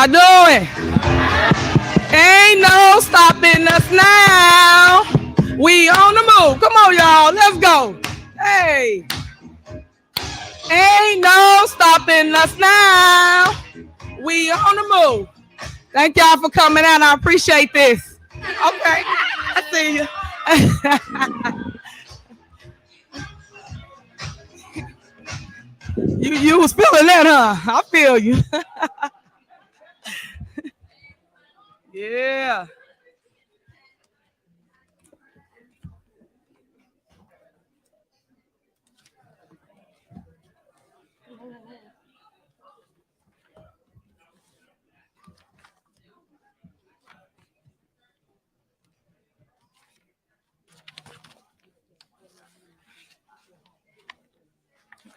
y'all doing? Ain't no stopping us now. We on the move. Come on, y'all. Let's go. Hey. Ain't no stopping us now. We on the move. Thank y'all for coming out. I appreciate this. Okay. I see you. You was feeling that, huh? I feel you. Yeah.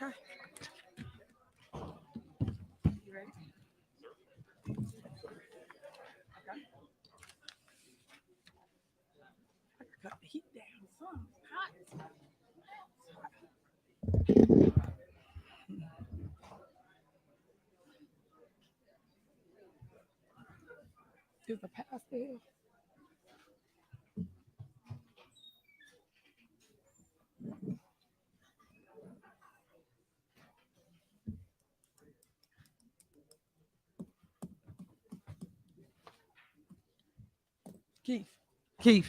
Okay. You ready? Okay. Cut the heat down. Son, it's hot. Is the pastel? Keith.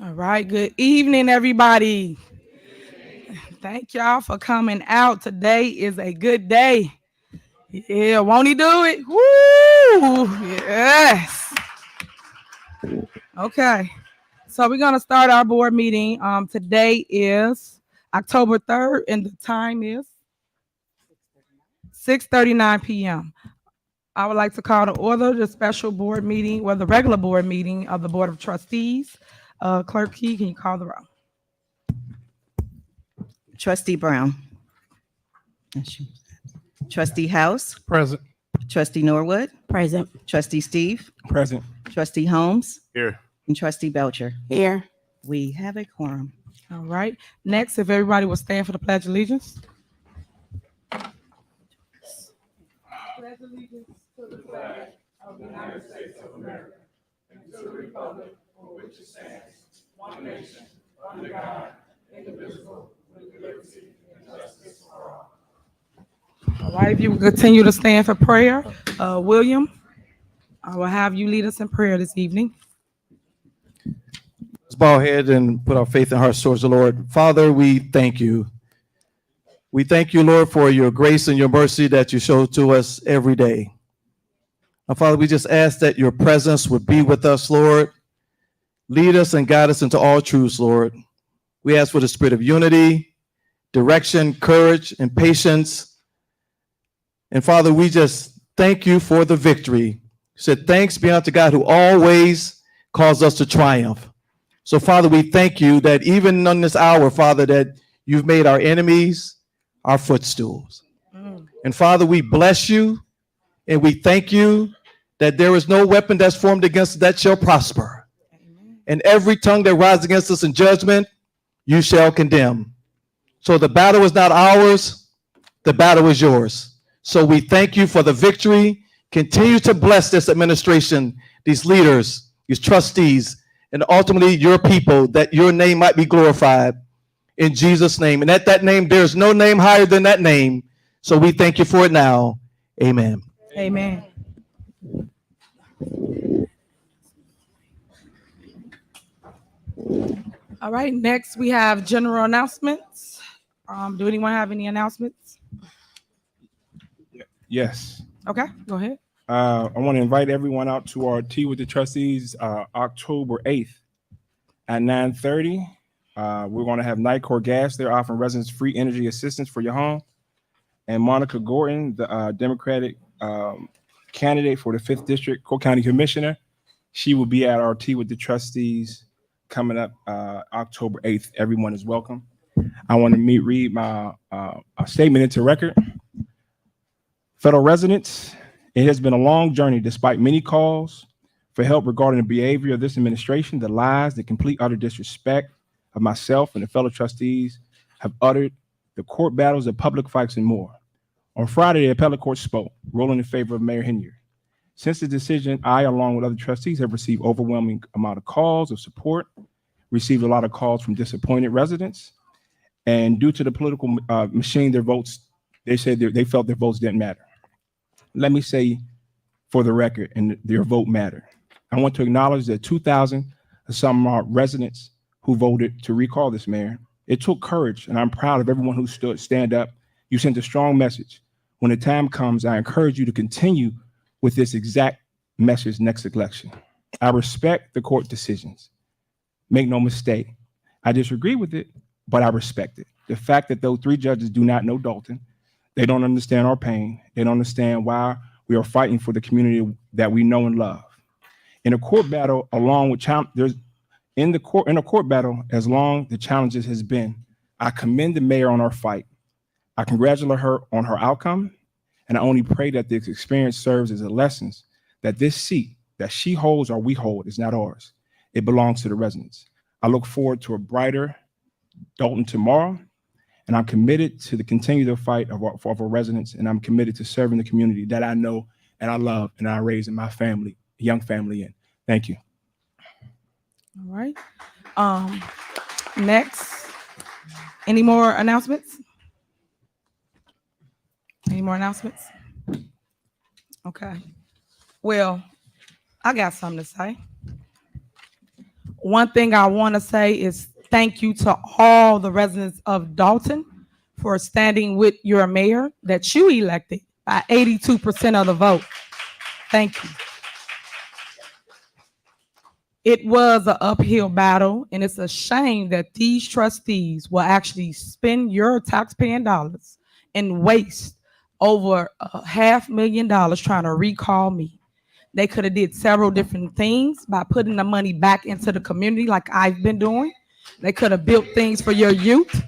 All right. Good evening, everybody. Thank y'all for coming out. Today is a good day. Yeah, won't he do it? Woo! Yes. Okay. So we're gonna start our board meeting. Today is October 3rd, and the time is 6:39 p.m. I would like to call to order the special board meeting, or the regular board meeting of the Board of Trustees. Clerk Key, can you call the roll? Trustee Brown. Trustee House. Present. Trustee Norwood. Present. Trustee Steve. Present. Trustee Holmes. Here. And Trustee Belcher. Here. We have a quorum. All right. Next, if everybody will stand for the Pledge of Allegiance. Pledge allegiance to the flag of the United States of America and to the republic for which it stands, one nation, under God, indivisible, with liberty and justice for all. All right, if you will continue to stand for prayer, William, I will have you lead us in prayer this evening. Let's bow our head and put our faith and hearts towards the Lord. Father, we thank you. We thank you, Lord, for your grace and your mercy that you show to us every day. And Father, we just ask that your presence would be with us, Lord. Lead us and guide us into all truths, Lord. We ask for the spirit of unity, direction, courage, and patience. And Father, we just thank you for the victory. You said, thanks be unto God who always calls us to triumph. So, Father, we thank you that even in this hour, Father, that you've made our enemies our footstools. And Father, we bless you and we thank you that there is no weapon that's formed against us that shall prosper. And every tongue that rises against us in judgment, you shall condemn. So the battle is not ours, the battle is yours. So we thank you for the victory. Continue to bless this administration, these leaders, these trustees, and ultimately your people, that your name might be glorified in Jesus' name. And at that name, there's no name higher than that name. So we thank you for it now. Amen. Amen. All right, next we have general announcements. Do anyone have any announcements? Yes. Okay, go ahead. I want to invite everyone out to our Tea with the Trustees October 8th at 9:30. We're going to have Nicor Gas there offering residents free energy assistance for your home. And Monica Gordon, the Democratic candidate for the 5th District Cook County Commissioner, she will be at our tea with the trustees coming up October 8th. Everyone is welcome. I want to read my statement into record. Federal residents, it has been a long journey despite many calls for help regarding the behavior of this administration, the lies, the complete utter disrespect of myself and the fellow trustees have uttered, the court battles, the public fights, and more. On Friday, the appellate court spoke, ruling in favor of Mayor Henyard. Since the decision, I, along with other trustees, have received overwhelming amount of calls of support, received a lot of calls from disappointed residents, and due to the political machine, their votes, they said they felt their votes didn't matter. Let me say for the record, and their vote mattered. I want to acknowledge that 2,000 of some of our residents who voted to recall this mayor. It took courage, and I'm proud of everyone who stand up. You sent a strong message. When the time comes, I encourage you to continue with this exact message next election. I respect the court decisions. Make no mistake, I disagree with it, but I respect it. The fact that those 3 judges do not know Dalton, they don't understand our pain. They don't understand why we are fighting for the community that we know and love. In a court battle, along with in a court battle, as long the challenges has been, I commend the mayor on our fight. I congratulate her on her outcome, and I only pray that this experience serves as a lesson that this seat that she holds or we hold is not ours. It belongs to the residents. I look forward to a brighter Dalton tomorrow, and I'm committed to the continued fight of our residents, and I'm committed to serving the community that I know and I love and I raise in my family, young family in. Thank you. All right. Next, any more announcements? Any more announcements? Okay. Well, I got something to say. One thing I want to say is thank you to all the residents of Dalton for standing with your mayor that you elected by 82% of the vote. Thank you. It was an uphill battle, and it's a shame that these trustees will actually spend your taxpaying dollars and waste over $500,000 trying to recall me. They could have did several different things by putting the money back into the community like I've been doing. They could have built things for your youth.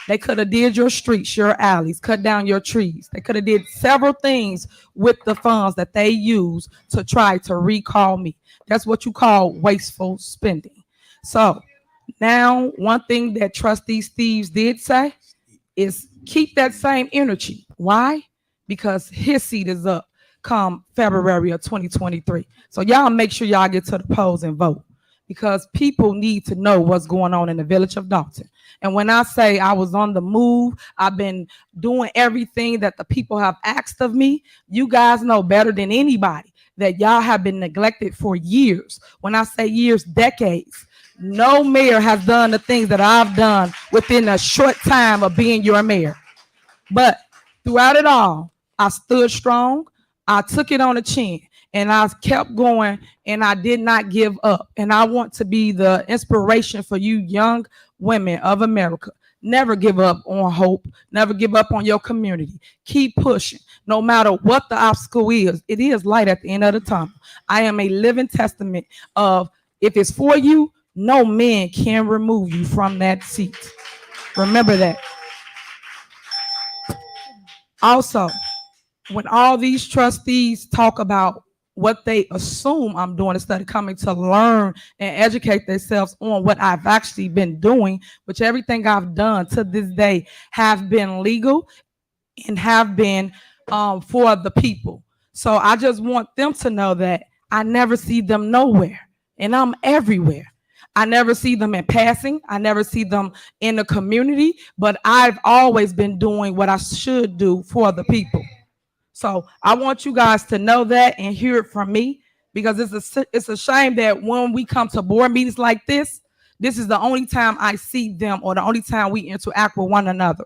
They could have did your streets, your alleys, cut down your trees. They could have did several things with the funds that they use to try to recall me. That's what you call wasteful spending. So now one thing that Trustee Steves did say is keep that same energy. Why? Because his seat is up come February of 2023. So y'all make sure y'all get to the polls and vote, because people need to know what's going on in the village of Dalton. And when I say I was on the move, I've been doing everything that the people have asked of me. You guys know better than anybody that y'all have been neglected for years. When I say years, decades. No mayor has done the things that I've done within a short time of being your mayor. But throughout it all, I stood strong. I took it on the chin, and I kept going, and I did not give up. And I want to be the inspiration for you young women of America. Never give up on hope. Never give up on your community. Keep pushing. No matter what the obstacle is, it is light at the end of the tunnel. I am a living testament of if it's for you, no man can remove you from that seat. Remember that. Also, when all these trustees talk about what they assume I'm doing instead of coming to learn and educate themselves on what I've actually been doing, which everything I've done to this day have been legal and have been for the people. So I just want them to know that I never see them nowhere, and I'm everywhere. I never see them in passing. I never see them in the community, but I've always been doing what I should do for the people. So I want you guys to know that and hear it from me, because it's a shame that when we come to board meetings like this is the only time I see them or the only time we interact with one another.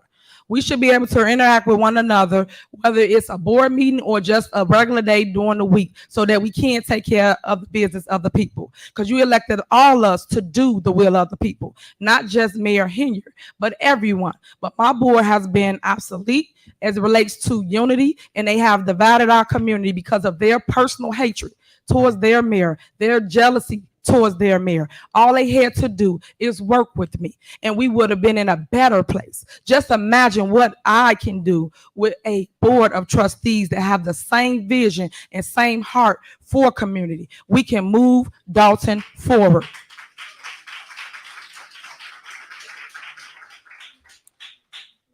We should be able to interact with one another, whether it's a board meeting or just a regular day during the week, so that we can take care of the business of the people. Because you elected all us to do the will of the people, not just Mayor Henry, but everyone. But my board has been obsolete as it relates to unity, and they have divided our community because of their personal hatred towards their mayor, their jealousy towards their mayor. All they had to do is work with me, and we would have been in a better place. Just imagine what I can do with a board of trustees that have the same vision and same heart for community. We can move Dalton forward.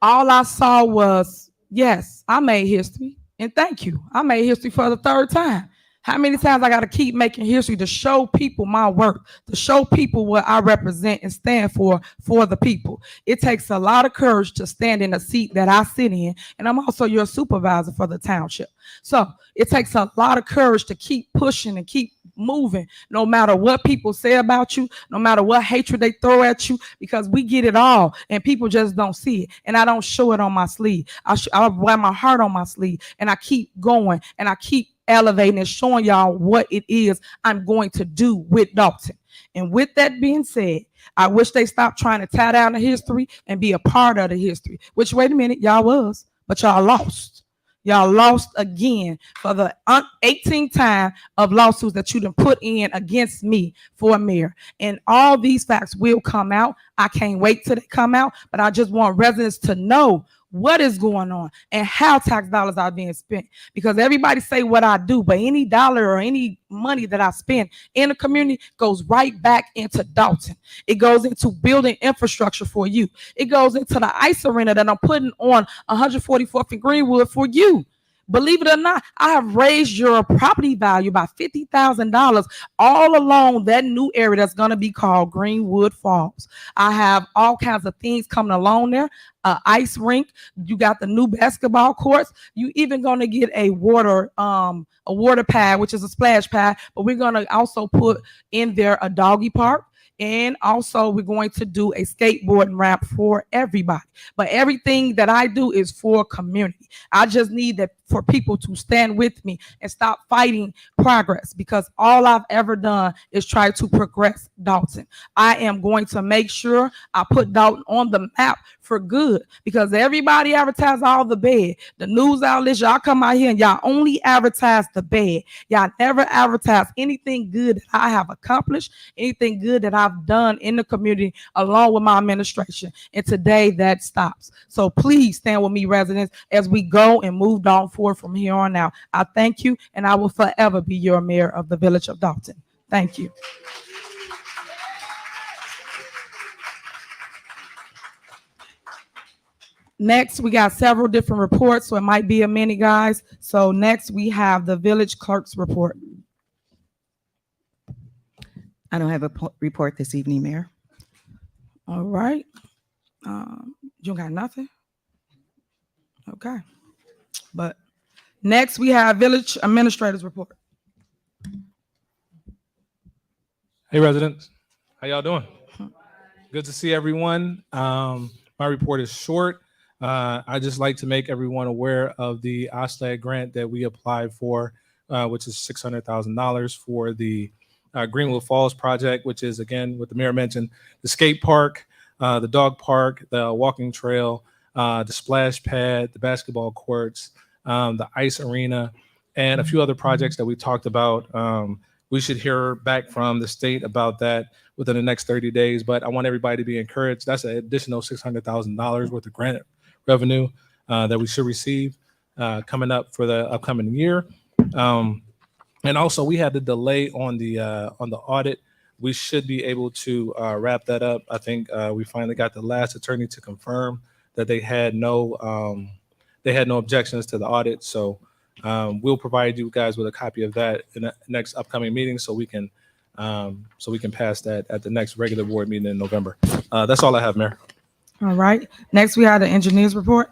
All I saw was, yes, I made history, and thank you. I made history for the third time. How many times I got to keep making history to show people my work, to show people what I represent and stand for the people? It takes a lot of courage to stand in a seat that I sit in, and I'm also your supervisor for the township. So it takes a lot of courage to keep pushing and keep moving, no matter what people say about you, no matter what hatred they throw at you, because we get it all, and people just don't see it. And I don't show it on my sleeve. I wear my heart on my sleeve, and I keep going, and I keep elevating and showing y'all what it is I'm going to do with Dalton. And with that being said, I wish they stopped trying to tie down the history and be a part of the history, which, wait a minute, y'all was, but y'all lost. Y'all lost again for the 18th time of lawsuits that you done put in against me for mayor. And all these facts will come out. I can't wait till they come out, but I just want residents to know what is going on and how tax dollars are being spent. Because everybody say what I do, but any dollar or any money that I spend in the community goes right back into Dalton. It goes into building infrastructure for you. It goes into the ice arena that I'm putting on 144th and Greenwood for you. Believe it or not, I have raised your property value by $50,000 all along that new area that's going to be called Greenwood Falls. I have all kinds of things coming along there. Ice rink. You got the new basketball courts. You even going to get a water pad, which is a splash pad. But we're going to also put in there a doggy park. And also we're going to do a skateboarding ramp for everybody. But everything that I do is for community. I just need that for people to stand with me and stop fighting progress, because all I've ever done is try to progress Dalton. I am going to make sure I put Dalton on the map for good, because everybody advertise all the bad. The news outlets, y'all come out here and y'all only advertise the bad. Y'all never advertise anything good that I have accomplished, anything good that I've done in the community along with my administration. And today that stops. So please stand with me, residents, as we go and move Dalton forward from here on out. I thank you, and I will forever be your mayor of the village of Dalton. Thank you. Next, we got several different reports, so it might be a minute, guys. So next, we have the village clerk's report. I don't have a report this evening, Mayor. All right. You got nothing? Okay. But next, we have village administrator's report. Hey, residents. How y'all doing? Good to see everyone. My report is short. I just like to make everyone aware of the OSLAD grant that we applied for, which is $600,000 for the Greenwood Falls project, which is, again, what the mayor mentioned, the skate park, the dog park, the walking trail, the splash pad, the basketball courts, the ice arena, and a few other projects that we talked about. We should hear back from the state about that within the next 30 days, but I want everybody to be encouraged. That's an additional $600,000 worth of grant revenue that we should receive coming up for the upcoming year. And also, we had the delay on the audit. We should be able to wrap that up. I think we finally got the last attorney to confirm that they had no objections to the audit. So we'll provide you guys with a copy of that in the next upcoming meeting, so we can pass that at the next regular board meeting in November. That's all I have, Mayor. All right. Next, we have the engineer's report.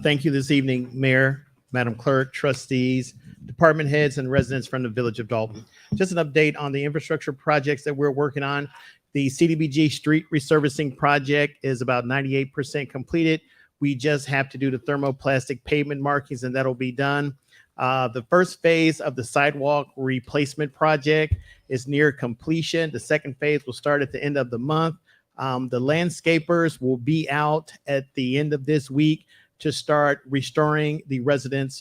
Thank you this evening, Mayor, Madam Clerk, trustees, department heads, and residents from the Village of Dalton. Just an update on the infrastructure projects that we're working on. The CDBG street resurfacing project is about 98% completed. We just have to do the thermoplastic pavement markings and that'll be done. The first phase of the sidewalk replacement project is near completion. The second phase will start at the end of the month. The landscapers will be out at the end of this week to start restoring the residents'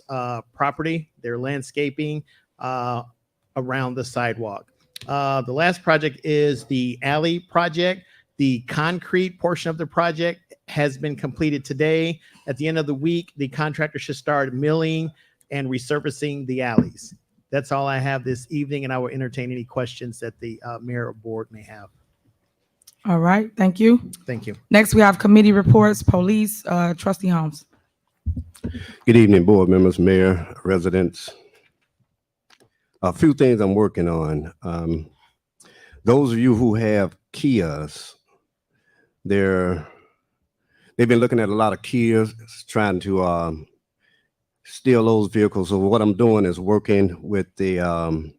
property, their landscaping around the sidewalk. The last project is the alley project. The concrete portion of the project has been completed today. At the end of the week, the contractor should start milling and resurfacing the alleys. That's all I have this evening, and I will entertain any questions that the mayor or board may have. All right, thank you. Thank you. Next, we have committee reports, police, trustee Holmes. Good evening, board members, mayor, residents. A few things I'm working on. Those of you who have Kias, they've been looking at a lot of Kias, trying to steal those vehicles. So what I'm doing is working with the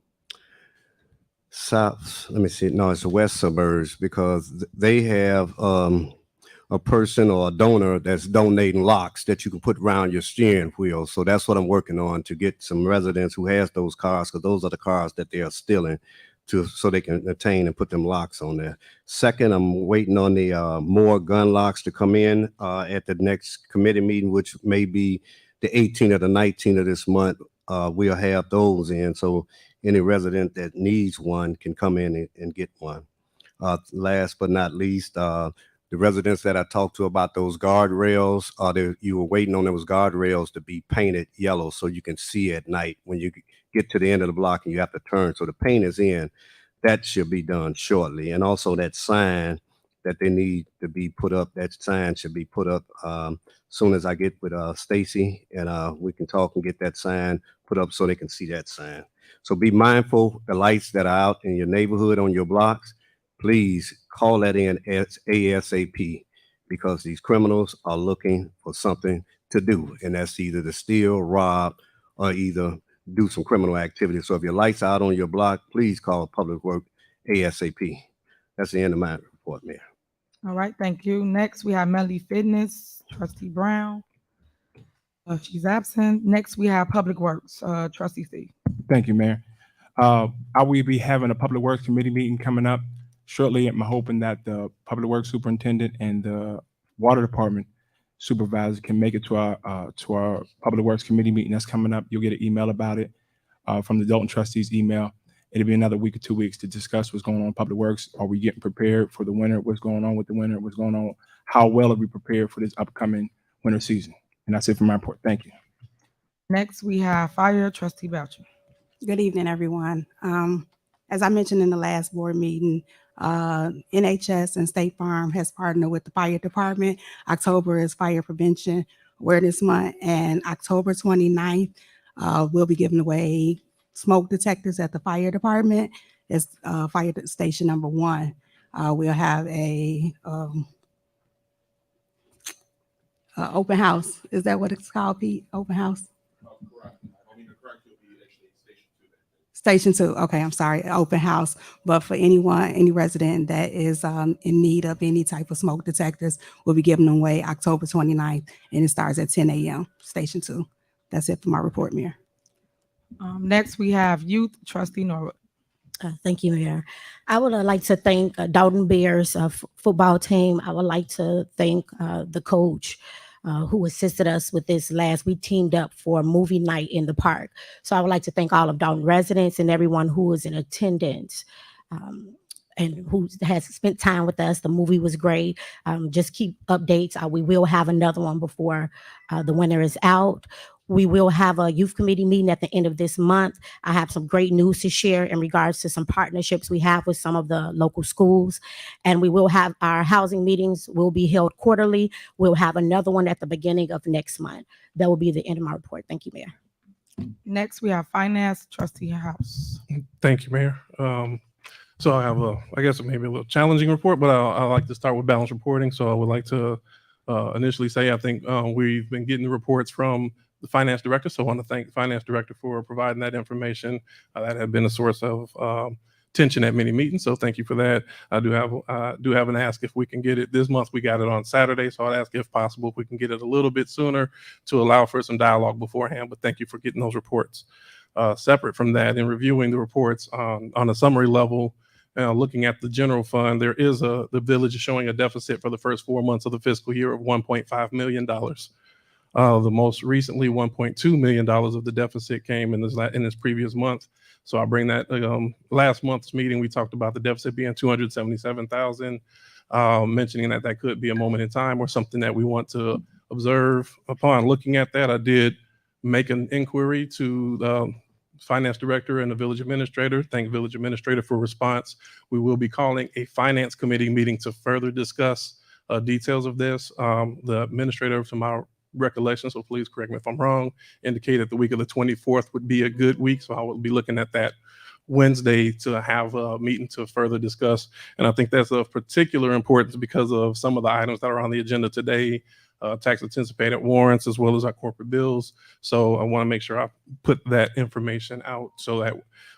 south, let me see, no, it's the west suburbs, because they have a person or a donor that's donating locks that you can put around your steering wheel. So that's what I'm working on, to get some residents who has those cars, because those are the cars that they are stealing, so they can attain and put them locks on there. Second, I'm waiting on the more gun locks to come in at the next committee meeting, which may be the 18th or the 19th of this month. We'll have those in, so any resident that needs one can come in and get one. Last but not least, the residents that I talked to about those guardrails, you were waiting on those guardrails to be painted yellow so you can see at night when you get to the end of the block and you have to turn. So the paint is in. That should be done shortly. And also that sign that they need to be put up, that sign should be put up soon as I get with Stacy, and we can talk and get that sign put up so they can see that sign. So be mindful, the lights that are out in your neighborhood on your blocks, please call that in as ASAP, because these criminals are looking for something to do, and that's either to steal, rob, or either do some criminal activity. So if your lights out on your block, please call Public Works ASAP. That's the end of my report, Mayor. All right, thank you. Next, we have Melody Fitness, trustee Brown. She's absent. Next, we have Public Works, trustee C. Thank you, Mayor. I will be having a Public Works Committee meeting coming up shortly. I'm hoping that the Public Works Superintendent and the Water Department Supervisor can make it to our Public Works Committee meeting that's coming up. You'll get an email about it from the Dalton trustees email. It'll be another week or 2 weeks to discuss what's going on in Public Works. Are we getting prepared for the winter? What's going on with the winter? What's going on? How well are we prepared for this upcoming winter season? And that's it for my report. Thank you. Next, we have Fire, trustee Boucher. Good evening, everyone. As I mentioned in the last board meeting, NHS and State Farm has partnered with the fire department. October is Fire Prevention Awareness Month, and October 29th, we'll be giving away smoke detectors at the fire department. It's fire station number 1. We'll have a open house. Is that what it's called, Pete? Open house? Station 2. Okay, I'm sorry. Open house. But for anyone, any resident that is in need of any type of smoke detectors, we'll be giving them away October 29th, and it starts at 10 a.m. Station 2. That's it for my report, Mayor. Next, we have Youth, trustee Norwood. Thank you, Mayor. I would like to thank Dalton Bears football team. I would like to thank the coach who assisted us with this last. We teamed up for a movie night in the park. So I would like to thank all of Dalton residents and everyone who was in attendance and who has spent time with us. The movie was great. Just keep updates. We will have another one before the winter is out. We will have a youth committee meeting at the end of this month. I have some great news to share in regards to some partnerships we have with some of the local schools. And we will have our housing meetings will be held quarterly. We'll have another one at the beginning of next month. That will be the end of my report. Thank you, Mayor. Next, we have Finance, trustee House. Thank you, Mayor. So I have I guess maybe a little challenging report, but I like to start with balanced reporting. So I would like to initially say, I think we've been getting the reports from the finance director. So I want to thank the finance director for providing that information. That had been a source of attention at many meetings. So thank you for that. I do have an ask if we can get it this month. We got it on Saturday, so I'd ask if possible if we can get it a little bit sooner to allow for some dialogue beforehand. But thank you for getting those reports. Separate from that, in reviewing the reports on a summary level, looking at the general fund, there is the village is showing a deficit for the first 4 months of the fiscal year of $1.5 million. The most recently, $1.2 million of the deficit came in this previous month. So I bring that last month's meeting, we talked about the deficit being 277,000, mentioning that could be a moment in time or something that we want to observe. Upon looking at that, I did make an inquiry to the finance director and the village administrator. Thank village administrator for response. We will be calling a finance committee meeting to further discuss details of this. The administrator, to my recollection, so please correct me if I'm wrong, indicated the week of the 24th would be a good week. So I will be looking at that Wednesday to have a meeting to further discuss. And I think that's of particular importance because of some of the items that are on the agenda today, tax anticipated warrants, as well as our corporate bills. So I want to make sure I put that information out so that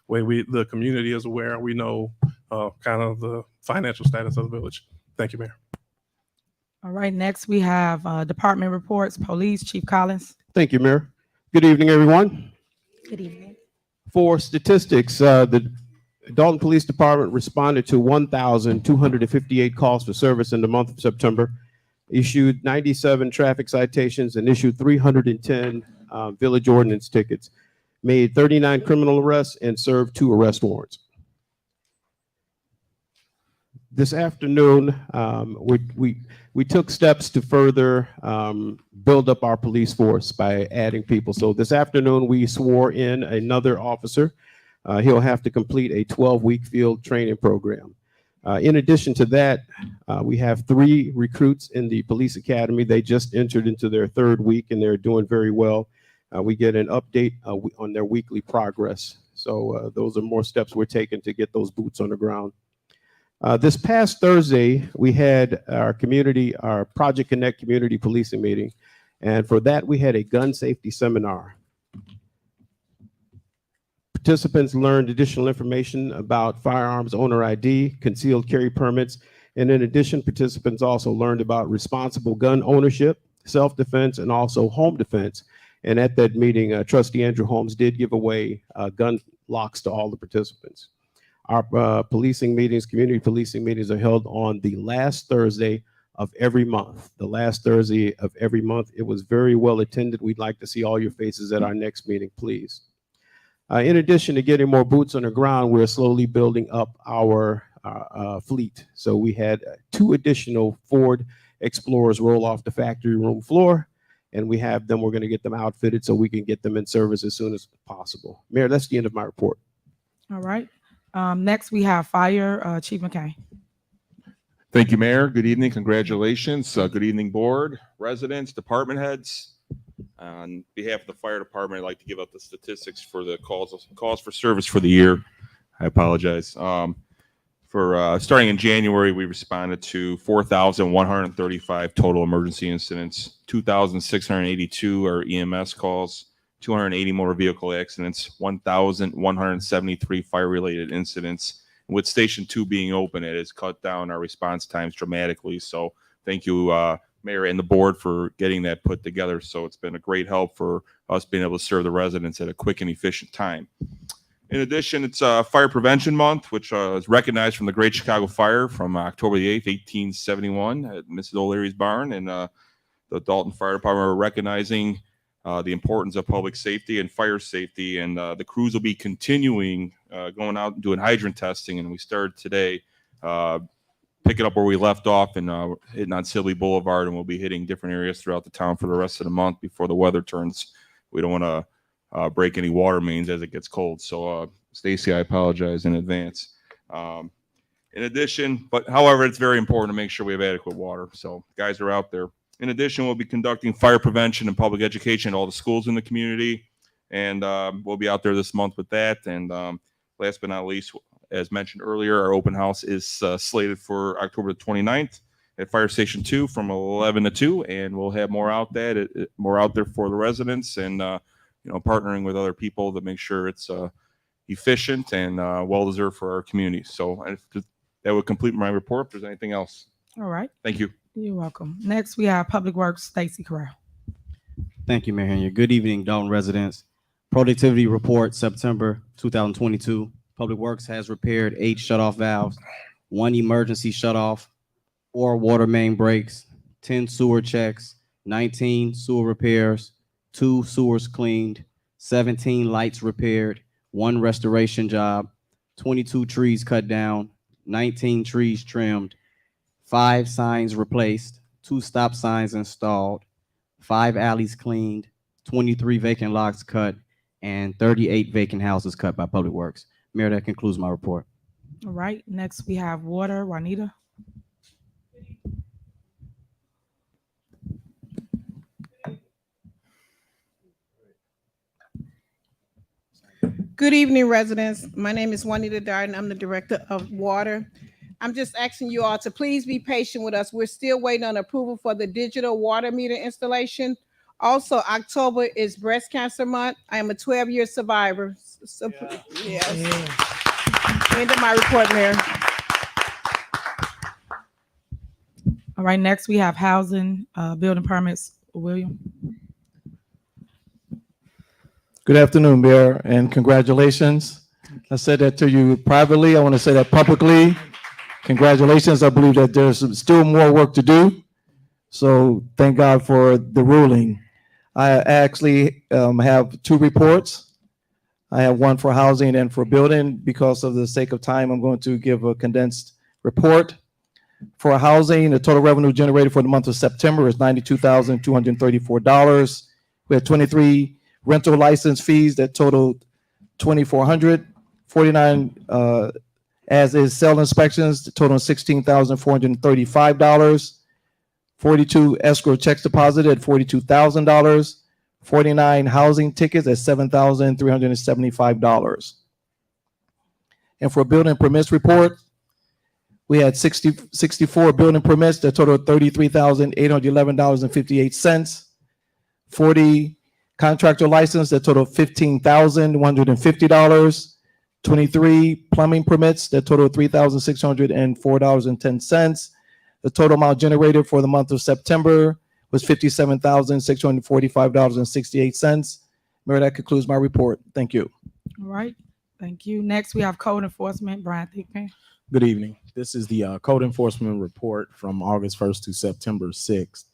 way the community is aware and we know kind of the financial status of the village. Thank you, Mayor. All right, next we have department reports. Police, Chief Collins. Thank you, Mayor. Good evening, everyone. Good evening. For statistics, the Dalton Police Department responded to 1,258 calls for service in the month of September, issued 97 traffic citations, and issued 310 village ordinance tickets, made 39 criminal arrests, and served 2 arrest warrants. This afternoon, we took steps to further build up our police force by adding people. So this afternoon, we swore in another officer. He'll have to complete a 12-week field training program. In addition to that, we have 3 recruits in the police academy. They just entered into their 3rd week and they're doing very well. We get an update on their weekly progress. So those are more steps we're taking to get those boots on the ground. This past Thursday, we had our Project Connect community policing meeting. And for that, we had a gun safety seminar. Participants learned additional information about firearms owner ID, concealed carry permits, and in addition, participants also learned about responsible gun ownership, self-defense, and also home defense. And at that meeting, Trustee Andrew Holmes did give away gun locks to all the participants. Our policing meetings, community policing meetings, are held on the last Thursday of every month. The last Thursday of every month. It was very well attended. We'd like to see all your faces at our next meeting, please. In addition to getting more boots on the ground, we're slowly building up our fleet. So we had 2 additional Ford Explorers roll off the factory room floor, and we have them. We're going to get them outfitted so we can get them in service as soon as possible. Mayor, that's the end of my report. All right. Next we have Fire, Chief McKay. Thank you, Mayor. Good evening. Congratulations. Good evening, board, residents, department heads. On behalf of the fire department, I'd like to give out the statistics for the calls for service for the year. I apologize. For starting in January, we responded to 4,135 total emergency incidents, 2,682 are EMS calls, 280 motor vehicle accidents, 1,173 fire-related incidents. With Station 2 being open, it has cut down our response times dramatically. So thank you, Mayor and the board, for getting that put together. So it's been a great help for us being able to serve the residents at a quick and efficient time. In addition, it's Fire Prevention Month, which is recognized from the Great Chicago Fire from October the 8th, 1871 at Mrs. O'Leary's barn. And the Dalton Fire Department are recognizing the importance of public safety and fire safety. And the crews will be continuing going out and doing hydrant testing. And we started today picking up where we left off and hitting on Sibley Boulevard. And we'll be hitting different areas throughout the town for the rest of the month before the weather turns. We don't want to break any water mains as it gets cold. So Stacy, I apologize in advance. In addition, but however, it's very important to make sure we have adequate water. So guys are out there. In addition, we'll be conducting fire prevention and public education at all the schools in the community. And we'll be out there this month with that. And last but not least, as mentioned earlier, our open house is slated for October the 29th at Fire Station 2 from 11 to 2. And we'll have more out there for the residents and, partnering with other people to make sure it's efficient, and well-deserved for our community. So that would complete my report. If there's anything else. All right. Thank you. You're welcome. Next, we have Public Works, Stacy Corral. Thank you, Mayor Henry. Good evening, Dalton residents. Productivity report, September 2022. Public Works has repaired 8 shutoff valves, 1 emergency shutoff, 4 water main breaks, 10 sewer checks, 19 sewer repairs, 2 sewers cleaned, 17 lights repaired, 1 restoration job, 22 trees cut down, 19 trees trimmed, 5 signs replaced, 2 stop signs installed, 5 alleys cleaned, 23 vacant lots cut, and 38 vacant houses cut by Public Works. Mayor, that concludes my report. All right. Next, we have Water, Juanita. Good evening, residents. My name is Juanita Darden. I'm the Director of Water. I'm just asking you all to please be patient with us. We're still waiting on approval for the digital water meter installation. Also, October is Breast Cancer Month. I am a 12-year survivor. So, yes. End of my report, Mayor. All right. Next, we have Housing, Building Permits, William. Good afternoon, Mayor, and congratulations. I said that to you privately. I want to say that publicly. Congratulations. I believe that there's still more work to do. So thank God for the ruling. I actually have 2 reports. I have one for housing and for building. Because of the sake of time, I'm going to give a condensed report. For housing, the total revenue generated for the month of September is $92,234. We had 23 rental license fees that totaled $2,400, 49 as is cell inspections totaling $16,435, 42 escrow checks deposited at $42,000, 49 housing tickets at $7,375. And for building permits report, we had 64 building permits that totaled $33,811.58, 40 contractor license that total $15,150, 23 plumbing permits that total $3,604.10. The total amount generated for the month of September was $57,645.68. Mayor, that concludes my report. Thank you. All right. Thank you. Next, we have Code Enforcement, Brian Thickman. Good evening. This is the Code Enforcement report from August 1st to September 6th.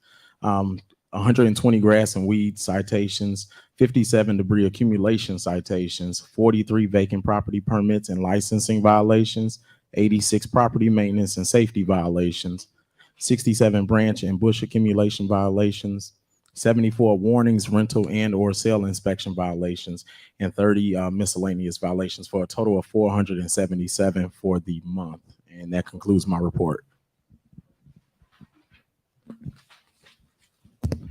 120 grass and weed citations, 57 debris accumulation citations, 43 vacant property permits and licensing violations, 86 property maintenance and safety violations, 67 branch and bush accumulation violations, 74 warnings, rental and or sale inspection violations, and 30 miscellaneous violations, for a total of 477 for the month. And that concludes my report.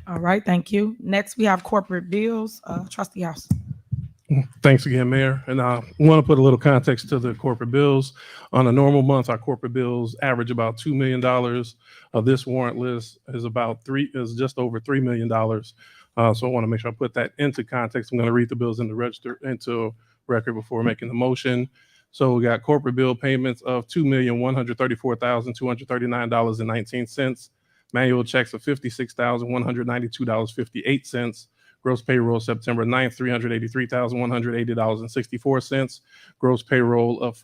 All right. Thank you. Next, we have corporate bills, Trustee House. Thanks again, Mayor. And I want to put a little context to the corporate bills. On a normal month, our corporate bills average about $2 million. This warrant list is just over $3 million. So I want to make sure I put that into context. I'm going to read the bills into record before making the motion. So we got corporate bill payments of $2,134,239.19. Manual checks of $56,192.58. Gross payroll September 9th, $383,180.64. Gross payroll of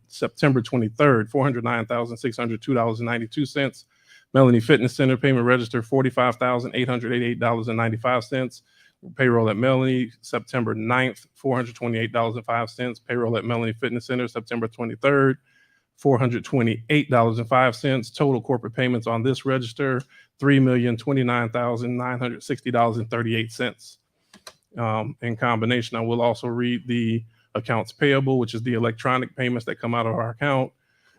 September 23rd, $409,602.92. Melanie Fitness Center payment register $45,888.95. Payroll at Melanie September 9th, $428.05. Payroll at Melanie Fitness Center September 23rd, $428.05. Total corporate payments on this register, $3,029,960.38. In combination, I will also read the accounts payable, which is the electronic payments that come out of our account.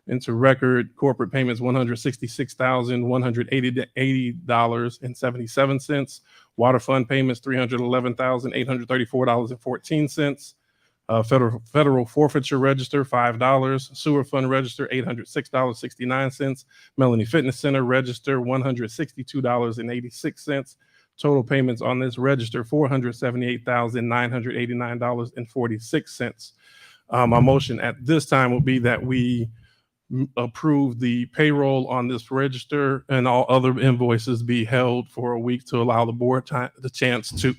Into record, corporate payments, $166,180.77. Water fund payments, $311,834.14. Federal forfeiture register, $5. Sewer fund register, $806.69. Melanie Fitness Center register, $162.86. total payments on this register, $478,989.46. My motion at this time will be that we approve the payroll on this register and all other invoices be held for a week to allow the board time, the chance to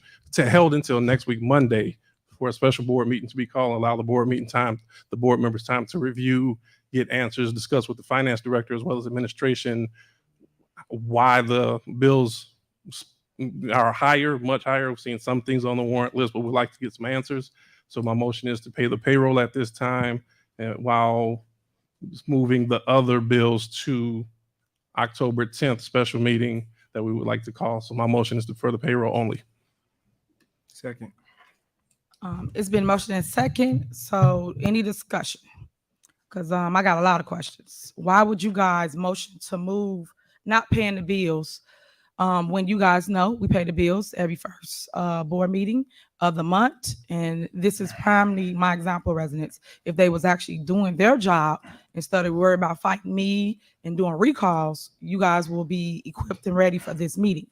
held until next week, Monday, for a special board meeting to be called, allow the board meeting time, the board members time to review, get answers, discuss with the finance director as well as administration why the bills are higher, much higher. We've seen some things on the warrant list, but we'd like to get some answers. So my motion is to pay the payroll at this time, while moving the other bills to October 10th special meeting that we would like to call. So my motion is to defer the payroll only. Second. It's been motion and second. So any discussion? Because I got a lot of questions. Why would you guys motion to move not paying the bills when you guys know we pay the bills every first board meeting of the month? And this is primarily my example residents. If they was actually doing their job instead of worrying about fighting me and doing recalls, you guys will be equipped and ready for this meeting.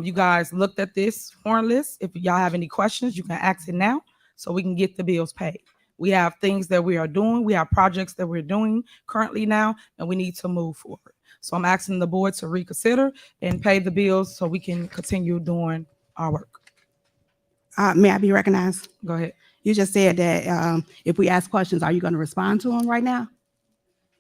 You guys looked at this warrant list. If y'all have any questions, you can ask it now so we can get the bills paid. We have things that we are doing. We have projects that we're doing currently now, and we need to move forward. So I'm asking the board to reconsider and pay the bills so we can continue doing our work. May I be recognized? Go ahead. You just said that if we ask questions, are you going to respond to them right now?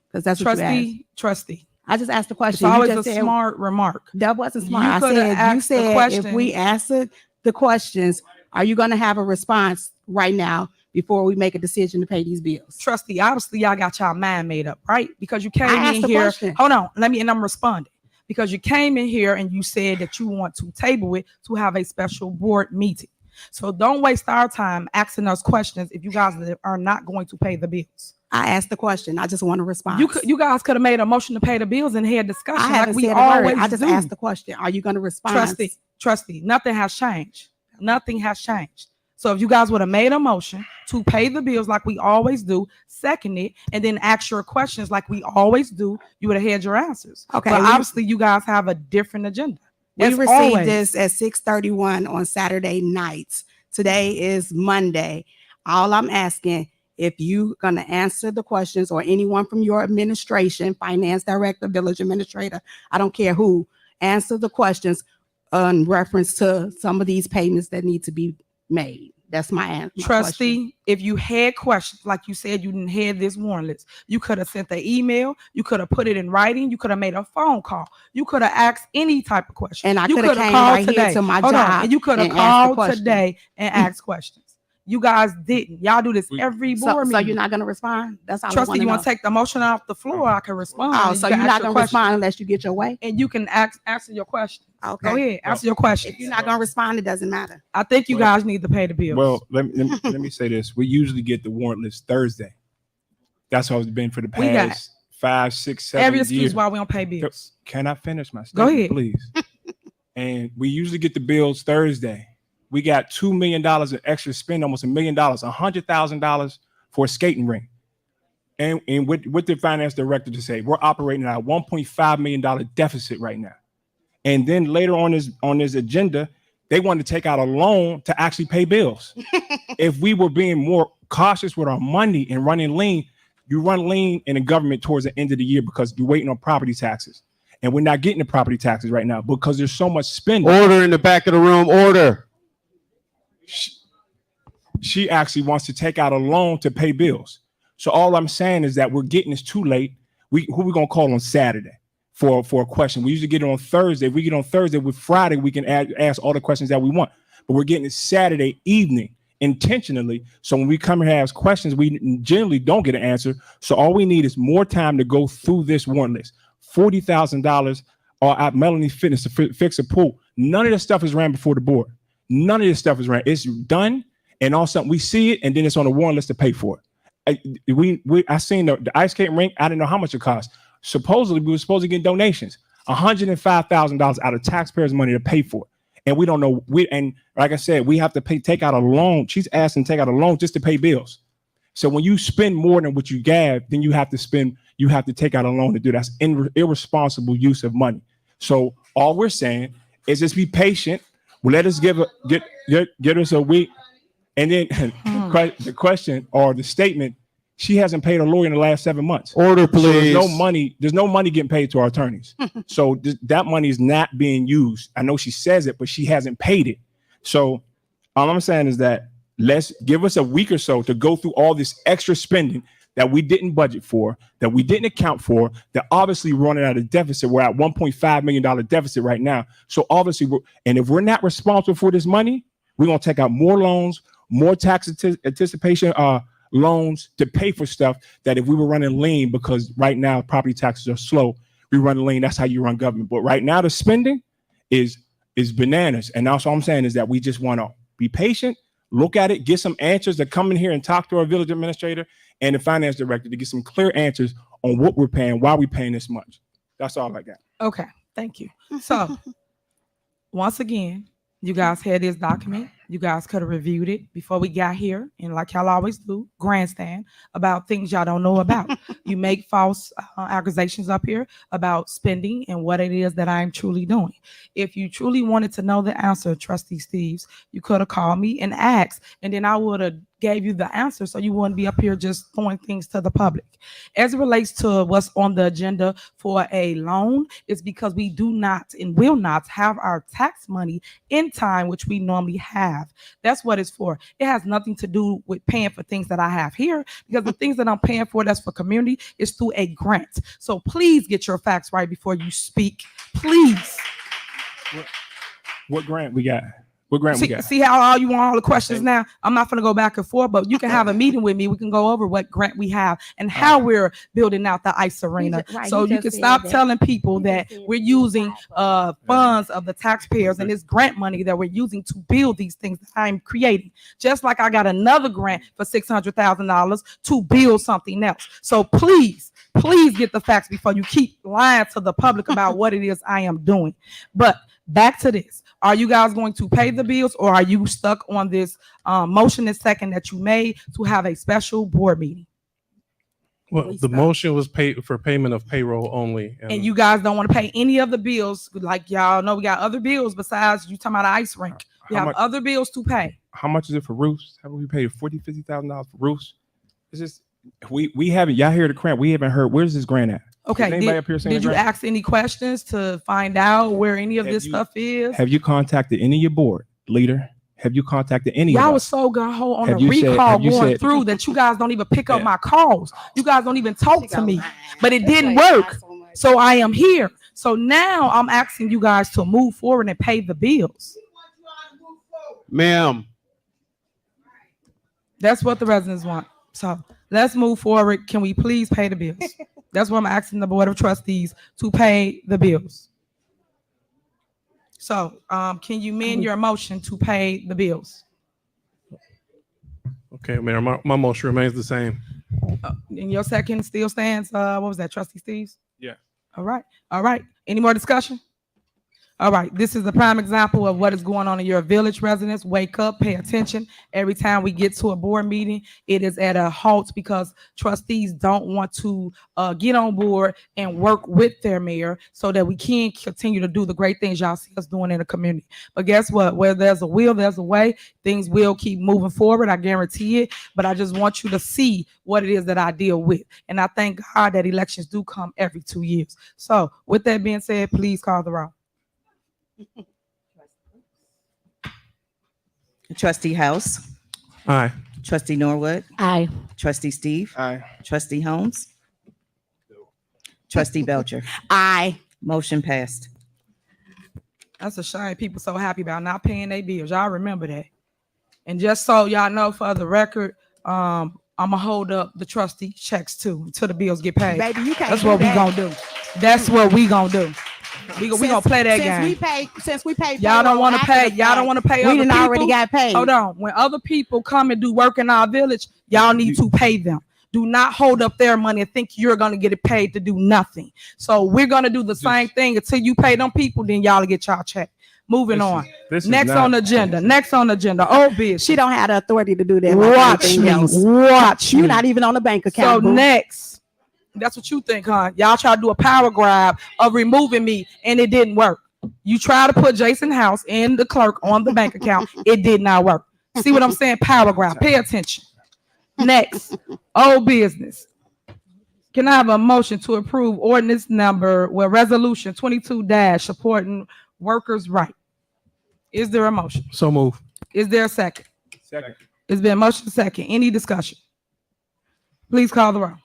Because that's what you asked. Trustee. I just asked the It's question. You always just a said, smart remark. that wasn't smart. You I coulda said, you asked the said if we answer the questions, are you going to have a response right now before we make a decision to pay these bills? Trustee, obviously y'all got y'all mind made up, right? Because you came I asked in the here. question. Hold on, and I'm responding. Because you came in here and you said that you want to table it to have a special board meeting. So don't waste our time asking us questions if you guys are not going to pay the bills. I asked the question. I just want a response. You guys could have made a motion to pay the bills and had discussion I haven't like we said a word. always I just do. asked the question. Are you going to respond? Trustee, nothing has changed. Nothing has changed. So if you guys would have made a motion to pay the bills like we always do, second it, and then ask your questions like we always do, you would have had your answers. Okay, But obviously you guys have a different agenda. We As received always. this at 6:31 on Saturday nights. Today is Monday. All I'm asking, if you're going to answer the questions or anyone from your administration, finance director, village administrator, I don't care who, answer the questions in reference to some of these payments that need to be made. That's my answer. Trustee, if you had questions, like you said, you didn't have this warrant list, you could have sent the email, you could have put it in writing, you could have made a phone call, you could have asked any type of question. And I You could have coulda came called right here to my Hold on, job and you could have and asked the called question. today and asked questions. You guys didn't. Y'all do this every board So meeting. you're not going to respond? That's all I Trustee, want you to want to take the motion off the floor? I can respond. Oh, and so you you're can not ask your going to respond question. unless you get your way? And you can answer your question. Okay. Go ahead, answer your question. If you're not going to respond, it doesn't matter. I think you guys need to pay the bills. Well, let me say this. We usually get the warrant list Thursday. That's how it's been for the We got past 5, 6, 7 every excuse years. why we don't pay bills. Can I finish my Go statement, ahead. please? And we usually get the bills Thursday. We got $2 million of extra spend, almost $1 million, $100,000 for a skating rink. And what the finance director to say, we're operating at a $1.5 million deficit right now. And then later on this agenda, they want to take out a loan to actually pay bills. If we were being more cautious with our money and running lean, you run lean in the government towards the end of the year because you're waiting on property taxes. And we're not getting the property taxes right now because there's so much spending. Order in the back of the room, order. She actually wants to take out a loan to pay bills. So all I'm saying is that we're getting this too late. Who we gonna call on Saturday for a question? We usually get it on Thursday. If we get on Thursday, with Friday, we can ask all the questions that we want. But we're getting it Saturday evening intentionally. So when we come here and ask questions, we generally don't get an answer. So all we need is more time to go through this warrant list. $40,000 at Melanie Fitness to fix a pool. None of this stuff is ran before the board. None of this stuff is ran. It's done, and all of a sudden we see it, and then it's on the warrant list to pay for it. I seen the ice skating rink. I didn't know how much it cost. Supposedly we were supposed to get donations, $105,000 out of taxpayers' money to pay for it, and we don't know. And like I said, we have to take out a loan. She's asking to take out a loan just to pay bills. So when you spend more than what you gave, then you have to take out a loan to do that. That's irresponsible use of money. So all we're saying is just be patient. Well, let us get us a week. And then the question or the statement, she hasn't paid her lawyer in the last 7 months. Order, So please. there's no money getting paid to our attorneys. So that money is not being used. I know she says it, but she hasn't paid it. So all I'm saying is that let's give us a week or so to go through all this extra spending that we didn't budget for, that we didn't account for, that obviously we're running out of deficit. We're at $1.5 million deficit right now. So obviously, and if we're not responsible for this money, we're going to take out more loans, more tax anticipation loans to pay for stuff that if we were running lean, because right now property taxes are slow, we run lean. That's how you run government. But right now the spending is bananas. And that's all I'm saying is that we just want to be patient, look at it, get some answers, to come in here and talk to our village administrator and the finance director to get some clear answers on what we're paying, why we're paying this much. That's all I got. Okay, thank you. So once again, you guys had this document. You guys could have reviewed it before we got here. And like y'all always do, grandstand about things y'all don't know about. You make false accusations up here about spending and what it is that I'm truly doing. If you truly wanted to know the answer, Trustee Steves, you could have called me and asked, and then I would have gave you the answer so you wouldn't be up here just throwing things to the public. As it relates to what's on the agenda for a loan, it's because we do not and will not have our tax money in time, which we normally have. That's what it's for. It has nothing to do with paying for things that I have here, because the things that I'm paying for that's for community is through a grant. So please get your facts right before you speak. Please. What grant we got? What grant we got? See how all you want all the questions now? I'm not going to go back and forth, but you can have a meeting with me. We can go over what grant we have and how we're building out the ice arena. So you can stop telling people that we're using funds of the taxpayers and this grant money that we're using to build these things that I'm creating. Just like I got another grant for $600,000 to build something else. So please get the facts before you keep lying to the public about what it is I am doing. But back to this. Are you guys going to pay the bills, or are you stuck on this motion and second that you made to have a special board meeting? Well, the motion was paid for payment of payroll only. And you guys don't want to pay any of the bills. Like y'all know, we got other bills besides you talking about the ice rink. We have other bills to pay. How much is it for roofs? Have we paid $50,000 for roofs? It's just we haven't. Y'all hear the grant? We haven't heard. Where's this grant at? Okay. Did you ask any questions to find out where any of this stuff is? Have you contacted any of your board leader? Have you contacted any? Y'all was so gung-ho on the recall going through that you guys don't even pick up my calls. You guys don't even talk to me, but it didn't work. So I am here. So now I'm asking you guys to move forward and pay the bills. Ma'am. That's what the residents want. So let's move forward. Can we please pay the bills? That's what I'm asking the Board of Trustees to pay the bills. So can you amend your motion to pay the bills? Okay, Mayor, my motion remains the same. And your second still stands. What was that, Trustee Steves? Yeah. All right. All right. Any more discussion? All right, this is a prime example of what is going on in your village. Residents, wake up, pay attention. Every time we get to a board meeting, it is at a halt because trustees don't want to get on board and work with their mayor so that we can continue to do the great things y'all see us doing in the community. But guess what? Where there's a will, there's a way. Things will keep moving forward. I guarantee it. But I just want you to see what it is that I deal with. And I thank God that elections do come every 2 years. So with that being said, please call the roll. Trustee House. Aye. Trustee Norwood. Aye. Trustee Steve. Aye. Trustee Holmes. Trustee Belcher. Aye. Motion passed. That's a shame. People so happy about not paying their bills. Y'all remember that. And just so y'all know, for the record, I'm gonna hold up the trustee checks too until the bills get paid. Baby, you can't. That's what we gonna do. That's what we gonna do. We gonna play that game. Since we pay, y'all don't want to pay. Y'all don't want to pay. We other done people. already got paid. Hold on. When other people come and do work in our village, y'all need to pay them. Do not hold up their money and think you're gonna get it paid to do nothing. So we're gonna do the same thing until you pay them people. Then y'all get y'all check. Moving on. Next on the agenda. Next on the agenda. Oh, bitch. She don't have the authority to do that. Watch me. Watch You're me. not even on the bank account. So boo. next, that's what you think, huh? Y'all try to do a power grab of removing me, and it didn't work. You try to put Jason House and the clerk on the bank account. It did not work. See what I'm saying? Paragraph. Pay attention. Next, old business. Can I have a motion to approve ordinance number, resolution 22 supporting workers' right? Is there a motion? So move. Is there a second? Second. It's been motion second. Any discussion? Please call the roll.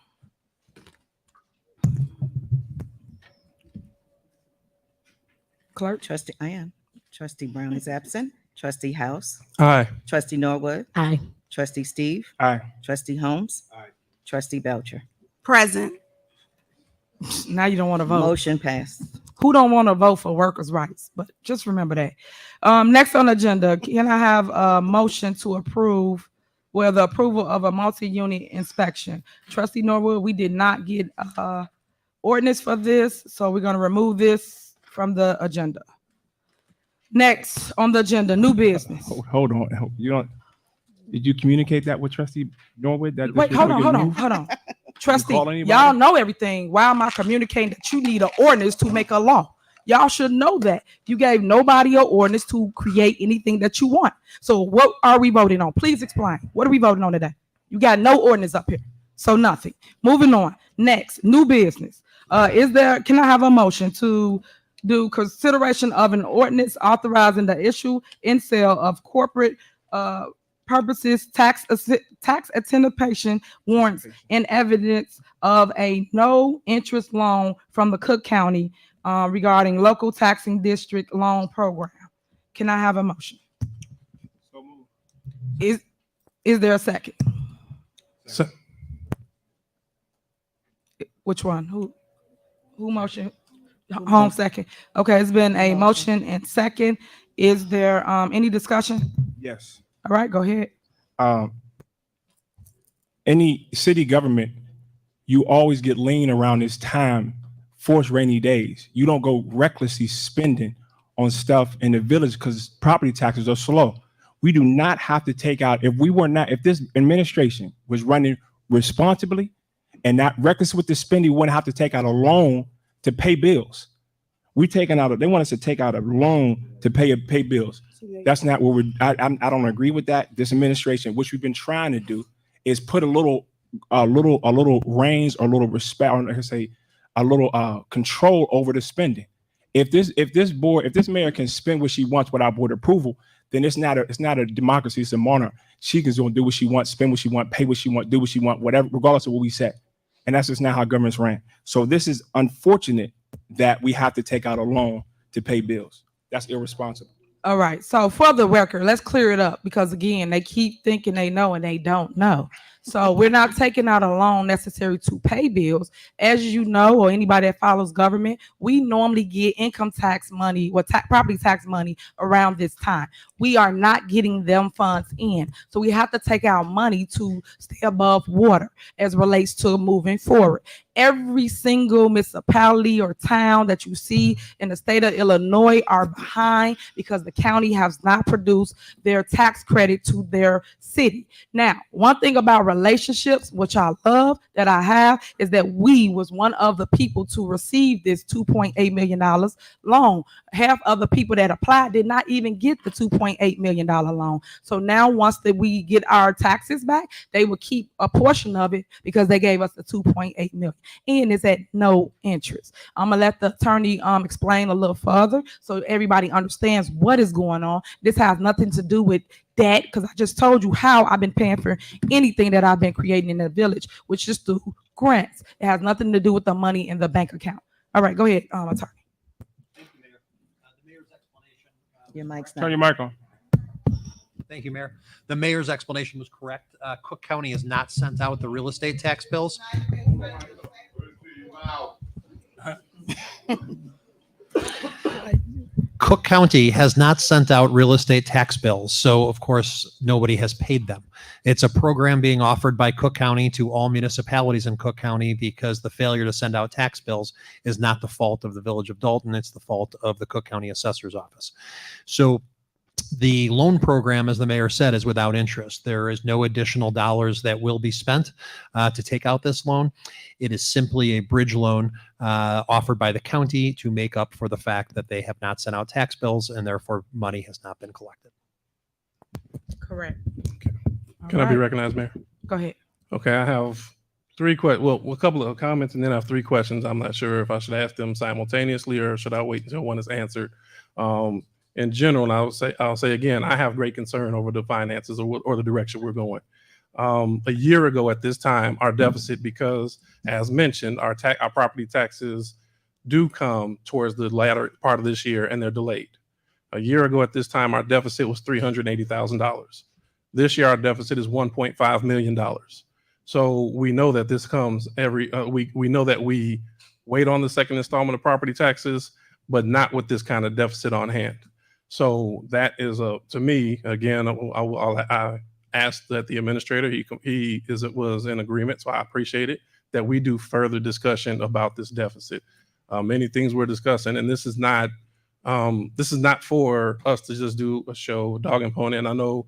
Clerk? Trustee, I am. Trustee Brown is absent. Trustee House. Aye. Trustee Norwood. Aye. Trustee Steve. Aye. Trustee Holmes. Aye. Trustee Belcher. Present. Now you don't want to vote. Motion passed. Who don't want to vote for workers' rights? But just remember that. Next on the agenda, can I have a motion to approve, the approval of a multi-unit inspection? Trustee Norwood, we did not get ordinance for this, so we're going to remove this from the agenda. Next on the agenda, new business. Hold on. Did you communicate that with Trustee Norwood? Wait, hold on. Trustee, call anybody? y'all know everything. Why am I communicating that you need an ordinance to make a law? Y'all should know that. You gave nobody an ordinance to create anything that you want. So what are we voting on? Please explain. What are we voting on today? You got no ordinance up here. So nothing. Moving on. Next, new business. Can I have a motion to do consideration of an ordinance authorizing the issue and sale of corporate purposes, tax anticipation warrants, and evidence of a no interest loan from the Cook County regarding local taxing district loan program? Can I have a motion? So moved. Is there a second? So, Which one? Who motion? Home second. Okay, it's been a motion and second. Is there any discussion? Yes. All right, go ahead. Any city government, you always get lean around this time, forced rainy days. You don't go recklessly spending on stuff in the village because property taxes are slow. We do not have to take out, if this administration was running responsibly and not reckless with the spending, we wouldn't have to take out a loan to pay bills. They want us to take out a loan to pay bills. That's not what I don't agree with that. This administration, which we've been trying to do, is put a little reins or a little respect, or I say a little control over the spending. If this mayor can spend what she wants without board approval, then it's not a democracy, it's a monarch. She can do what she wants, spend what she wants, pay what she wants, do what she wants, whatever, regardless of what we say. And that's just not how governments ran. So this is unfortunate that we have to take out a loan to pay bills. That's irresponsible. All right. So for the record, let's clear it up because again, they keep thinking they know and they don't know. So we're not taking out a loan necessary to pay bills. As you know, or anybody that follows government, we normally get income tax money or property tax money around this time. We are not getting them funds in. So we have to take out money to stay above water as relates to moving forward. Every single municipality or town that you see in the state of Illinois are behind because the county has not produced their tax credit to their city. Now, one thing about relationships, which I love that I have, is that we was one of the people to receive this $2.8 million loan. Half of the people that applied did not even get the $2.8 million loan. So now once that we get our taxes back, they will keep a portion of it because they gave us the $2.8 million. And it's at no interest. I'm gonna let the attorney explain a little further so everybody understands what is going on. This has nothing to do with that because I just told you how I've been paying for anything that I've been creating in the village, which is through grants. It has nothing to do with the money in the bank account. All right, go ahead, attorney. Thank you, Mayor. The mayor's explanation. Your mic's Turn not. your mic on. Thank you, Mayor. The mayor's explanation was correct. Cook County has not sent out the real estate tax bills. Cook County has not sent out real estate tax bills, so of course nobody has paid them. It's a program being offered by Cook County to all municipalities in Cook County because the failure to send out tax bills is not the fault of the Village of Dalton, it's the fault of the Cook County Assessor's Office. So The loan program, as the mayor said, is without interest. There is no additional dollars that will be spent to take out this loan. It is simply a bridge loan offered by the county to make up for the fact that they have not sent out tax bills and therefore money has not been collected. Correct. Can I be recognized, Mayor? Go ahead. Okay, I have a couple of comments and then I have three questions. I'm not sure if I should ask them simultaneously or should I wait until one is answered. In general, I'll say again, I have great concern over the finances or the direction we're going. A year ago at this time, our deficit, because as mentioned, our property taxes do come towards the latter part of this year and they're delayed. A year ago at this time, our deficit was $380,000. This year, our deficit is $1.5 million. So we know that this comes every we know that we wait on the second installment of property taxes, but not with this kind of deficit on hand. So that is to me, again, I asked that the administrator, he was in agreement. So I appreciate it that we do further discussion about this deficit. Many things we're discussing, and this is not for us to just do a show, dog and pony. And I know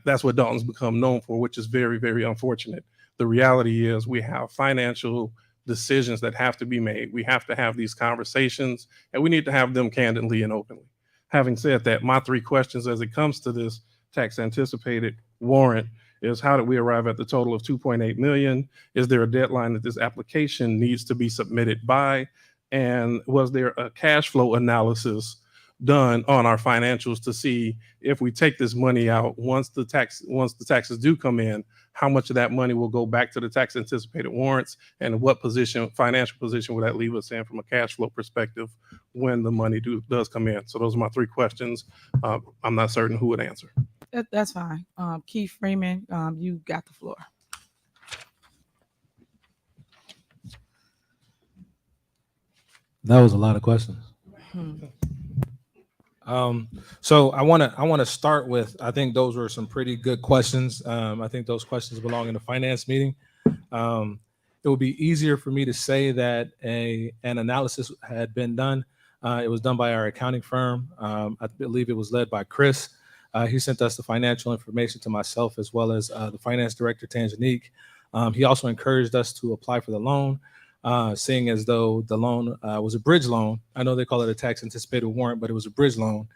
that's what Dalton's become known for, which is very, very unfortunate. The reality is we have financial decisions that have to be made. We have to have these conversations and we need to have them candidly and openly. Having said that, my three questions as it comes to this tax anticipated warrant is how did we arrive at the total of 2.8 million? Is there a deadline that this application needs to be submitted by? And was there a cash flow analysis done on our financials to see if we take this money out once the taxes do come in, how much of that money will go back to the tax anticipated warrants and what financial position would that leave us in from a cash flow perspective when the money does come in? So those are my three questions. I'm not certain who would answer. That's fine. Keith Freeman, you got the floor. That was a lot of questions. So I want to start with, I think those were some pretty good questions. I think those questions belong in the finance meeting. It would be easier for me to say that an analysis had been done. It was done by our accounting firm. I believe it was led by Chris. He sent us the financial information to myself as well as the finance director, Tanjanique. He also encouraged us to apply for the loan. Seeing as though the loan was a bridge loan. I know they call it a tax anticipated warrant, but it was a bridge loan,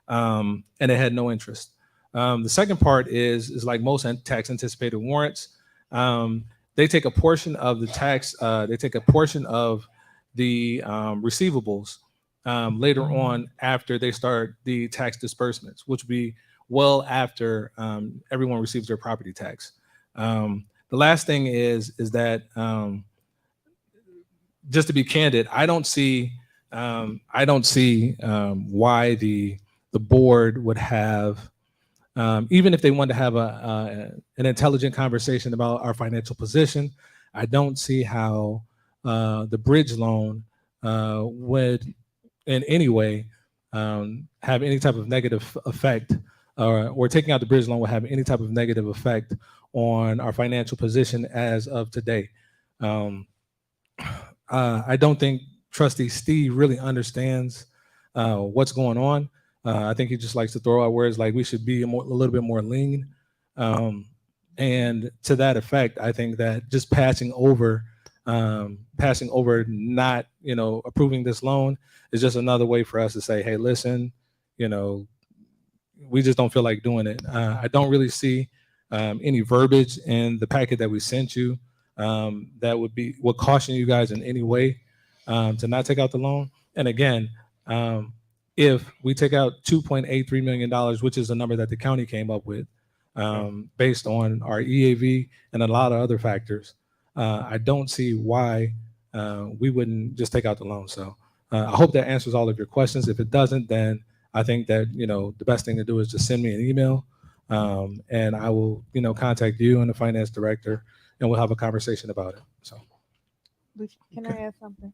and it had no interest. The second part is like most tax anticipated warrants, they take a portion of the tax, they take a portion of the receivables later on after they start the tax disbursements, which would be well after everyone receives their property tax. The last thing is that just to be candid, I don't see why the board would have, even if they wanted to have an intelligent conversation about our financial position, I don't see how the bridge loan would in any way have any type of negative effect, or taking out the bridge loan would have any type of negative effect on our financial position as of today. I don't think Trustee Steve really understands what's going on. I think he just likes to throw out words like we should be a little bit more lean. And to that effect, I think that just passing over not, approving this loan is just another way for us to say, hey, listen, we just don't feel like doing it. I don't really see any verbiage in the packet that we sent you that would caution you guys in any way to not take out the loan. And again, if we take out $2.83 million, which is the number that the county came up with based on our EAV and a lot of other factors, I don't see why we wouldn't just take out the loan. So I hope that answers all of your questions. If it doesn't, then I think that, the best thing to do is just send me an email and I will, contact you and the finance director and we'll have a conversation about it. So. Can I add something?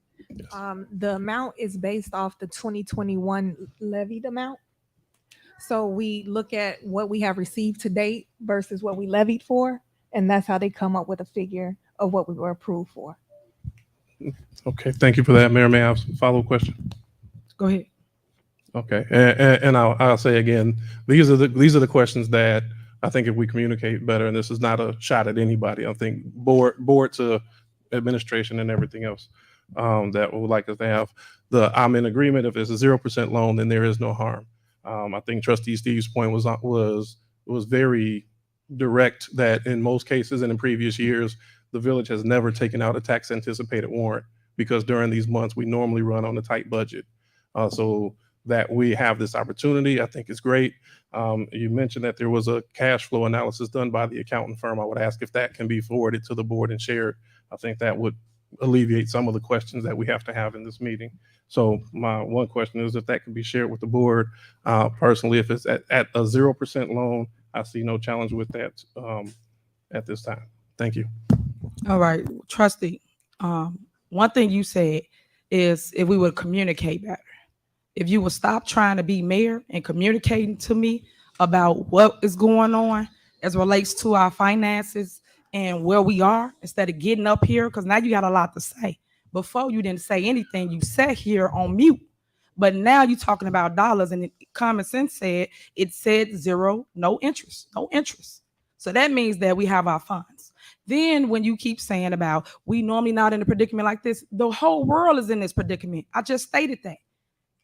The amount is based off the 2021 levied amount. So we look at what we have received to date versus what we levied for, and that's how they come up with a figure of what we were approved for. Okay, thank you for that, Mayor. May I have a follow-up question? Go ahead. Okay, and I'll say again, these are the questions that I think if we communicate better, and this is not a shot at anybody, I think board to administration and everything else that would like us to have. I'm in agreement. If it's a 0% loan, then there is no harm. I think Trustee Steve's point was very direct that in most cases and in previous years, the village has never taken out a tax anticipated warrant because during these months we normally run on a tight budget. So that we have this opportunity, I think is great. You mentioned that there was a cash flow analysis done by the accountant firm. I would ask if that can be forwarded to the board and shared. I think that would alleviate some of the questions that we have to have in this meeting. So my one question is if that can be shared with the board. Personally, if it's at a 0% loan, I see no challenge with that at this time. Thank you. All right, trustee. One thing you said is if we would communicate better. If you would stop trying to be mayor and communicating to me about what is going on as relates to our finances and where we are, instead of getting up here, because now you got a lot to say. Before you didn't say anything, you sat here on mute. But now you're talking about dollars, and common sense said it said zero, no interest. So that means that we have our funds. Then when you keep saying about we normally not in a predicament like this, the whole world is in this predicament. I just stated that.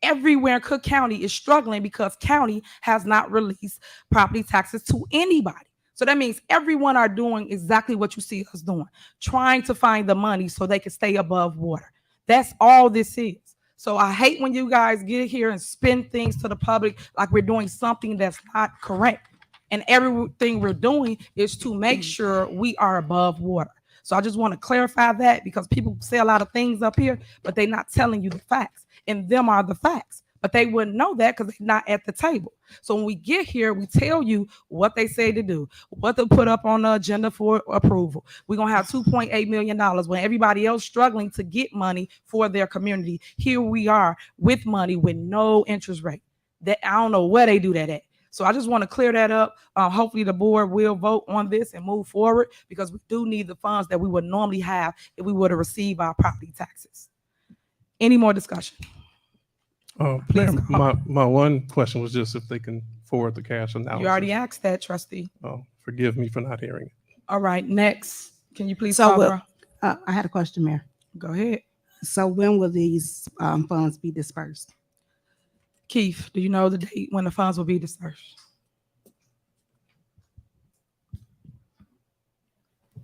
Everywhere in Cook County is struggling because county has not released property taxes to anybody. So that means everyone are doing exactly what you see us doing, trying to find the money so they can stay above water. That's all this is. So I hate when you guys get here and spin things to the public like we're doing something that's not correct. And everything we're doing is to make sure we are above water. So I just want to clarify that because people say a lot of things up here, but they're not telling you the facts. And them are the facts. But they wouldn't know that because they're not at the table. So when we get here, we tell you what they say to do, what to put up on the agenda for approval. We're going to have $2.8 million when everybody else struggling to get money for their community. Here we are with money with no interest rate. That I don't know where they do that at. So I just want to clear that up. Hopefully the board will vote on this and move forward because we do need the funds that we would normally have if we were to receive our property taxes. Any more discussion? Mayor, my one question was just if they can forward the cash analysis. You already asked that, trustee. Oh, forgive me for not hearing it. All right, next. Can you please So call I had a question, Mayor. Go ahead. So when will these funds be dispersed? Keith, do you know the date when the funds will be dispersed?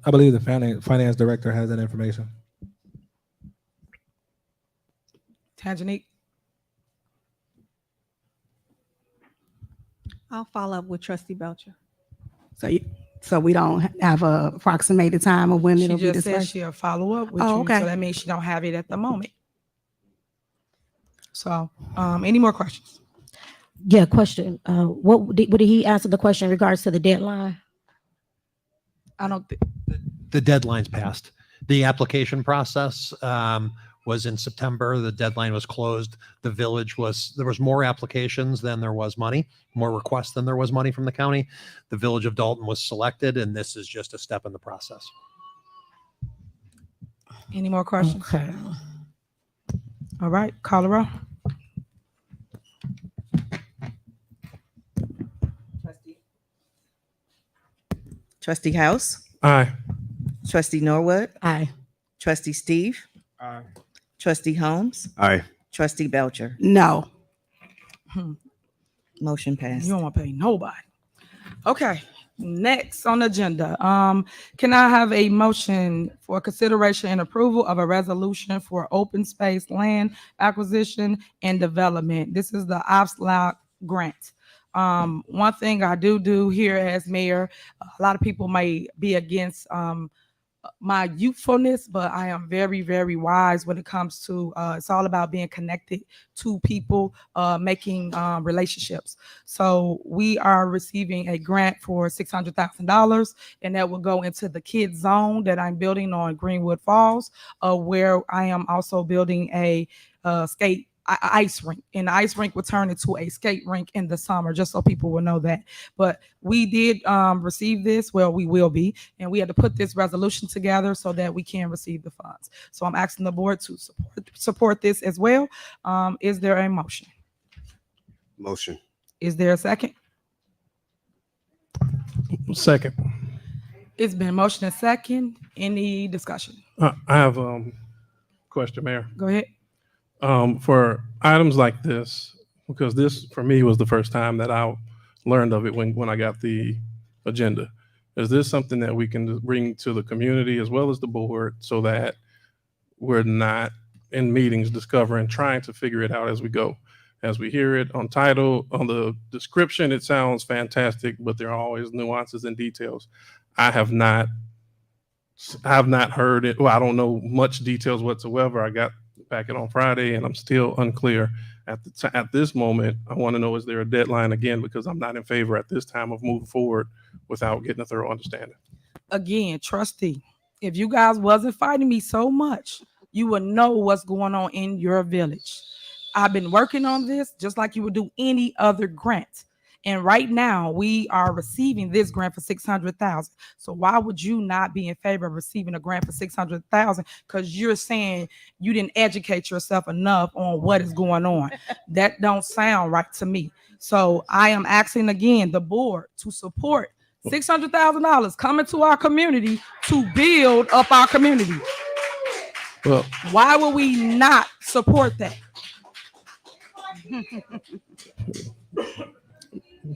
I believe the finance director has that information. Tangenique? I'll follow up with Trustee Belcher. So we don't have a approximated time of when She it'll be just said dispersed? she'll follow up with you. Okay. So that means she don't have it at the moment. So any more questions? Yeah, question. What did he answer the question in regards to the deadline? I don't think. The deadline's passed. The application process was in September. The deadline was closed. There was more applications than there was money, more requests than there was money from the county. The village of Dalton was selected, and this is just a step in the process. Any more questions? Okay. All right, call the roll. Trustee House, Aye. Trustee Norwood, Aye. Trustee Steve, Aye. Trustee Holmes, Aye. Trustee Belcher. No. Motion You passed. don't want to pay nobody. Okay, next on the agenda. Can I have a motion for consideration and approval of a resolution for open space land acquisition and development? This is the OPSLOC grant. One thing I do here as mayor, a lot of people may be against my youthfulness, but I am very, very wise when it comes to it's all about being connected to people, making relationships. So we are receiving a grant for $600,000, and that will go into the kids zone that I'm building on Greenwood Falls, where I am also building a ice rink, and the ice rink will turn into a skate rink in the summer, just so people will know that. But we did receive this, well, we will be, and we had to put this resolution together so that we can receive the funds. So I'm asking the board to support this as well. Is there a motion? Motion. Is there a second? Second. It's been motion and second. Any discussion? I have question, Mayor. Go ahead. For items like this, because this for me was the first time that I learned of it when I got the agenda. Is this something that we can bring to the community as well as the board so that we're not in meetings discovering, trying to figure it out as we go? As we hear it on title, on the description, it sounds fantastic, but there are always nuances and details. I have not heard it. Well, I don't know much details whatsoever. I got the packet on Friday and I'm still unclear at this moment. I want to know, is there a deadline again? Because I'm not in favor at this time of moving forward without getting a thorough understanding. Again, trustee, if you guys wasn't fighting me so much, you would know what's going on in your village. I've been working on this just like you would do any other grant. And right now we are receiving this grant for $600,000. So why would you not be in favor of receiving a grant for $600,000? Because you're saying you didn't educate yourself enough on what is going on. That don't sound right to me. So I am asking again the board to support $600,000 coming to our community to build up our community. Well, why would we not support that?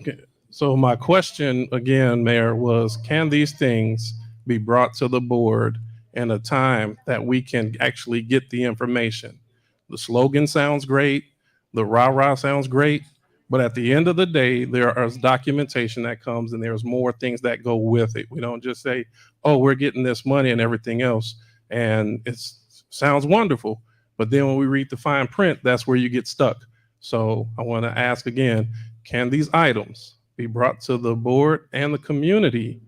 Okay. So my question again, Mayor, was can these things be brought to the board in a time that we can actually get the information? The slogan sounds great. The rah-rah sounds great. But at the end of the day, there is documentation that comes and there's more things that go with it. We don't just say, oh, we're getting this money and everything else. And it sounds wonderful. But then when we read the fine print, that's where you get stuck. So I want to ask again, can these items be brought to the board and the community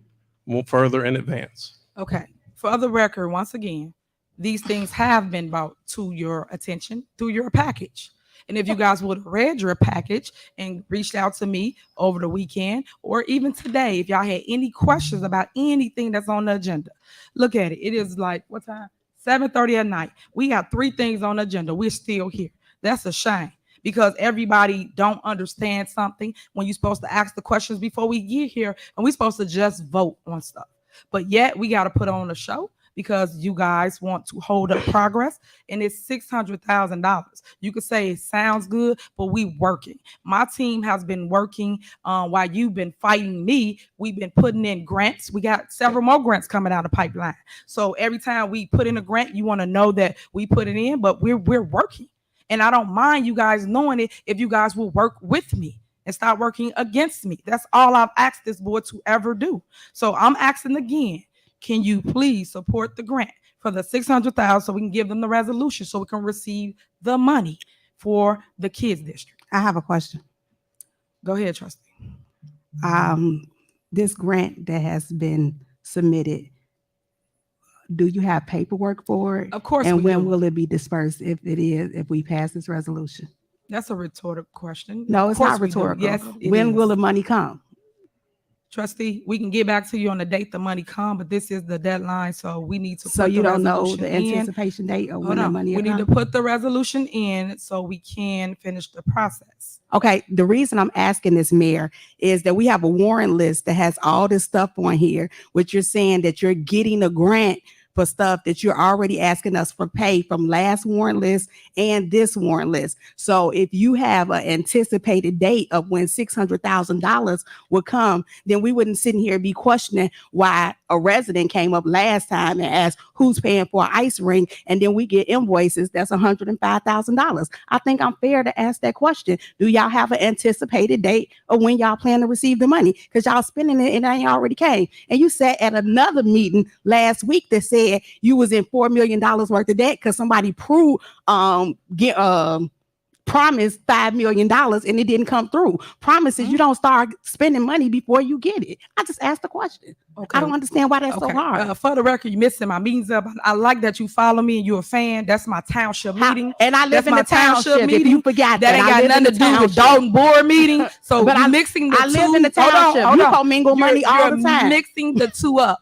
more further in advance? Okay. For the record, once again, these things have been brought to your attention through your package. And if you guys would have read your package and reached out to me over the weekend or even today, if y'all had any questions about anything that's on the agenda, look at it. It is like, what time? 7:30 at night. We got 3 things on the agenda. We're still here. That's a shame. Because everybody don't understand something when you're supposed to ask the questions before we get here and we're supposed to just vote on stuff. But yet we got to put on a show because you guys want to hold up progress and it's $600,000. You could say it sounds good, but we working. My team has been working while you've been fighting me. We've been putting in grants. We got several more grants coming down the pipeline. So every time we put in a grant, you want to know that we put it in, but we're working. And I don't mind you guys knowing it if you guys will work with me and start working against me. That's all I've asked this board to ever do. So I'm asking again, can you please support the grant for the $600,000 so we can give them the resolution so we can receive the money for the kids district? I have a question. Go ahead, trustee. This grant that has been submitted, do you have paperwork for it? Of course. And we when do. will it be dispersed if we pass this resolution? That's a rhetorical question. No, Of it's course not we do. rhetorical. Yes, it when is. will the money come? Trustee, we can get back to you on the date the money come, but this is the deadline, so we need to. So put you the don't know resolution the in. anticipation date or Hold when the on. money We will need to come? put the resolution in so we can finish the process. Okay, the reason I'm asking this, Mayor, is that we have a warrant list that has all this stuff on here, which you're saying that you're getting a grant for stuff that you're already asking us for pay from last warrant list and this warrant list. So if you have an anticipated date of when $600,000 will come, then we wouldn't sit here and be questioning why a resident came up last time and asked who's paying for an ice ring, and then we get invoices that's $105,000. I think I'm fair to ask that question. Do y'all have an anticipated date of when y'all plan to receive the money? Because y'all spending it and it ain't already came. And you sat at another meeting last week that said you was in $4 million worth of debt because somebody promised $5 million and it didn't come through. Promises you don't start spending money before you get it. I just asked the question. Okay. I don't understand why that's so hard. For the record, you missing my meetings up. I like that you follow me and you're a fan. That's my township meeting. And I live That's in my the township. If meeting. you forgot That ain't I got live in nothing to the do with township. Dalton board meeting. So But you mixing the I two. live in the Hold on, township. hold You on. commingle money all the time. Mixing the two up.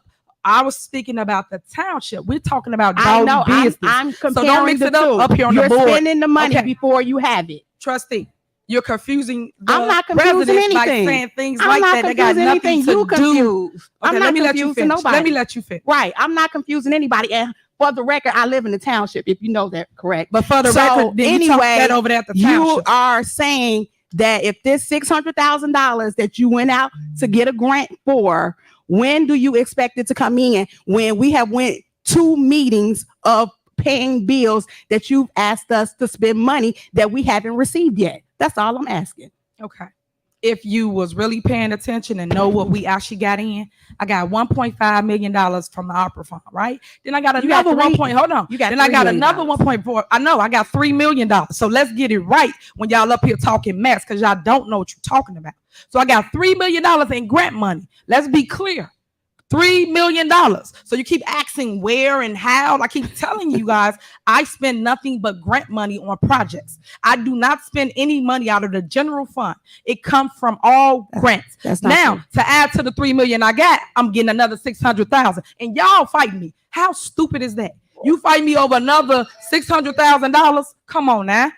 I was speaking about the township. We're talking about I know. Dalton business. I'm So comparing don't mix the it up two. up here on You're the board. spending the money Okay. before you have it. Trustee, You're confusing the I'm not confusing residents by anything. saying things I'm like not that. That got confusing nothing anything. to You do. confused. Okay, I'm let not me let you confusing finish. nobody. Let me let you finish. Right. I'm not confusing anybody. And for the record, I live in the township, if you know that, correct? But for the So, record, then you talk anyway, that over there at the you township. are saying that if this $600,000 that you went out to get a grant for, when do you expect it to come in? When we have went 2 meetings of paying bills that you've asked us to spend money that we haven't received yet. That's all I'm asking. Okay. If you was really paying attention and know what we actually got in, I got $1.5 million from the opera fund, right? Then I got You got another three- 1 point. Hold on. you got Then I $3 got million. another 1.4. I know I got $3 million. So let's get it right when y'all up here talking mess because y'all don't know what you're talking about. So I got $3 million in grant money. Let's be clear. $3 million. So you keep asking where and how. I keep telling you guys, I spend nothing but grant money on projects. I do not spend any money out of the general fund. It comes from all grants. That's not Now, true. to add to the $3 million I got, I'm getting another $600,000. And y'all fighting me. How stupid is that? You fight me over another $600,000? Come on now.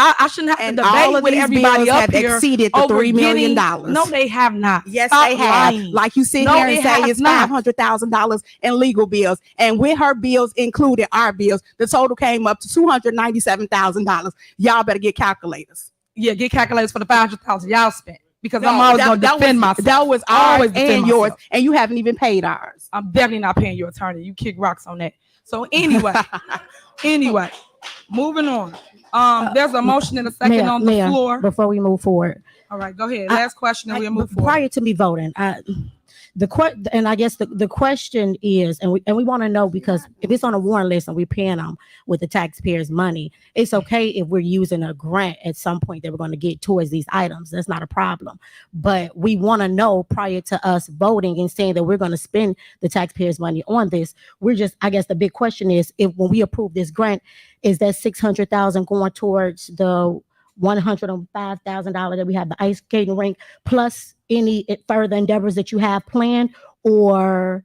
I shouldn't have And to all debate of with these everybody bills up have here exceeded the over $3 million. No, they have not. Yes, Stop they have. lying. Like you sit No, here and it say has it's not. $500,000 in legal bills, and with her bills included our bills, the total came up to $297,000. Y'all better get calculators. Yeah, get calculators for the $500,000 y'all spent because No, I'm always going to that defend was, myself. That was Always ours defend and yours, myself. and you haven't even paid ours. I'm definitely not paying your attorney. You kick rocks on that. So anyway, moving on. There's a motion and a second on the floor. Before we move forward, All right, go ahead. Last question, and we'll move forward. prior to me voting, and I guess the question is, and we want to know, because if it's on a warrant list and we're paying them with the taxpayers' money, it's okay if we're using a grant at some point that we're going to get towards these items. That's not a problem. But we want to know prior to us voting and saying that we're going to spend the taxpayers' money on this. We're just, I guess the big question is, if when we approve this grant, is that $600,000 going towards the $105,000 that we have the ice skating rink, plus any further endeavors that you have planned, or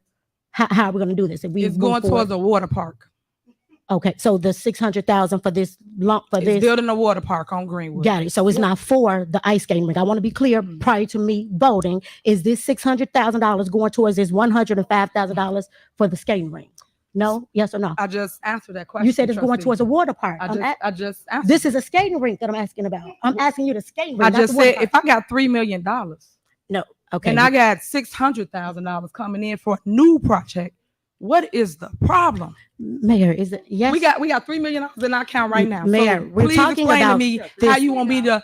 how are we going to do this? If we It's move going forward? towards a water park. Okay, so the $600,000 for this lump for It's this. building a water park on Greenwood. Got it. So it's not for the ice skating rink. I want to be clear prior to me voting. Is this $600,000 going towards this $105,000 for the skating rink? No, yes or no? I just answered that question. You said it's going trustee. towards a water park. I just answered. This is a skating rink that I'm asking about. I'm asking you the skating rink. I not just the water said park. if I got $3 million, no, okay, and I got $600,000 coming in for a new project, what is the problem? Mayor, is it yes? We got $3 million in our account right now. Mayor, so we're please talking explain about to me this- how you want me to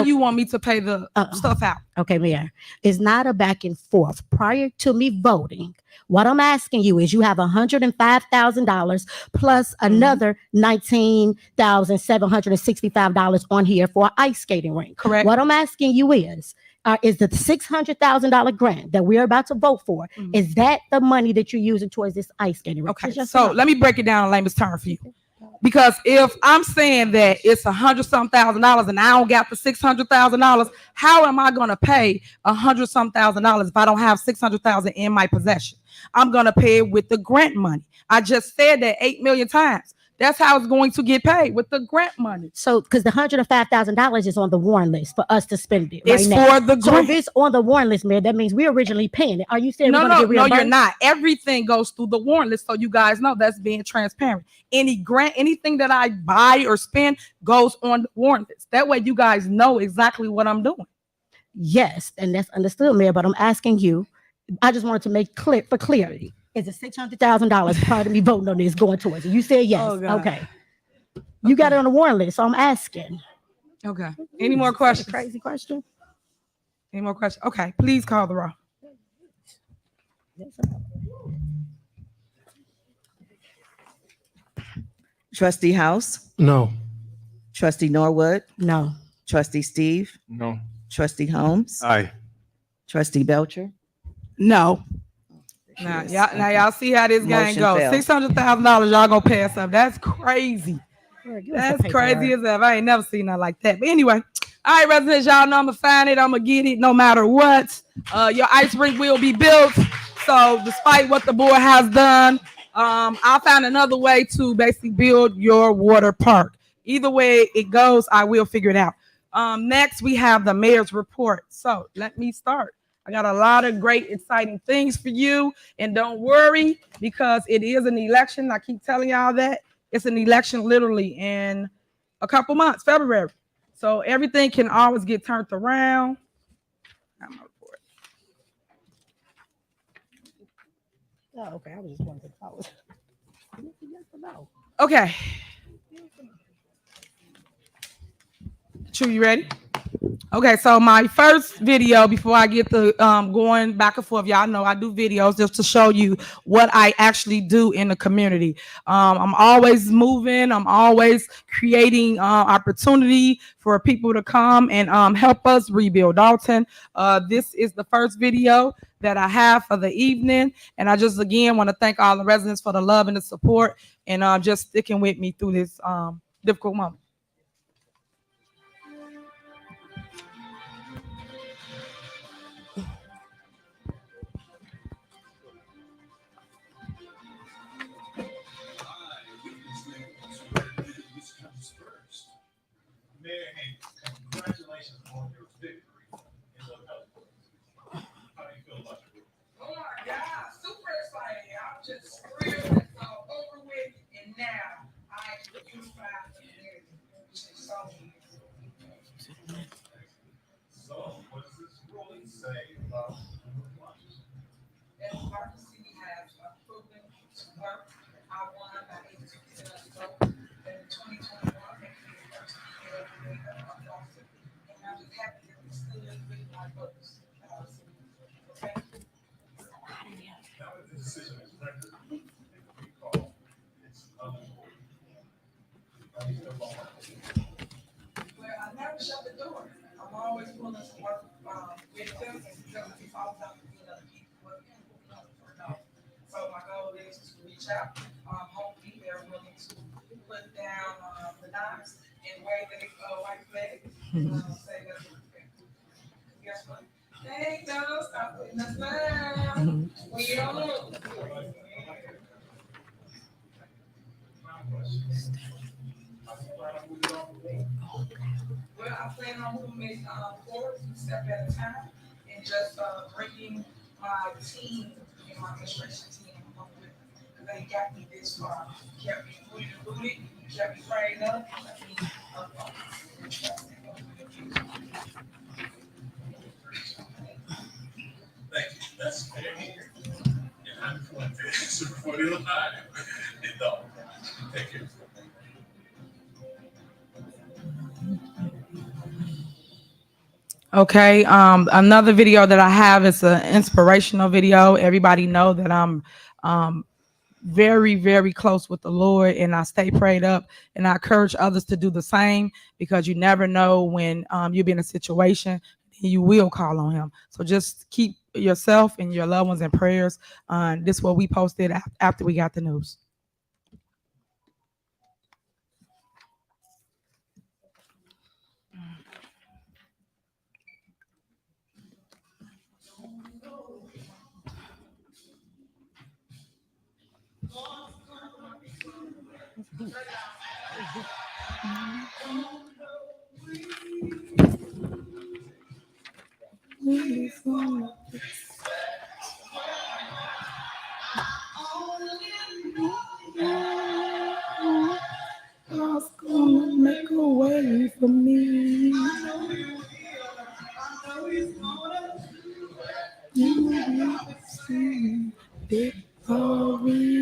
you want me to pay the stuff out. Okay, Mayor, it's not a back and forth. Prior to me voting, what I'm asking you is you have $105,000 plus another $19,765 on here for an ice skating rink. Correct. What I'm asking you is the $600,000 grant that we're about to vote for, is that the money that you're using towards this ice skating rink? Okay, Just so no. let me break it down in layman's terms for you. Because if I'm saying that it's $100,000 and I don't got the $600,000, how am I going to pay $100,000 if I don't have $600,000 in my possession? I'm going to pay it with the grant money. I just said that 8 million times. That's how it's going to get paid, with the grant money. So, because the $105,000 is on the warrant list for us to spend it. It's right now. for the So grant. if it's on the warrant list, Mayor, that means we're originally paying it. Are you saying No, we're going to get reimbursed? you're not. Everything goes through the warrant list, so you guys know that's being transparent. Any grant, anything that I buy or spend goes on the warrant list. That way, you guys know exactly what I'm doing. Yes, and that's understood, Mayor. But I'm asking you. I just wanted to make clear for clarity. Is it $600,000 prior to me voting on this going towards it? You said yes. Oh, God. Okay. You got it on the warrant list, so I'm asking. Okay. Any more questions? Crazy question. Any more questions? Okay. Please call the roll. Trustee House, No. Trustee Norwood, No. Trustee Steve, No. Trustee Holmes, Aye. Trustee Belcher. No. Now y'all see how this game Motion goes. failed. $600,000 y'all gonna pay us up. That's crazy. Give us the That's crazy paperwork. as ever. I ain't never seen nothing like that. But anyway, all right, residents, y'all know I'm gonna find it. I'm gonna get it no matter what. Your ice rink will be built. So despite what the board has done, I'll find another way to basically build your water park. Either way it goes, I will figure it out. Next, we have the mayor's report. So let me start. I got a lot of great, exciting things for you. And don't worry, because it is an election. I keep telling y'all that. It's an election literally in a couple months, February. So everything can always get turned around. Oh, okay. I was just wondering if I was. Yes or no? Okay. True, you ready? Okay, so my first video before I get the going back and forth, y'all know I do videos just to show you what I actually do in the community. I'm always moving. I'm always creating opportunity for people to come and help us rebuild Dalton. This is the first video that I have for the evening, and I just again want to thank all the residents for the love and the support and just sticking with me through this difficult moment. Congratulations on your victory in the health. How do you feel about your group? Oh my God, super excited. I'm just thrilled it's all over with. And now I unify the community. So, what does this ruling say about the lunch? As emergency has proven to work. I won by 82% of the vote in 2021. And I'm just happy that we still with my votes. Okay. Now that the decision is rendered, we call it's unavoidable. How do you feel about that? Well, I never shut the door. I'm always willing to work with them and because it's all about other people. So my goal is to reach out. Hopefully they're willing to put down the knives and wave their white flag. Say that's guess what? Hey, no, stop putting us down. We don't know. Well, I plan on moving forward 2 steps at a time and just bringing my team and my administration team along with me. They got me this far, kept me rooted, kept me prayed up, kept me up. Thank you. That's fair. And I'm going to answer for the line. No. Thank you. Okay, another video that I have is an inspirational video. Everybody know that I'm very, very close with the Lord and I stay prayed up and I encourage others to do the same because you never know when you'll be in a situation you will call on him. So just keep yourself and your loved ones in prayers. This is what we posted after we got the news. God's gonna make a way for me. Victory.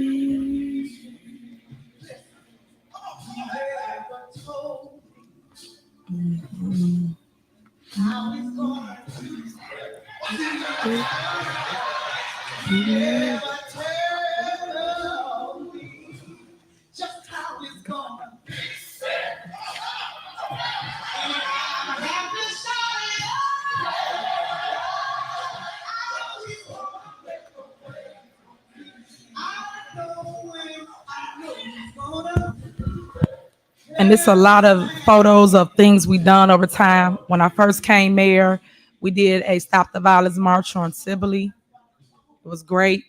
Just how it's gonna be. And it's a lot of photos of things we done over time. When I first came mayor, we did a Stop the Violence March on Sibley. It was great.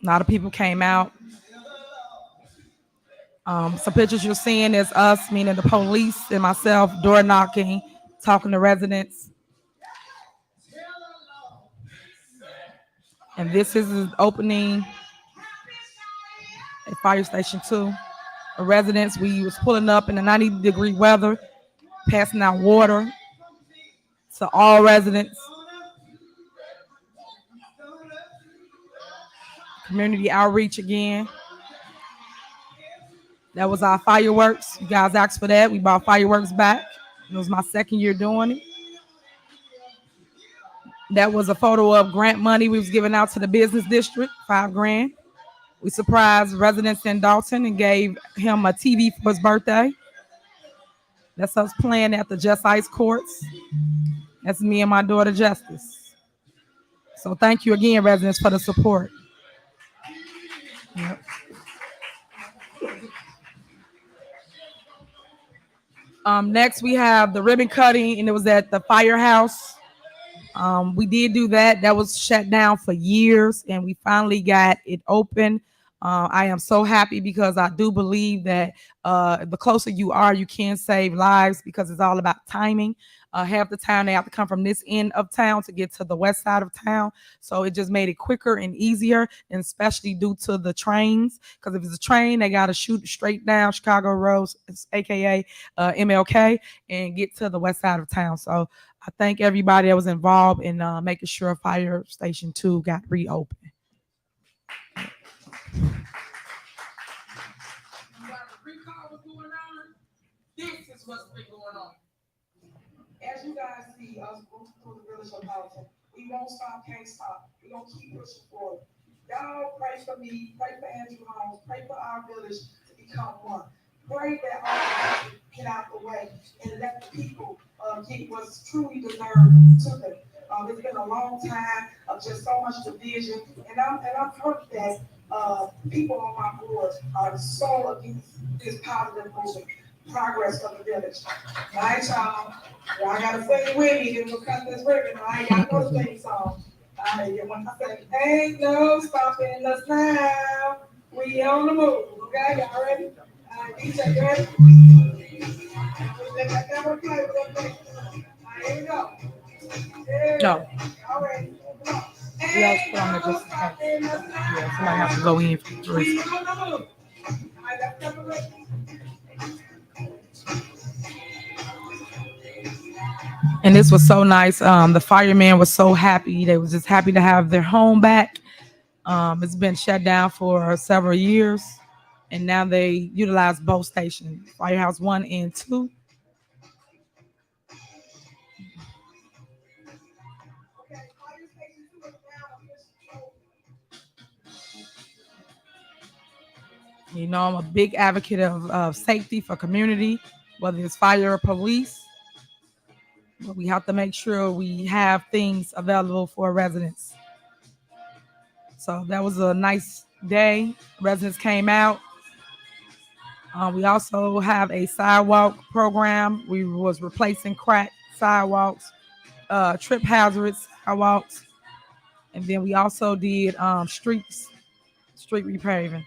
A lot of people came out. Some pictures you're seeing is us, meaning the police and myself, door knocking, talking to residents. And this is the opening at Fire Station 2. The residents, we was pulling up in the 90-degree weather, passing out water to all residents. Community outreach again. That was our fireworks. You guys asked for that. We brought fireworks back. It was my second year doing it. That was a photo of grant money we was giving out to the business district, $5 grand. We surprised residents in Dalton and gave him a TV for his birthday. That's us playing at the Just Ice Courts. That's me and my daughter, Justice. So thank you again, residents, for the support. Yep. Next, we have the ribbon cutting, and it was at the firehouse. We did do that. That was shut down for years, and we finally got it open. I am so happy because I do believe that the closer you are, you can save lives because it's all about timing. Half the time they have to come from this end of town to get to the west side of town. So it just made it quicker and easier, and especially due to the trains. Because if it's a train, they got to shoot straight down Chicago Road, aka MLK, and get to the west side of town. So I thank everybody that was involved in making sure Fire Station 2 got reopened. This is what's been going on. As you guys see us move through the village of Dalton, we won't stop, can't stop. We're going to keep pushing forward. Y'all pray for me, pray for Andrew Holmes, pray for our village to become one. Pray that all of us get out the way and let the people get what's truly deserved to them. It's been a long time of just so much division, and I've heard that people on my board are so against this positive movement, progress of the village. All right, y'all. Y'all gotta say it with me, then we'll cut this ribbon. All right, y'all know the theme song. All right, when I say, ain't no stopping us now, we on the move. Okay, y'all ready? All right, DJ, you ready? Let that camera play with that thing. All right, here we go. No. All right. We also put on there just in case. Yeah, somebody has to go in for the risk. And this was so nice. The firemen was so happy. They was just happy to have their home back. It's been shut down for several years, and now they utilize both stations, Firehouse 1 and 2. You know, I'm a big advocate of safety for community, whether it's fire or police. But we have to make sure we have things available for residents. So that was a nice day. Residents came out. We also have a sidewalk program. We was replacing cracked sidewalks, trip hazards sidewalks, and then we also did street repaving.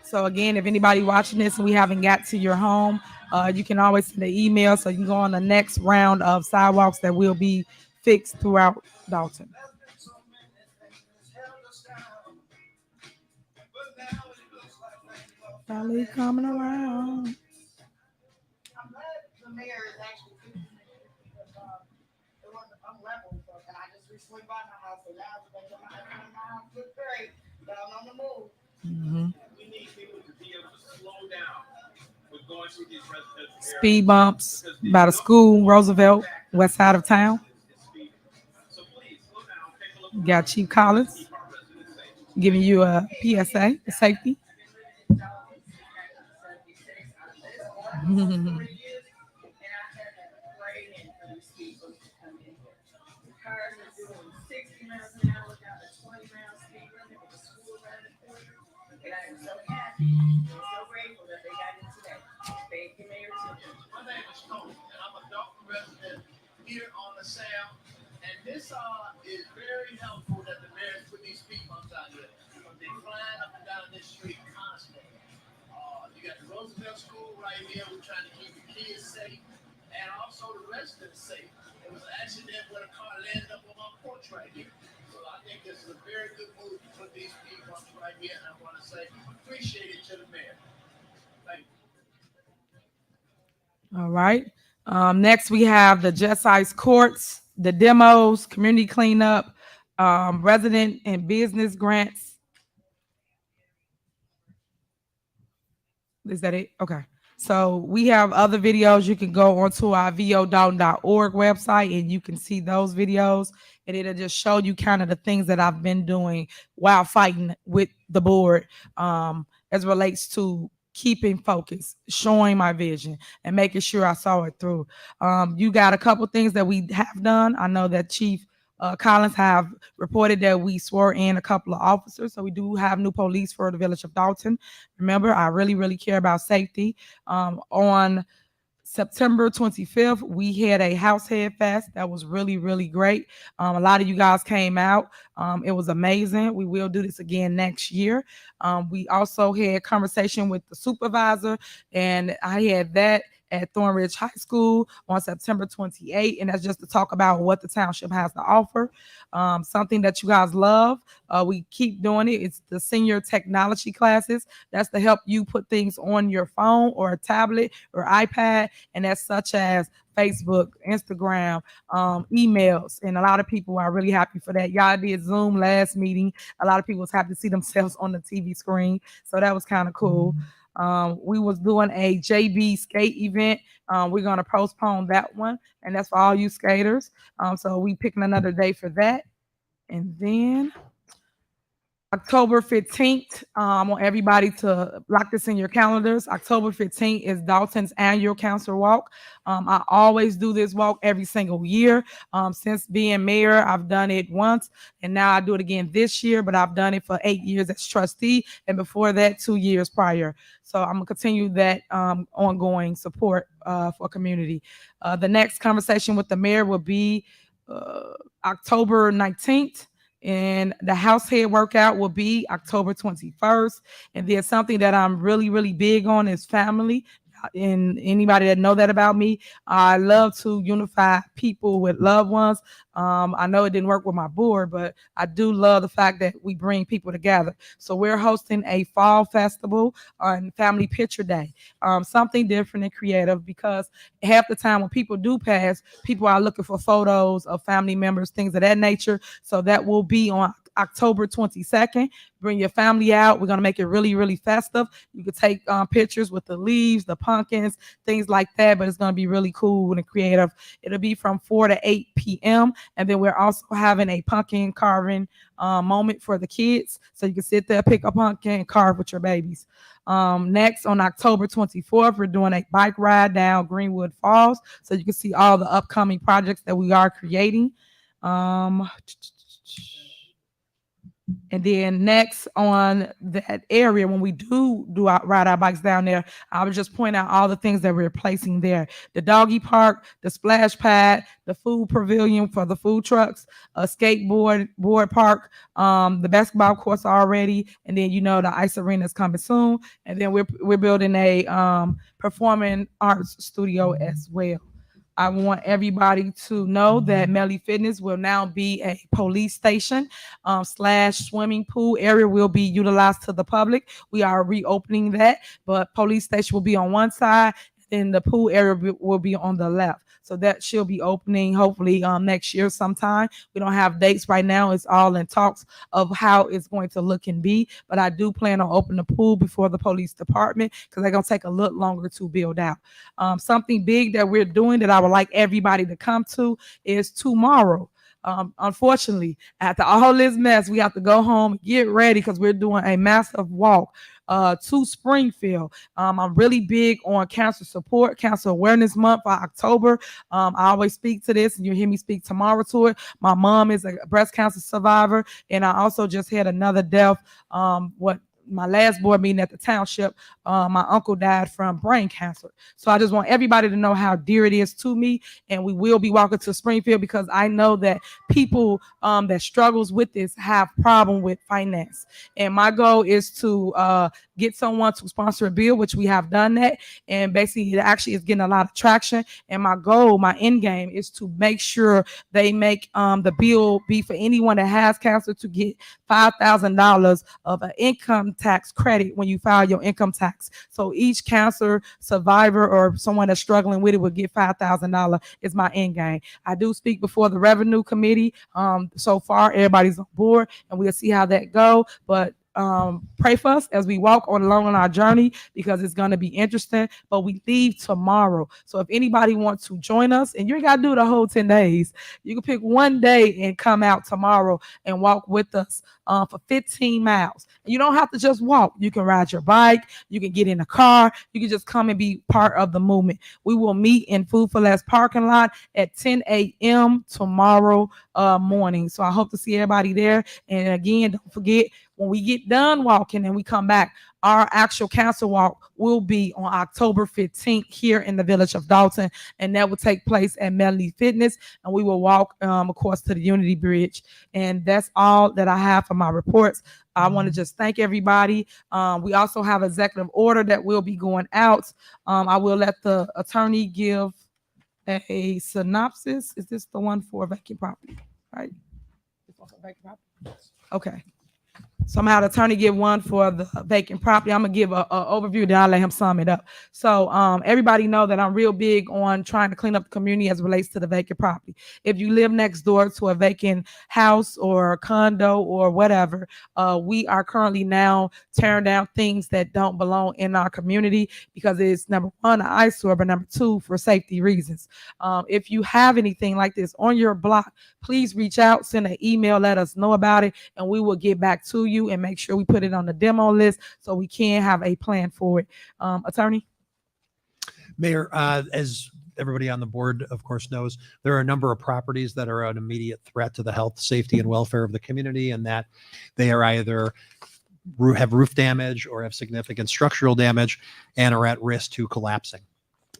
So again, if anybody watching this and we haven't got to your home, you can always send an email so you can go on the next round of sidewalks that will be fixed throughout Dalton. Finally coming around. I'm glad the mayor is actually doing it because it wasn't unlevel, but I just recently bought my house, so y'all just make my house look great. Y'all on the move. We need people to be able to slow down with going through these residential areas. Speed bumps by the school, Roosevelt, west side of town. You got Chief Collins giving you a PSA, the safety. here on the sound. And this is very helpful that the mayor put these speed bumps out here. They're flying up and down this street constantly. You got the Roosevelt School right here. We're trying to keep the kids safe and also the residents safe. There was an accident where a car landed up on my porch right here. So I think this is a very good move to put these speed bumps right here. And I want to say appreciate it to the mayor. Thank you. All right. Next, we have the Just Ice Courts, the demos, community cleanup, resident and business grants. Is that it? Okay. So we have other videos. You can go onto our vodalton.org website and you can see those videos. And it'll just show you kind of the things that I've been doing while fighting with the board as relates to keeping focus, showing my vision, and making sure I saw it through. You got a couple things that we have done. I know that Chief Collins have reported that we swore in a couple of officers. So we do have new police for the village of Dalton. Remember, I really, really care about safety. On September 25th, we had a house head fest that was really, really great. A lot of you guys came out. It was amazing. We will do this again next year. We also had conversation with the supervisor, and I had that at Thornridge High School on September 28th, and that's just to talk about what the township has to offer. Something that you guys love. We keep doing it. It's the senior technology classes. That's to help you put things on your phone or a tablet or iPad, and that's such as Facebook, Instagram, emails, and a lot of people are really happy for that. Y'all did Zoom last meeting. A lot of people was happy to see themselves on the TV screen, so that was kind of cool. We was doing a JB skate event. We're gonna postpone that one, and that's for all you skaters. So we picking another day for that. And then October 15th, I want everybody to lock this in your calendars. October 15th is Dalton's annual council walk. I always do this walk every single year. Since being mayor, I've done it once, and now I do it again this year, but I've done it for 8 years as trustee, and before that, 2 years prior. So I'm gonna continue that ongoing support for community. The next conversation with the mayor will be October 19th. And the house head workout will be October 21st. And then something that I'm really, really big on is family. And anybody that know that about me, I love to unify people with loved ones. I know it didn't work with my board, but I do love the fact that we bring people together. So we're hosting a fall festival on Family Picture Day, something different and creative, because half the time when people do pass, people are looking for photos of family members, things of that nature. So that will be on October 22nd. Bring your family out. We're going to make it really, really festive. You can take pictures with the leaves, the pumpkins, things like that, but it's going to be really cool and creative. It'll be from 4 to 8 p.m. And then we're also having a pumpkin carving moment for the kids. So you can sit there, pick a pumpkin, and carve with your babies. Next, on October 24th, we're doing a bike ride down Greenwood Falls. So you can see all the upcoming projects that we are creating. And then next on that area, when we ride our bikes down there, I would just point out all the things that we're placing there. The doggy park, the splash pad, the food pavilion for the food trucks, a skateboard park, the basketball courts already, and then the ice arena is coming soon. And then we're building a performing arts studio as well. I want everybody to know that Melly Fitness will now be a police station / swimming pool area will be utilized to the public. We are reopening that, but police station will be on one side, and the pool area will be on the left. So that she'll be opening hopefully next year sometime. We don't have dates right now. It's all in talks of how it's going to look and be. But I do plan on opening the pool before the police department, because they're going to take a little longer to build out. Something big that we're doing that I would like everybody to come to is tomorrow. Unfortunately, after all this mess, we have to go home, get ready, because we're doing a massive walk to Springfield. I'm really big on cancer support, Cancer Awareness Month for October. I always speak to this, and you'll hear me speak tomorrow to it. My mom is a breast cancer survivor, and I also just had another death my last board meeting at the township, my uncle died from brain cancer. So I just want everybody to know how dear it is to me. And we will be walking to Springfield because I know that people that struggles with this have problem with finance. And my goal is to get someone to sponsor a bill, which we have done that. And basically it actually is getting a lot of traction. And my goal, my end game is to make sure they make the bill be for anyone that has cancer to get $5,000 of an income tax credit when you file your income tax. So each cancer survivor or someone that's struggling with it will get $5,000 is my end game. I do speak before the revenue committee. So far, everybody's on board and we'll see how that go. But pray for us as we walk along on our journey because it's going to be interesting, but we leave tomorrow. So if anybody wants to join us, and you ain't got to do the whole 10 days, you can pick one day and come out tomorrow and walk with us for 15 miles. And you don't have to just walk. You can ride your bike. You can get in a car. You can just come and be part of the movement. We will meet in Food for Less parking lot at 10 a.m. tomorrow morning. So I hope to see everybody there. And again, don't forget, when we get done walking and we come back, our actual council walk will be on October 15th here in the village of Dalton, and that will take place at Melanie Fitness, and we will walk, of course, to the Unity Bridge. And that's all that I have for my reports. I want to just thank everybody. We also have executive order that will be going out. I will let the attorney give a synopsis. Is this the one for vacant property, right? This one for vacant property? Okay. Somehow the attorney give one for the vacant property. I'm gonna give a overview, then I'll let him sum it up. So everybody know that I'm real big on trying to clean up the community as it relates to the vacant property. If you live next door to a vacant house or condo or whatever, we are currently now tearing down things that don't belong in our community because it's number one, an eyesore, but number two, for safety reasons. If you have anything like this on your block, please reach out, send an email, let us know about it, and we will get back to you and make sure we put it on the demo list so we can have a plan for it. Attorney? Mayor, as everybody on the board, of course, knows, there are a number of properties that are an immediate threat to the health, safety, and welfare of the community, and that they are either have roof damage or have significant structural damage and are at risk to collapsing.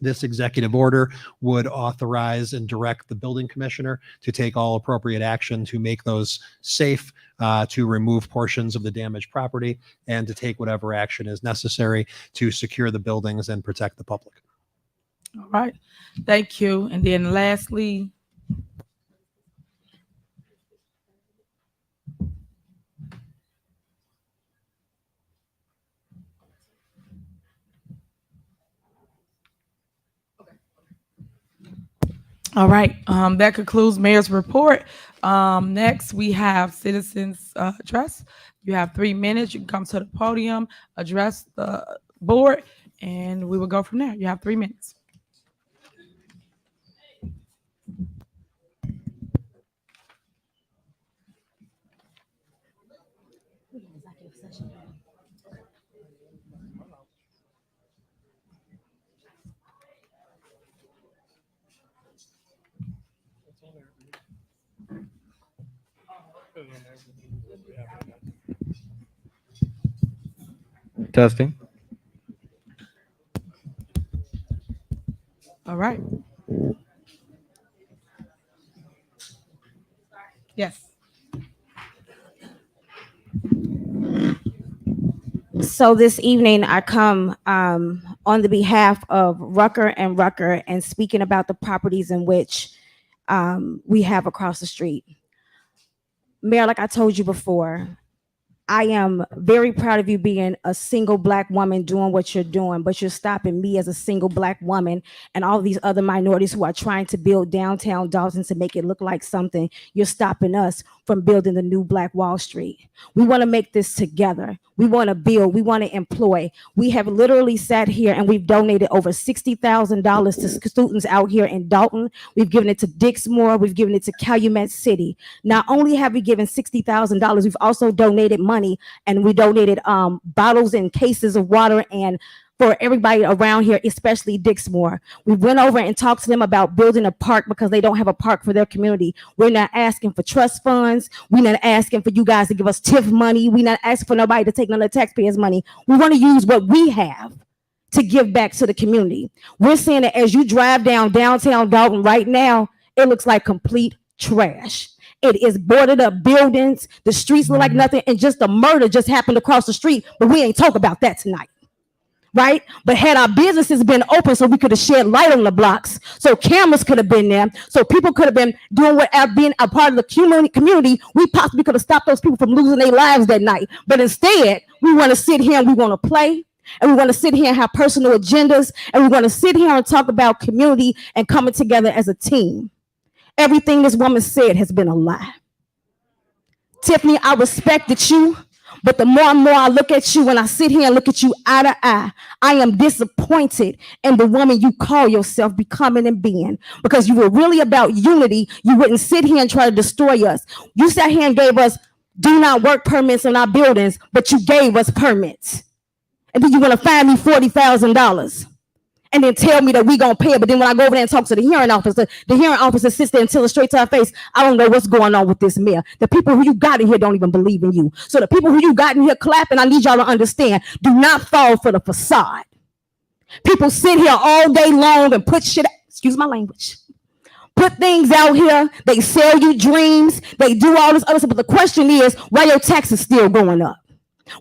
This executive order would authorize and direct the building commissioner to take all appropriate action to make those safe, to remove portions of the damaged property, and to take whatever action is necessary to secure the buildings and protect the public. All right. Thank you. And then lastly, all right, that concludes Mayor's report. Next, we have Citizens Address. You have 3 minutes. You can come to the podium, address the board, and we will go from there. You have 3 minutes. Testing. All right. Yes. So this evening I come on the behalf of Rucker and speaking about the properties in which we have across the street. Mayor, like I told you before, I am very proud of you being a single Black woman doing what you're doing, but you're stopping me as a single Black woman and all these other minorities who are trying to build downtown Dalton to make it look like something. You're stopping us from building the new Black Wall Street. We want to make this together. We want to build. We want to employ. We have literally sat here and we've donated over $60,000 to students out here in Dalton. We've given it to Dixmoor. We've given it to Calumet City. Not only have we given $60,000, we've also donated money, and we donated bottles and cases of water and for everybody around here, especially Dixmoor. We went over and talked to them about building a park because they don't have a park for their community. We're not asking for trust funds. We're not asking for you guys to give us TIF money. We're not asking for nobody to take none of the taxpayers' money. We want to use what we have to give back to the community. We're seeing that as you drive downtown Dalton right now, it looks like complete trash. It is boarded up buildings. The streets look like nothing, and just a murder just happened across the street, but we ain't talk about that tonight. Right? But had our businesses been open so we could have shed light on the blocks, so cameras could have been there, so people could have been doing what, being a part of the community, we possibly could have stopped those people from losing their lives that night. But instead, we want to sit here and we want to play, and we want to sit here and have personal agendas, and we want to sit here and talk about community and coming together as a team. Everything this woman said has been a lie. Tiffany, I respected you. But the more and more I look at you, when I sit here and look at you eye to eye, I am disappointed in the woman you call yourself becoming and being. Because you were really about unity, you wouldn't sit here and try to destroy us. You sat here and gave us do not work permits in our buildings, but you gave us permits. And then you want to fine me $40,000. And then tell me that we gonna pay it. But then when I go over there and talk to the hearing officer sits there and tells us straight to our face, I don't know what's going on with this mayor. The people who you got in here don't even believe in you. So the people who you got in here clapping, I need y'all to understand, do not fall for the facade. People sit here all day long and put shit, excuse my language, put things out here. They sell you dreams. They do all this other stuff. But the question is, why your taxes still going up?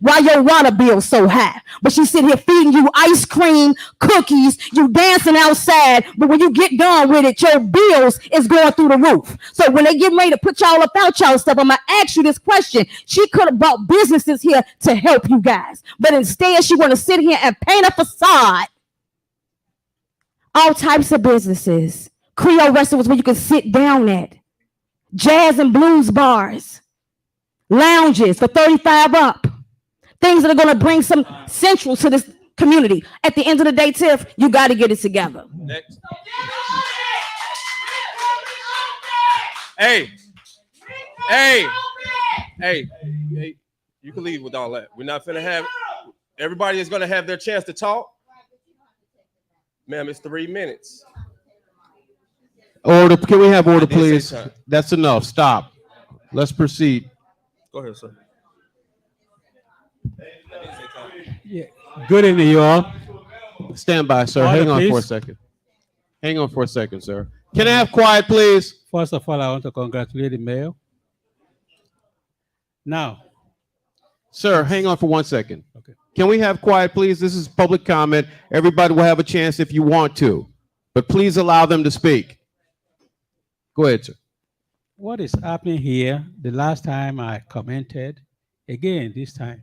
Why your water bill so high? But she sit here feeding you ice cream, cookies, you dancing outside, but when you get done with it, your bills is going through the roof. So when they get ready to put y'all up out y'all stuff, I'm gonna ask you this question. She could have brought businesses here to help you guys, but instead she want to sit here and paint a facade. All types of businesses. Creole restaurants where you can sit down at. Jazz and blues bars. Lounges for 35 up. Things that are going to bring some central to this community. At the end of the day, Tiff, you got to get it together. Next. Hey, you can leave with all that. We're not finna have, everybody is going to have their chance to talk. Ma'am, it's 3 minutes. Order. Can we have order, please? That's enough. Stop. Let's proceed. Go ahead, sir. Yeah. Good evening, you all. Stand by, sir. Order, Hang on please. for a second. Hang on for a second, sir. Can I have quiet, please? First of all, I want to congratulate the mayor. Now, sir, hang on for 1 second. Okay. Can we have quiet, please? This is public comment. Everybody will have a chance if you want to, but please allow them to speak. Go ahead, sir. what is happening here, the last time I commented, again this time,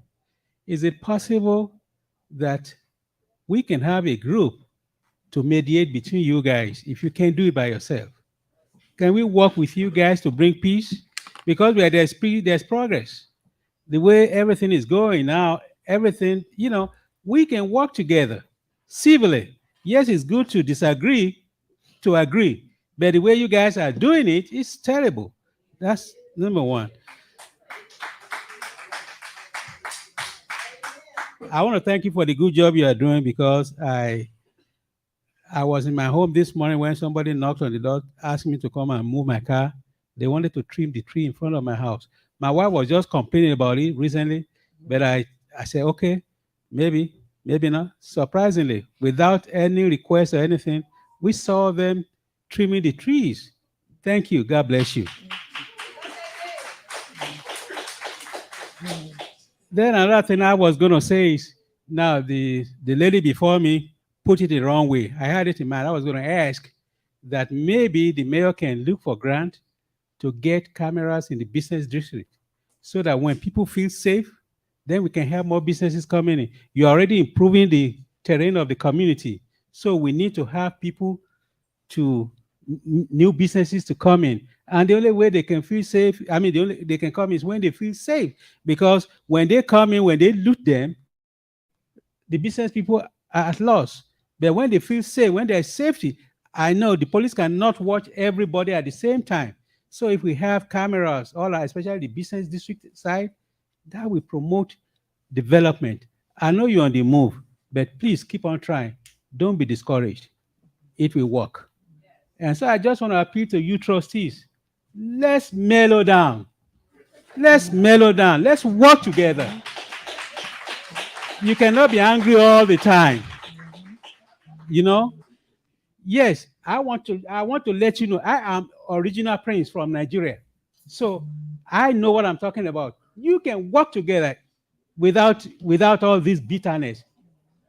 is it possible that we can have a group to mediate between you guys if you can't do it by yourself? Can we work with you guys to bring peace? Because there's progress. The way everything is going now, everything, we can work together civilly. Yes, it's good to disagree, to agree. But the way you guys are doing it is terrible. That's number one. I want to thank you for the good job you are doing, because I was in my home this morning when somebody knocked on the door, asked me to come and move my car. They wanted to trim the tree in front of my house. My wife was just complaining about it recently, but I said, okay, maybe not. Surprisingly, without any request or anything, we saw them trimming the trees. Thank you. God bless you. Then another thing I was going to say is, now the lady before me put it the wrong way. I had it in mind. I was going to ask that maybe the mayor can look for grant to get cameras in the business district, so that when people feel safe, then we can have more businesses coming in. You're already improving the terrain of the community, so we need to have people new businesses to come in. And the only way they can feel safe, they can come is when they feel safe. Because when they come in, when they loot them, the business people are at loss. But when they feel safe, when there's safety, I know the police cannot watch everybody at the same time. So if we have cameras, especially the business district side, that will promote development. I know you're on the move, but please keep on trying. Don't be discouraged. It will work. And so I just want to appeal to you trustees. Let's mellow down. Let's mellow down. Let's work together. You cannot be angry all the time. You know? Yes, I want to let you know I am original prince from Nigeria. So I know what I'm talking about. You can work together without all this bitterness.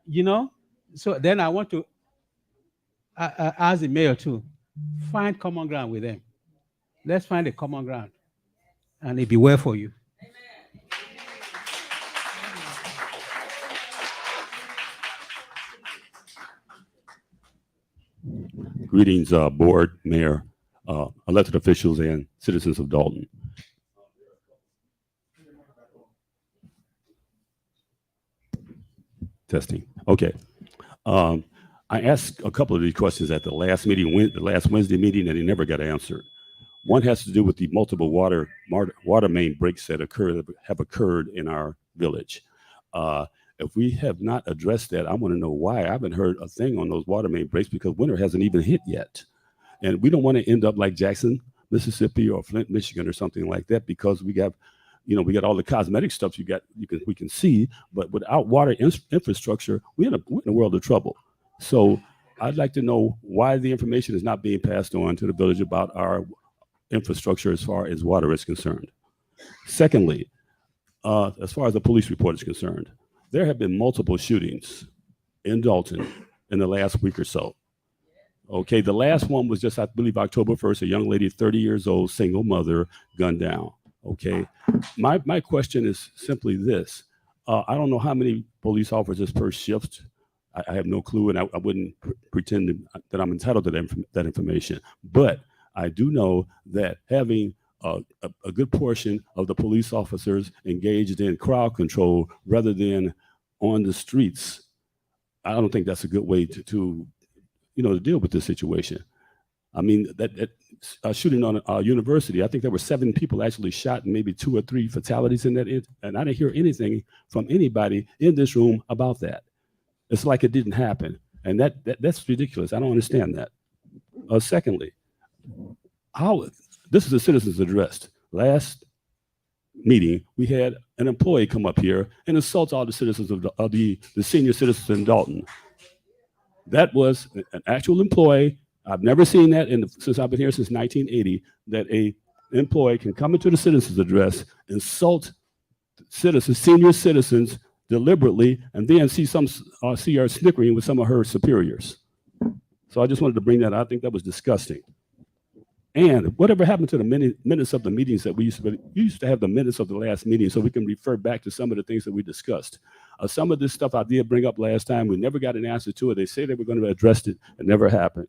You know? So then I want to ask the mayor too, find common ground with them. Let's find a common ground. And it be well for you. Greetings, board, mayor, elected officials, and citizens of Dalton. Testing. Okay. I asked a couple of these questions at the last meeting, the last Wednesday meeting, and they never got answered. One has to do with the multiple water main breaks that have occurred in our village. If we have not addressed that, I want to know why. I haven't heard a thing on those water main breaks because winter hasn't even hit yet. And we don't want to end up like Jackson, Mississippi, or Flint, Michigan, or something like that, because we got all the cosmetic stuff we can see, but without water infrastructure, we're in a world of trouble. So I'd like to know why the information is not being passed on to the village about our infrastructure as far as water is concerned. Secondly, as far as the police report is concerned, there have been multiple shootings in Dalton in the last week or so. Okay, the last one was just, I believe, October 1st, a young lady, 30 years old, single mother, gunned down. Okay, my question is simply this. I don't know how many police officers per shift. I have no clue, and I wouldn't pretend that I'm entitled to that information. But I do know that having a good portion of the police officers engaged in crowd control rather than on the streets, I don't think that's a good way to deal with this situation. I mean, that shooting on a university, I think there were 7 people actually shot and maybe 2 or 3 fatalities in that. And I didn't hear anything from anybody in this room about that. It's like it didn't happen. And that's ridiculous. I don't understand that. Secondly, this is a citizen's address. Last meeting, we had an employee come up here and insult all the citizens of the senior citizens in Dalton. That was an actual employee. I've never seen that since I've been here since 1980, that a employee can come into the citizen's address, insult citizens, senior citizens deliberately, and then see her snickering with some of her superiors. So I just wanted to bring that up. I think that was disgusting. And whatever happened to the minutes of the meetings that we used to have the minutes of the last meeting so we can refer back to some of the things that we discussed. Some of this stuff I did bring up last time, we never got an answer to it. They say they were going to address it. It never happened.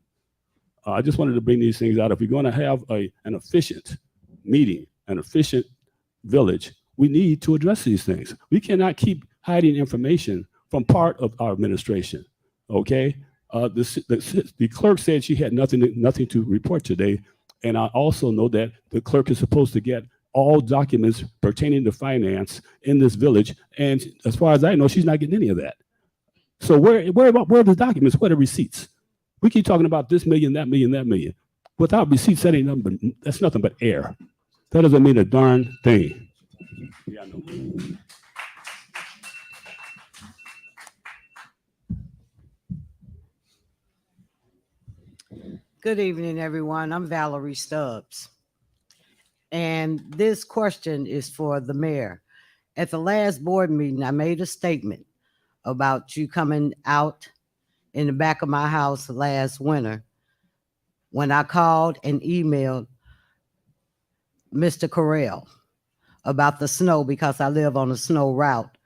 I just wanted to bring these things out. If we're going to have an efficient meeting, an efficient village, we need to address these things. We cannot keep hiding information from part of our administration, okay? The clerk said she had nothing to report today, and I also know that the clerk is supposed to get all documents pertaining to finance in this village, and as far as I know, she's not getting any of that. So where are the documents? Where are the receipts? We keep talking about this million, that million, that million. Without receipts, that's nothing but air. That doesn't mean a darn thing. Yeah, I know. Good evening, everyone. I'm Valerie Stubbs. And this question is for the mayor. At the last board meeting, I made a statement about you coming out in the back of my house last winter when I called and emailed Mr. Correll about the snow, because I live on a snow route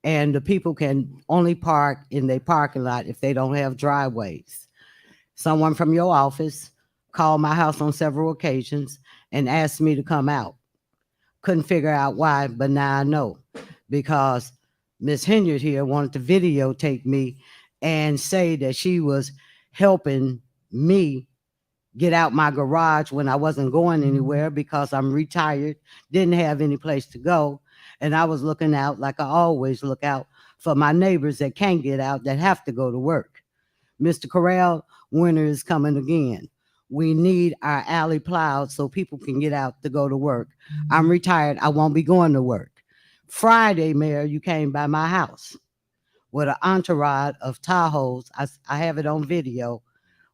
and the people can only park in their parking lot if they don't have driveways. Someone from your office called my house on several occasions and asked me to come out. Couldn't figure out why, but now I know, because Miss Hinyard here wanted to videotape me and say that she was helping me get out my garage when I wasn't going anywhere because I'm retired, didn't have any place to go, and I was looking out like I always look out for my neighbors that can't get out, that have to go to work. Mr. Corral, winter is coming again. We need our alley plowed so people can get out to go to work. I'm retired. I won't be going to work. Friday, Mayor, you came by my house with an entourage of Tahoes. I have it on video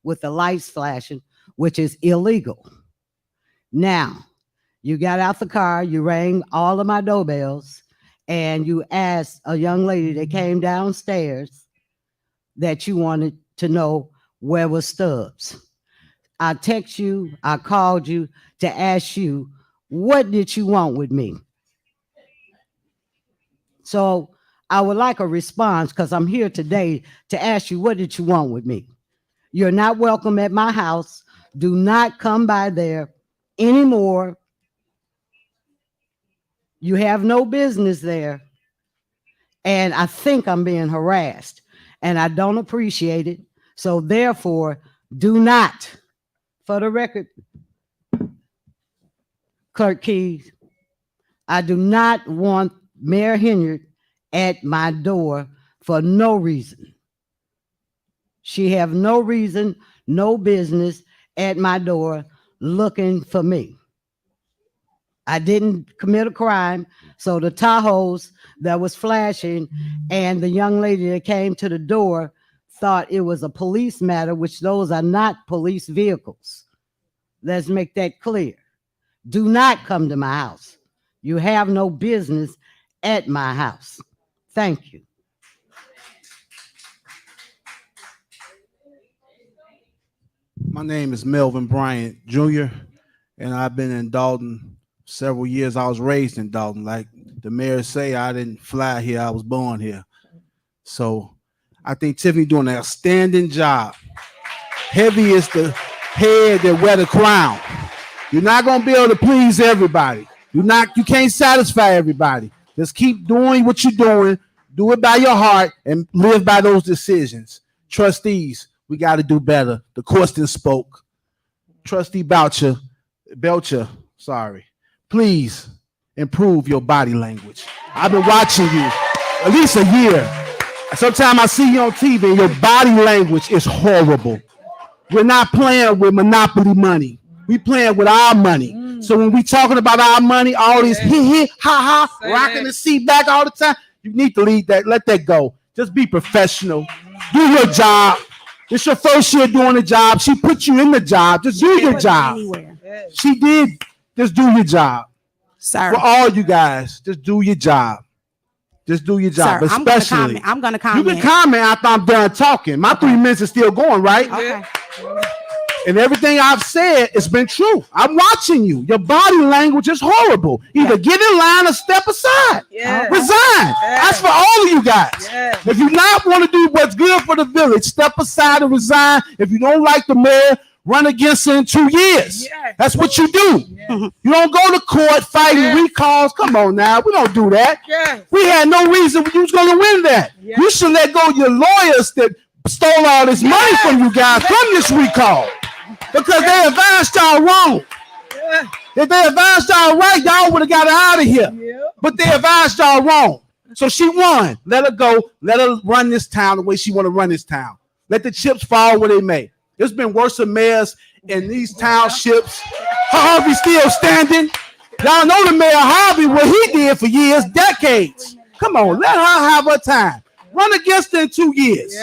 with the lights flashing, which is illegal. Now, you got out the car, you rang all of my doorbells, and you asked a young lady that came downstairs that you wanted to know where was Stubbs. I text you, I called you to ask you, what did you want with me? So I would like a response because I'm here today to ask you, what did you want with me? You're not welcome at my house. Do not come by there anymore. You have no business there. And I think I'm being harassed and I don't appreciate it. So therefore, do not, for the record, Clerk Keys, I do not want Mayor Henyard at my door for no reason. She have no reason, no business at my door looking for me. I didn't commit a crime. So the Tahoes that was flashing and the young lady that came to the door thought it was a police matter, which those are not police vehicles. Let's make that clear. Do not come to my house. You have no business at my house. Thank you. My name is Melvin Bryant Jr., and I've been in Dalton several years. I was raised in Dalton. Like the mayor say, I didn't fly here, I was born here. So I think Tiffany doing an outstanding job. Heavy is the head that wear the crown. You're not gonna be able to please everybody. You can't satisfy everybody. Just keep doing what you're doing, do it by your heart, and live by those decisions. Trustees, we got to do better. The question spoke. Trustee Belcher, sorry. Please improve your body language. I've been watching you at least a year. Sometimes I see you on TV and your body language is horrible. We're not playing with Monopoly money. We playing with our money. So when we talking about our money, all this ha ha, rocking the seat back all the time, you need to leave that, let that go. Just be professional. Do your job. It's your first year doing the job. She put you in the job. Just do your job. She did. Just do your job. Sir. For all you guys, just do your job. Just do your job. Sir, Especially, I'm gonna comment. You can comment after I'm done talking. My 3 minutes is still going, right? Okay. And everything I've said has been true. I'm watching you. Your body language is horrible. Either get in line or step aside. Resign. That's for all of you guys. If you not want to do what's good for the village, step aside and resign. If you don't like the mayor, run against her in 2 years. That's what you do. You don't go to court fighting recalls. Come on now. We don't do that. We had no reason you was going to win that. You should let go of your lawyers that stole all this money from you guys from this recall. Because they advised y'all wrong. If they advised y'all right, y'all would have got her out of here. But they advised y'all wrong. So she won. Let her go. Let her run this town the way she want to run this town. Let the chips fall where they may. It's been worse than mayors in these townships. Harvey still standing. Y'all know the mayor Harvey, what he did for years, decades. Come on, let her have her time. Run against her in 2 years.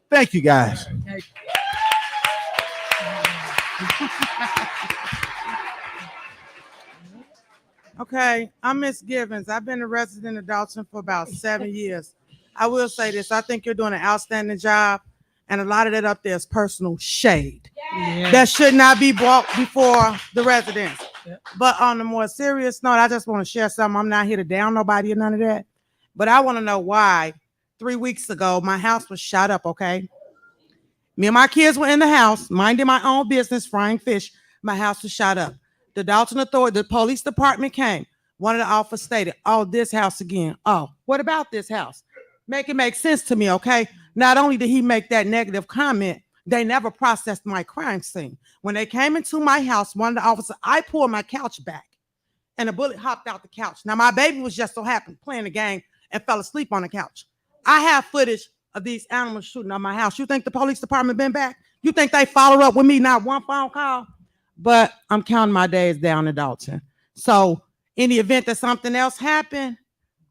Thank you, guys. Okay, I'm Miss Givens. I've been a resident of Dalton for about 7 years. I will say this. I think you're doing an outstanding job, and a lot of that up there is personal shade. That should not be brought before the residents. But on a more serious note, I just want to share something. I'm not here to down nobody or none of that, but I want to know why 3 weeks ago my house was shot up, okay? Me and my kids were in the house, minding my own business, frying fish. My house was shot up. The Dalton Authority, the police department came. One of the officers stated, oh, this house again. Oh, what about this house? Make it make sense to me, okay? Not only did he make that negative comment, they never processed my crime scene. When they came into my house, one of the officers, I pulled my couch back and a bullet hopped out the couch. Now, my baby was just so happy playing the game and fell asleep on the couch. I have footage of these animals shooting on my house. You think the police department been back? You think they followed up with me? Not one phone call. But I'm counting my days down in Dalton. So in the event that something else happened,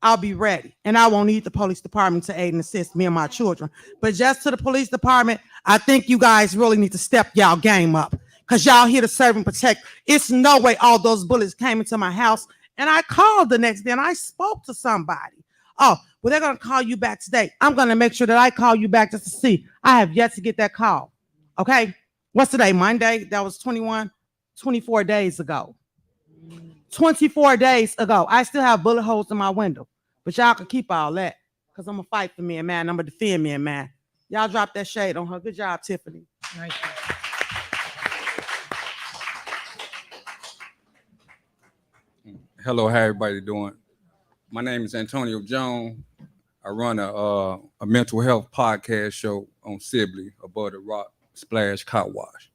I'll be ready. And I won't need the police department to aid and assist me and my children. But just to the police department, I think you guys really need to step y'all game up, because y'all here to serve and protect. It's no way all those bullets came into my house. And I called the next day and I spoke to somebody. Oh, well, they're going to call you back today. I'm going to make sure that I call you back just to see. I have yet to get that call. Okay? What's today? Monday? That was 24 days ago. 24 days ago. I still have bullet holes in my window. But y'all can keep all that, because I'm going to fight for me and man. I'm going to defend me and man. Y'all drop that shade on her. Good job, Tiffany. Thank you. Hello, how everybody doing? My name is Antonio Jones. I run a mental health podcast show on Sibley, above the Rock Splash Car Wash.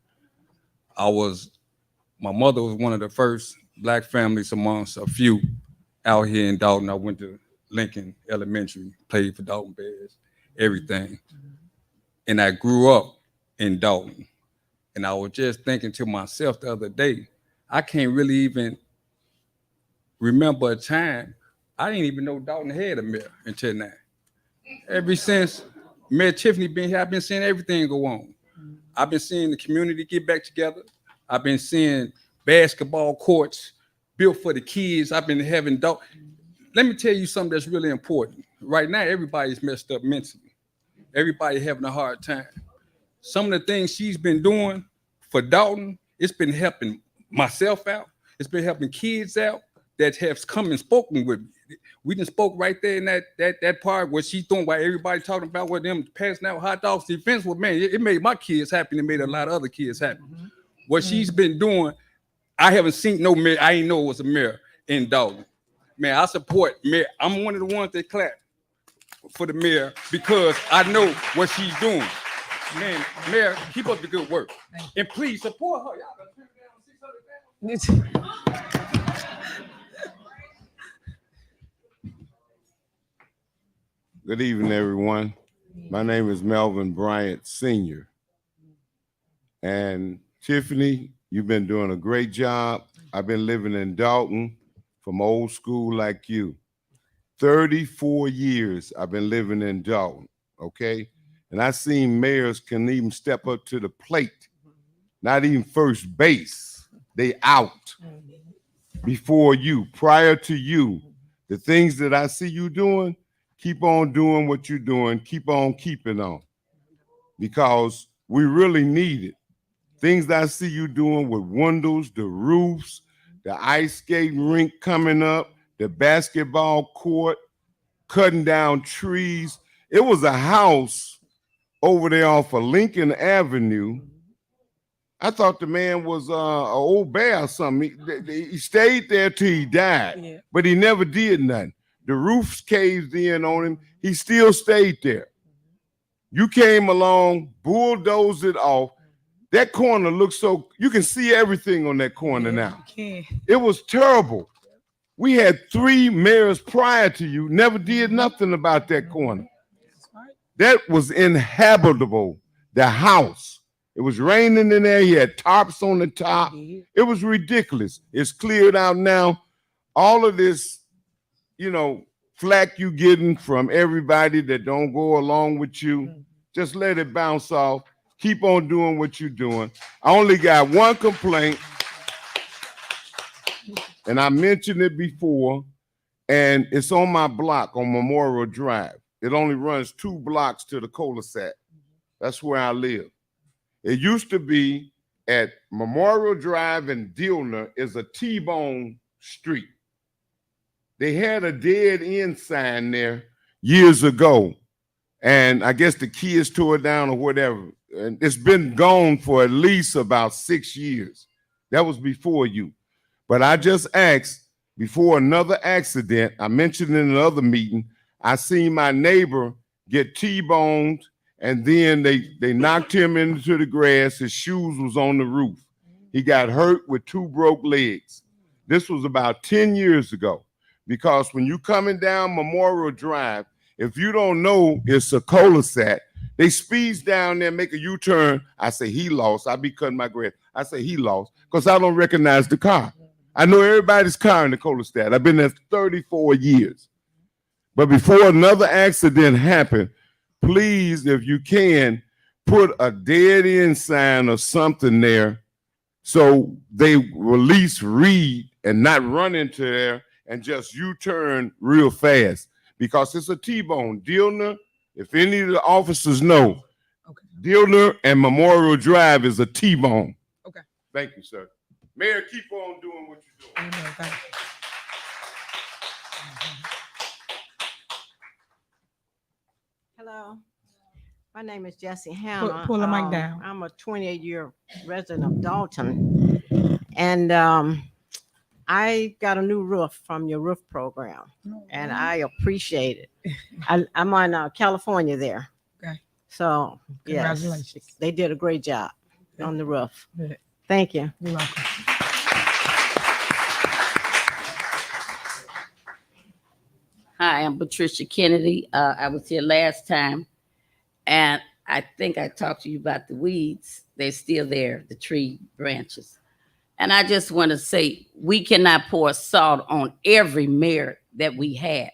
My mother was one of the first Black families amongst a few out here in Dalton. I went to Lincoln Elementary, played for Dalton Bears, everything. And I grew up in Dalton. And I was just thinking to myself the other day, I can't really even remember a time I didn't even know Dalton had a mayor until now. Ever since Mayor Tiffany been here, I've been seeing everything go on. I've been seeing the community get back together. I've been seeing basketball courts built for the kids. I've been having Let me tell you something that's really important. Right now, everybody's messed up mentally. Everybody having a hard time. Some of the things she's been doing for Dalton, it's been helping myself out. It's been helping kids out that have come and spoken with me. We done spoke right there in that part where she's doing, while everybody talking about what them passing out hot dogs defense. Well, man, it made my kids happy and it made a lot of other kids happy. What she's been doing, I haven't seen no mayor. I ain't know it was a mayor in Dalton. Man, I support mayor. I'm one of the ones that clap for the mayor because I know what she's doing. Man, mayor, keep up the good work. And please support her. Y'all done turned down 600,000. Good evening, everyone. My name is Melvin Bryant Sr. And Tiffany, you've been doing a great job. I've been living in Dalton from old school like you. 34 years I've been living in Dalton, okay? And I've seen mayors can even step up to the plate, not even first base. They out before you, prior to you. The things that I see you doing, keep on doing what you're doing. Keep on keeping on, because we really need it. Things that I see you doing with windows, the roofs, the ice skating rink coming up, the basketball court, cutting down trees. It was a house over there off of Lincoln Avenue. I thought the man was an old bear or something. He stayed there till he died, but he never did nothing. The roofs caved in on him. He still stayed there. You came along, bulldozed it off. That corner looks so, you can see everything on that corner now. It was terrible. We had 3 mayors prior to you, never did nothing about that corner. That was inhabitable, the house. It was raining in there. He had tarps on the top. It was ridiculous. It's cleared out now. All of this, flack you getting from everybody that don't go along with you, just let it bounce off. Keep on doing what you're doing. I only got one complaint, and I mentioned it before, and it's on my block on Memorial Drive. It only runs 2 blocks to the cul-de-sac. That's where I live. It used to be at Memorial Drive and Dillner is a T-bone street. They had a dead end sign there years ago, and I guess the kids tore it down or whatever. And it's been gone for at least about 6 years. That was before you. But I just asked, before another accident, I mentioned in another meeting, I seen my neighbor get T-boned, and then they knocked him into the grass. His shoes was on the roof. He got hurt with 2 broke legs. This was about 10 years ago. because when you coming down Memorial Drive, if you don't know it's a cul-de-sac, they speeds down there, make a U-turn. I say he lost. I be cutting my grass. I say he lost because I don't recognize the car. I know everybody's car in the cul-de-sac. I've been there 34 years. But before another accident happened, please, if you can, put a dead end sign or something there so they release Reed and not run into there and just U-turn real fast because it's a T-bone. Dillner, if any of the officers know, Dillner and Memorial Drive is a T-bone. Okay. Thank you, sir. Mayor, keep on doing what you're doing. Thank you. Hello, my name is Jessie Hannah. Pull the mic down. I'm a 28-year resident of Dalton, and I got a new roof from your roof program, and I appreciate it. I'm on California there. Okay. So, Congratulations. yes, they did a great job on the roof. Good. Thank you. You're welcome. Hi, I'm Patricia Kennedy. I was here last time, and I think I talked to you about the weeds. They're still there, the tree branches. And I just want to say, we cannot pour salt on every mayor that we had.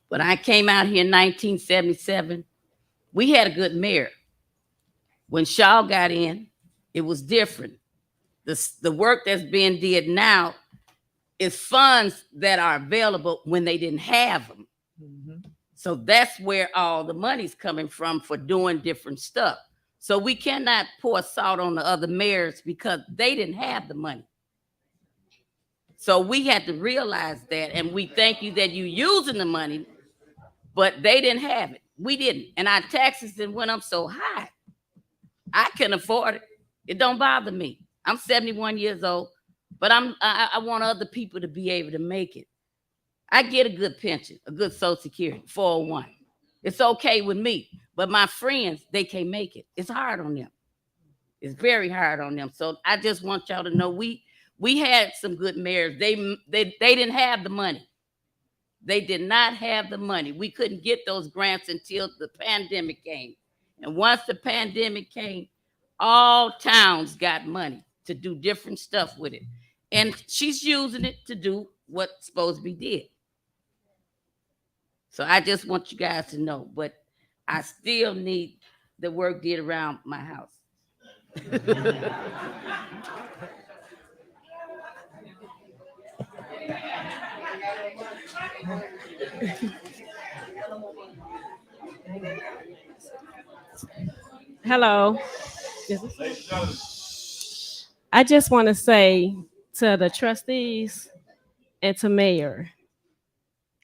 When I came out here in 1977, we had a good mayor. When Shaw got in, it was different. The work that's being did now is funds that are available when they didn't have them. So that's where all the money's coming from for doing different stuff. So we cannot pour salt on the other mayors because they didn't have the money. So we had to realize that, and we thank you that you using the money, but they didn't have it. We didn't. And our taxes then went up so high. I couldn't afford it. It don't bother me. I'm 71 years old, but I want other people to be able to make it. I get a good pension, a good Social Security, 401. It's okay with me, but my friends, they can't make it. It's hard on them. It's very hard on them. So I just want y'all to know we had some good mayors. They didn't have the money. They did not have the money. We couldn't get those grants until the pandemic came. And once the pandemic came, all towns got money to do different stuff with it. And she's using it to do what's supposed to be did. So I just want you guys to know, but I still need the work did around my house. Hello. I just want to say to the trustees and to mayor,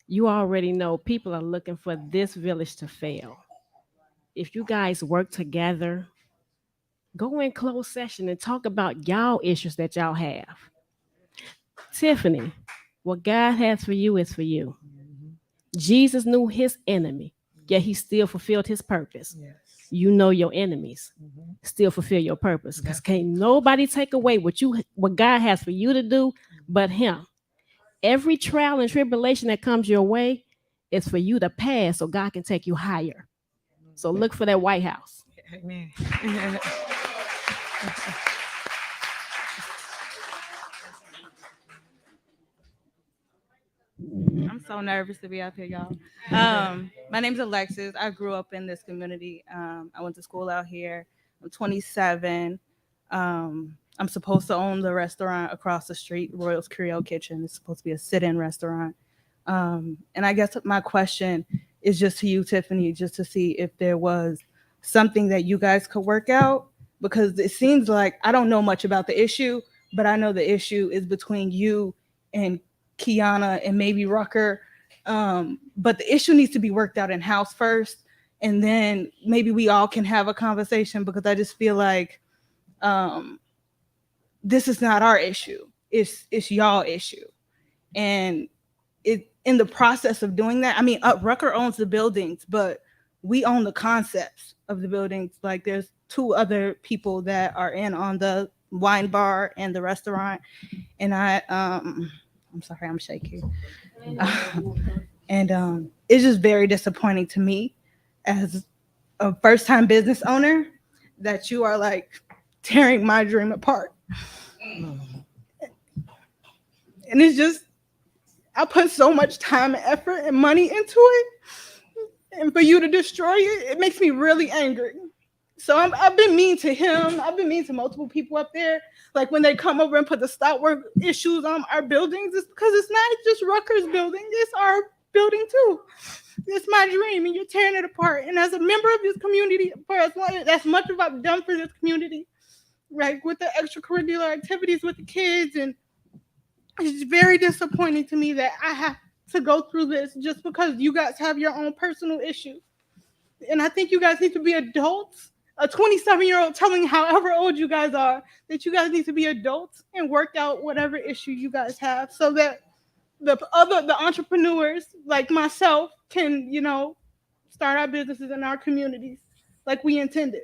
you already know people are looking for this village to fail. If you guys work together, go in closed session and talk about y'all issues that y'all have. Tiffany, what God has for you is for you. Jesus knew his enemy, yet he still fulfilled his purpose. You know your enemies, still fulfill your purpose. Because can't nobody take away what God has for you to do but him. Every trial and tribulation that comes your way is for you to pass so God can take you higher. So look for that White House. Amen. I'm so nervous to be up here, y'all. My name's Alexis. I grew up in this community. I went to school out here. I'm 27. I'm supposed to own the restaurant across the street, Royals Creole Kitchen. It's supposed to be a sit-in restaurant. And I guess my question is just to you, Tiffany, just to see if there was something that you guys could work out, because it seems like I don't know much about the issue, but I know the issue is between you and Kiana and maybe Rucker. But the issue needs to be worked out in-house first, and then maybe we all can have a conversation, because I just feel like this is not our issue. It's y'all issue. And in the process of doing that, I mean, Rucker owns the buildings, but we own the concepts of the buildings. Like there's two other people that are in on the wine bar and the restaurant. And I'm I'm sorry, I'm shaky. And it's just very disappointing to me as a first-time business owner that you are like tearing my dream apart. And it's just, I put so much time and effort and money into it. And for you to destroy it, it makes me really angry. So I've been mean to him. I've been mean to multiple people up there. Like when they come over and put the stop work issues on our buildings, it's because it's not just Rutgers building, it's our building too. It's my dream and you're tearing it apart. And as a member of this community, for as much as I've done for this community, like with the extracurricular activities with the kids, and it's very disappointing to me that I have to go through this just because you guys have your own personal issues. And I think you guys need to be adults. A 27-year-old telling however old you guys are that you guys need to be adults and work out whatever issue you guys have so that the entrepreneurs like myself can, start our businesses in our communities like we intended.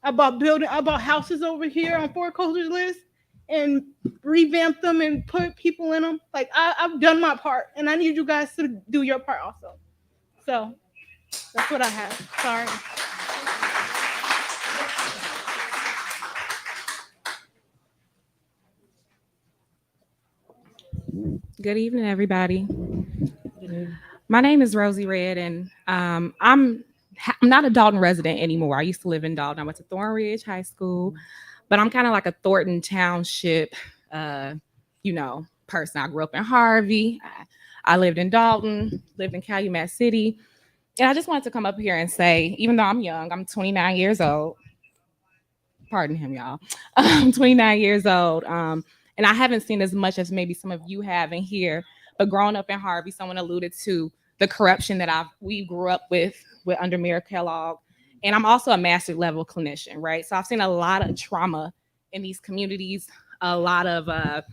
I bought houses over here on foreclosure list and revamped them and put people in them. Like I've done my part, and I need you guys to do your part also. So that's what I have. Sorry. Good evening, everybody. My name is Rosie Red, and I'm not a Dalton resident anymore. I used to live in Dalton. I went to Thornridge High School, but I'm kind of like a Thornton Township, person. I grew up in Harvey. I lived in Dalton, lived in Calumet City. And I just wanted to come up here and say, even though I'm young, I'm 29 years old. Pardon him, y'all. I'm 29 years old. And I haven't seen as much as maybe some of you have in here. But growing up in Harvey, someone alluded to the corruption that we grew up with under Mayor Kellogg. And I'm also a master level clinician, right? So I've seen a lot of trauma in these communities, a lot of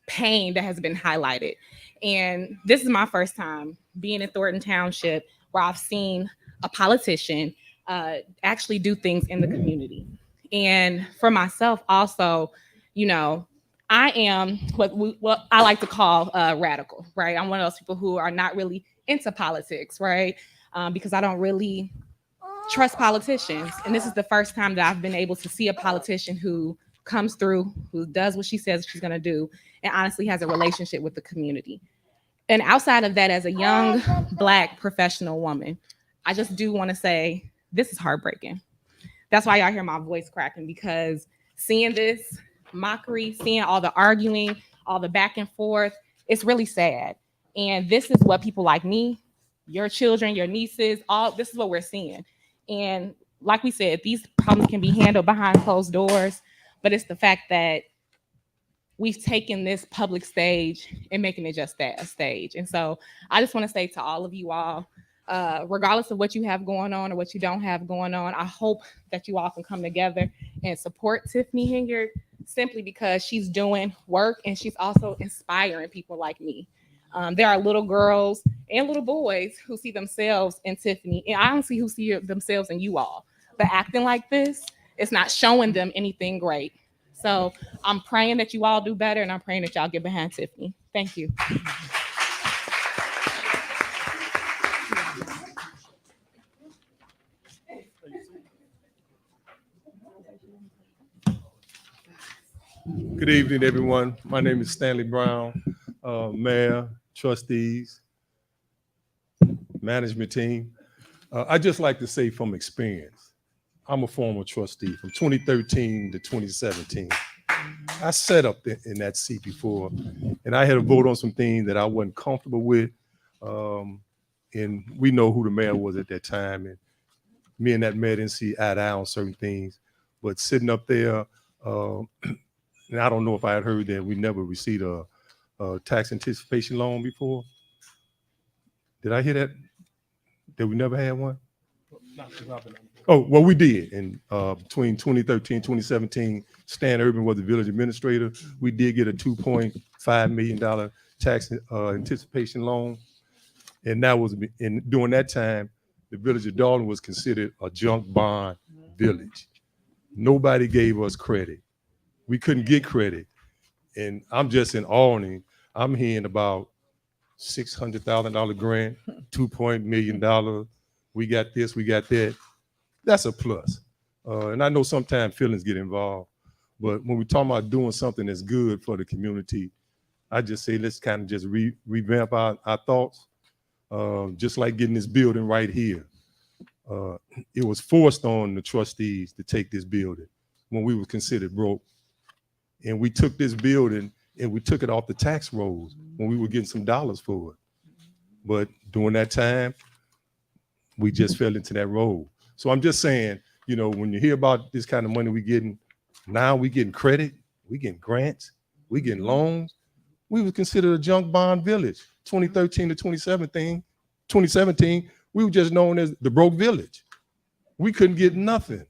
pain that has been highlighted. And this is my first time being in Thornton Township where I've seen a politician actually do things in the community. And for myself also, I am what I like to call radical, right? I'm one of those people who are not really into politics, right? Because I don't really trust politicians. And this is the first time that I've been able to see a politician who comes through, who does what she says she's going to do, and honestly has a relationship with the community. And outside of that, as a young Black professional woman, I just do want to say this is heartbreaking. That's why y'all hear my voice cracking, because seeing this mockery, seeing all the arguing, all the back and forth, it's really sad. And this is what people like me, your children, your nieces, this is what we're seeing. And like we said, these problems can be handled behind closed doors, but it's the fact that we've taken this public stage and making it just that, a stage. And so I just want to say to all of you all, regardless of what you have going on or what you don't have going on, I hope that you all can come together and support Tiffany Hingard, simply because she's doing work and she's also inspiring people like me. There are little girls and little boys who see themselves in Tiffany, and I honestly who see themselves in you all. But acting like this, it's not showing them anything great. So I'm praying that you all do better, and I'm praying that y'all get behind Tiffany. Thank you. Good evening, everyone. My name is Stanley Brown, Mayor, trustees, management team. I'd just like to say from experience, I'm a former trustee from 2013 to 2017. I sat up in that seat before, and I had to vote on some things that I wasn't comfortable with. And we know who the mayor was at that time, and me and that mayor didn't see eye to eye on certain things. But sitting up there, and I don't know if I had heard that we never received a tax anticipation loan before. Did I hear that? That we never had one? Oh, well, we did. And between 2013 and 2017, Stan Urban was the village administrator. We did get a $2.5 million tax anticipation loan. And that was, during that time, the village of Dalton was considered a junk bond village. Nobody gave us credit. We couldn't get credit. And I'm just in awe. I'm hearing about $600,000 grant, $2 million. We got this, we got that. That's a plus. And I know sometimes feelings get involved, but when we talk about doing something that's good for the community, I just say let's kind of just revamp our thoughts. Just like getting this building right here. It was forced on the trustees to take this building when we were considered broke. And we took this building and we took it off the tax rolls when we were getting some dollars for it. But during that time, we just fell into that role. So I'm just saying, you know, when you hear about this kind of money we getting, now we getting credit, we getting grants, we getting loans. We were considered a junk bond village. 2013 to 2017, we were just known as the broke village. We couldn't get nothing.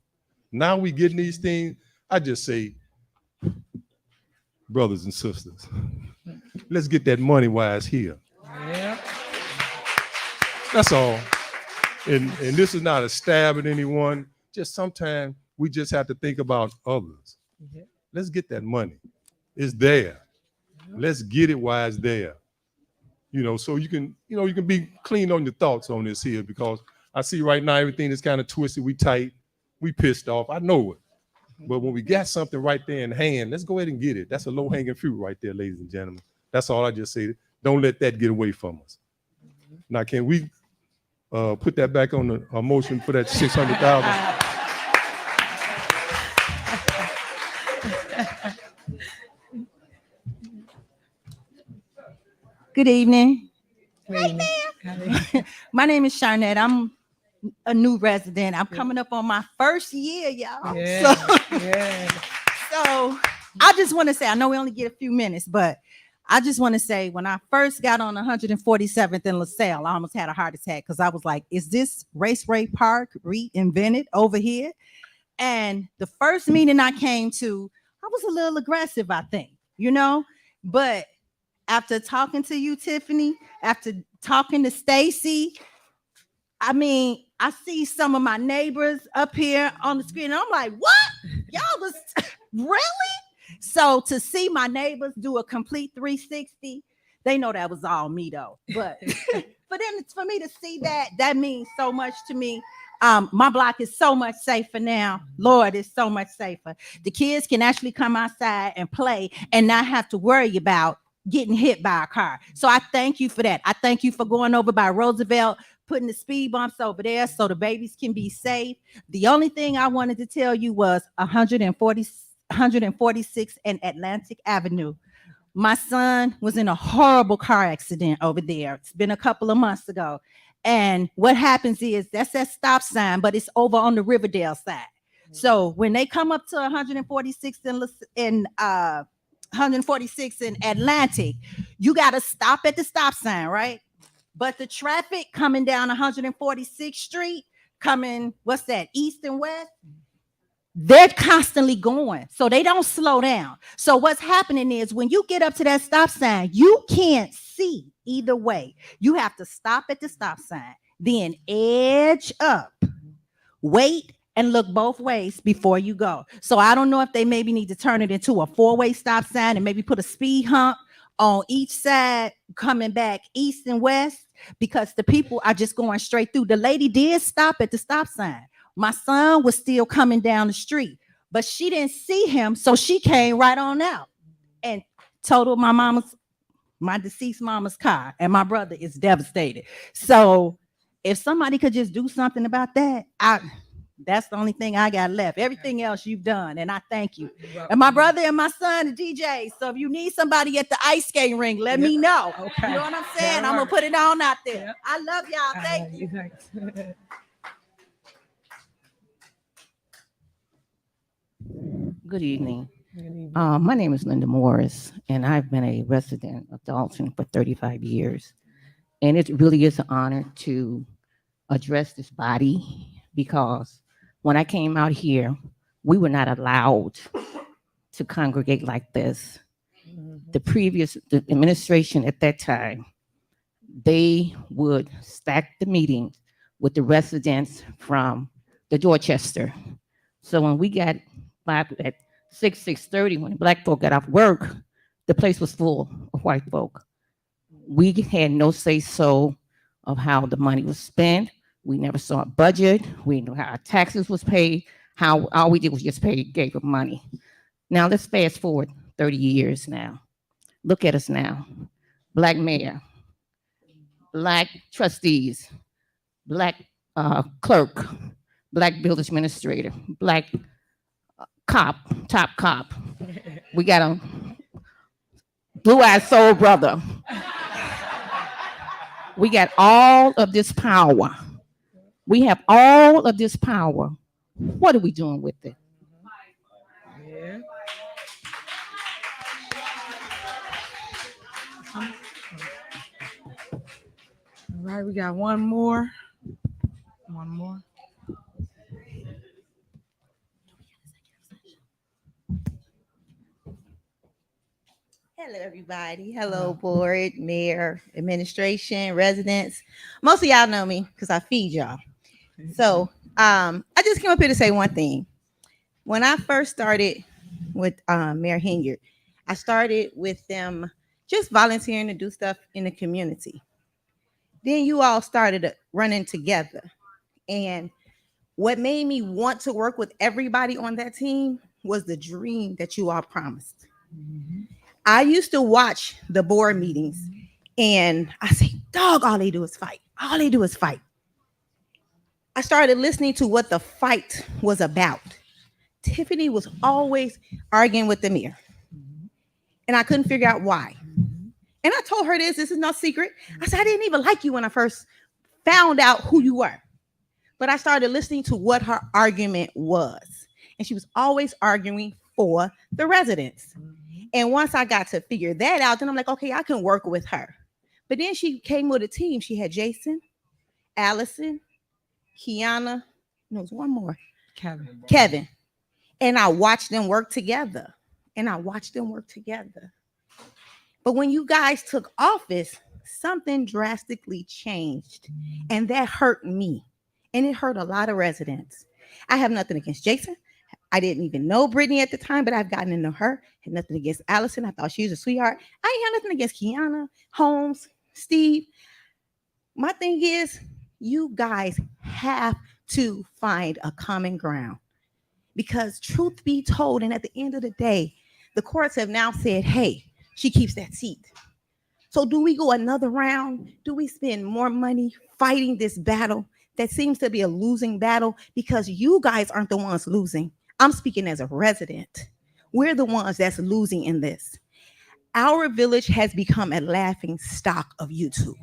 Now we getting these things. I just say, brothers and sisters, let's get that money wise here. Yeah. That's all. And this is not a stab at anyone. Just sometimes we just have to think about others. Yeah. Let's get that money. It's there. Let's get it while it's there. You know, so you can be clean on your thoughts on this here, because I see right now everything is kind of twisted. We tight, we pissed off. I know it. But when we got something right there in hand, let's go ahead and get it. That's a low-hanging fruit right there, ladies and gentlemen. That's all I just say. Don't let that get away from us. Now, can we put that back on the motion for that 600,000? Good evening. Hey, My name is Sharnette. I'm a new resident. I'm coming up on my first year, y'all. Yeah, So, yeah. so I just want to say, I know we only get a few minutes, but I just want to say, when I first got on 147th in LaSalle, I almost had a heart attack because I was like, is this Raceway Park reinvented over here? And the first meeting I came to, I was a little aggressive, I think, you know, but after talking to you, Tiffany, after talking to Stacy, I mean, I see some of my neighbors up here on the screen, and I'm like, what? Y'all was really? So to see my neighbors do a complete 360, they know that was all me though. But for me to see that means so much to me. My block is so much safer now. Lord, it's so much safer. The kids can actually come outside and play and not have to worry about getting hit by a car. So I thank you for that. I thank you for going over by Roosevelt, putting the speed bumps over there so the babies can be safe. The only thing I wanted to tell you was 146 and Atlantic Avenue. My son was in a horrible car accident over there. It's been a couple of months ago. And what happens is that's that stop sign, but it's over on the Riverdale side. So when they come up to 146 in Atlantic, you got to stop at the stop sign, right? But the traffic coming down 146th Street, coming, what's that, east and west, they're constantly going. So they don't slow down. So what's happening is when you get up to that stop sign, you can't see either way. You have to stop at the stop sign, then edge up, wait, and look both ways before you go. So I don't know if they maybe need to turn it into a 4-way stop sign and maybe put a speed hump on each side coming back east and west, because the people are just going straight through. The lady did stop at the stop sign. My son was still coming down the street, but she didn't see him, so she came right on out and totaled my deceased mama's car, and my brother is devastated. So if somebody could just do something about that, that's the only thing I got left. Everything else you've done, and I thank you. And my brother and my son are DJs, so if you need somebody at the ice skating rink, let me know. Okay. You know what I'm saying? I'm gonna put it on out there. I love y'all. Thank you. Good evening. My name is Linda Morris, and I've been a resident of Dalton for 35 years. And it really is an honor to address this body, because when I came out here, we were not allowed to congregate like this. The administration at that time, they would stack the meetings with the residents from the Dorchester. So when we got by at 6:30, when black folk got off work, the place was full of white folk. We had no say so of how the money was spent. We never saw a budget. We knew how our taxes was paid. How all we did was just gave them money. Now let's fast forward 30 years now. Look at us now. Black mayor, Black trustees, Black clerk, Black village administrator, Black cop, top cop. We got a blue-eyed soul brother. We got all of this power. We have all of this power. What are we doing with it? Yeah. All right, we got one more. One more. Hello, everybody. Hello, board, mayor, administration, residents. Most of y'all know me because I feed y'all. So I just came up here to say one thing. When I first started with Mayor Hinyard, I started with them just volunteering to do stuff in the community. Then you all started running together. And what made me want to work with everybody on that team was the dream that you all promised. I used to watch the board meetings and I say, dog, all they do is fight. All they do is fight. I started listening to what the fight was about. Tiffany was always arguing with the mayor. And I couldn't figure out why. And I told her this is no secret. I said, I didn't even like you when I first found out who you were. But I started listening to what her argument was. And she was always arguing for the residents. And once I got to figure that out, then I'm like, okay, I can work with her. But then she came with a team. She had Jason, Allison, Kiana, no, there's one more. Kevin. And I watched them work together. But when you guys took office, something drastically changed. And that hurt me. And it hurt a lot of residents. I have nothing against Jason. I didn't even know Brittany at the time, but I've gotten to know her. Had nothing against Allison. I thought she was a sweetheart. I ain't had nothing against Kiana, Holmes, Steve. My thing is, you guys have to find a common ground. Because truth be told, and at the end of the day, the courts have now said, hey, she keeps that seat. So do we go another round? Do we spend more money fighting this battle that seems to be a losing battle? Because you guys aren't the ones losing. I'm speaking as a resident. We're the ones that's losing in this. Our village has become a laughing stock of YouTube.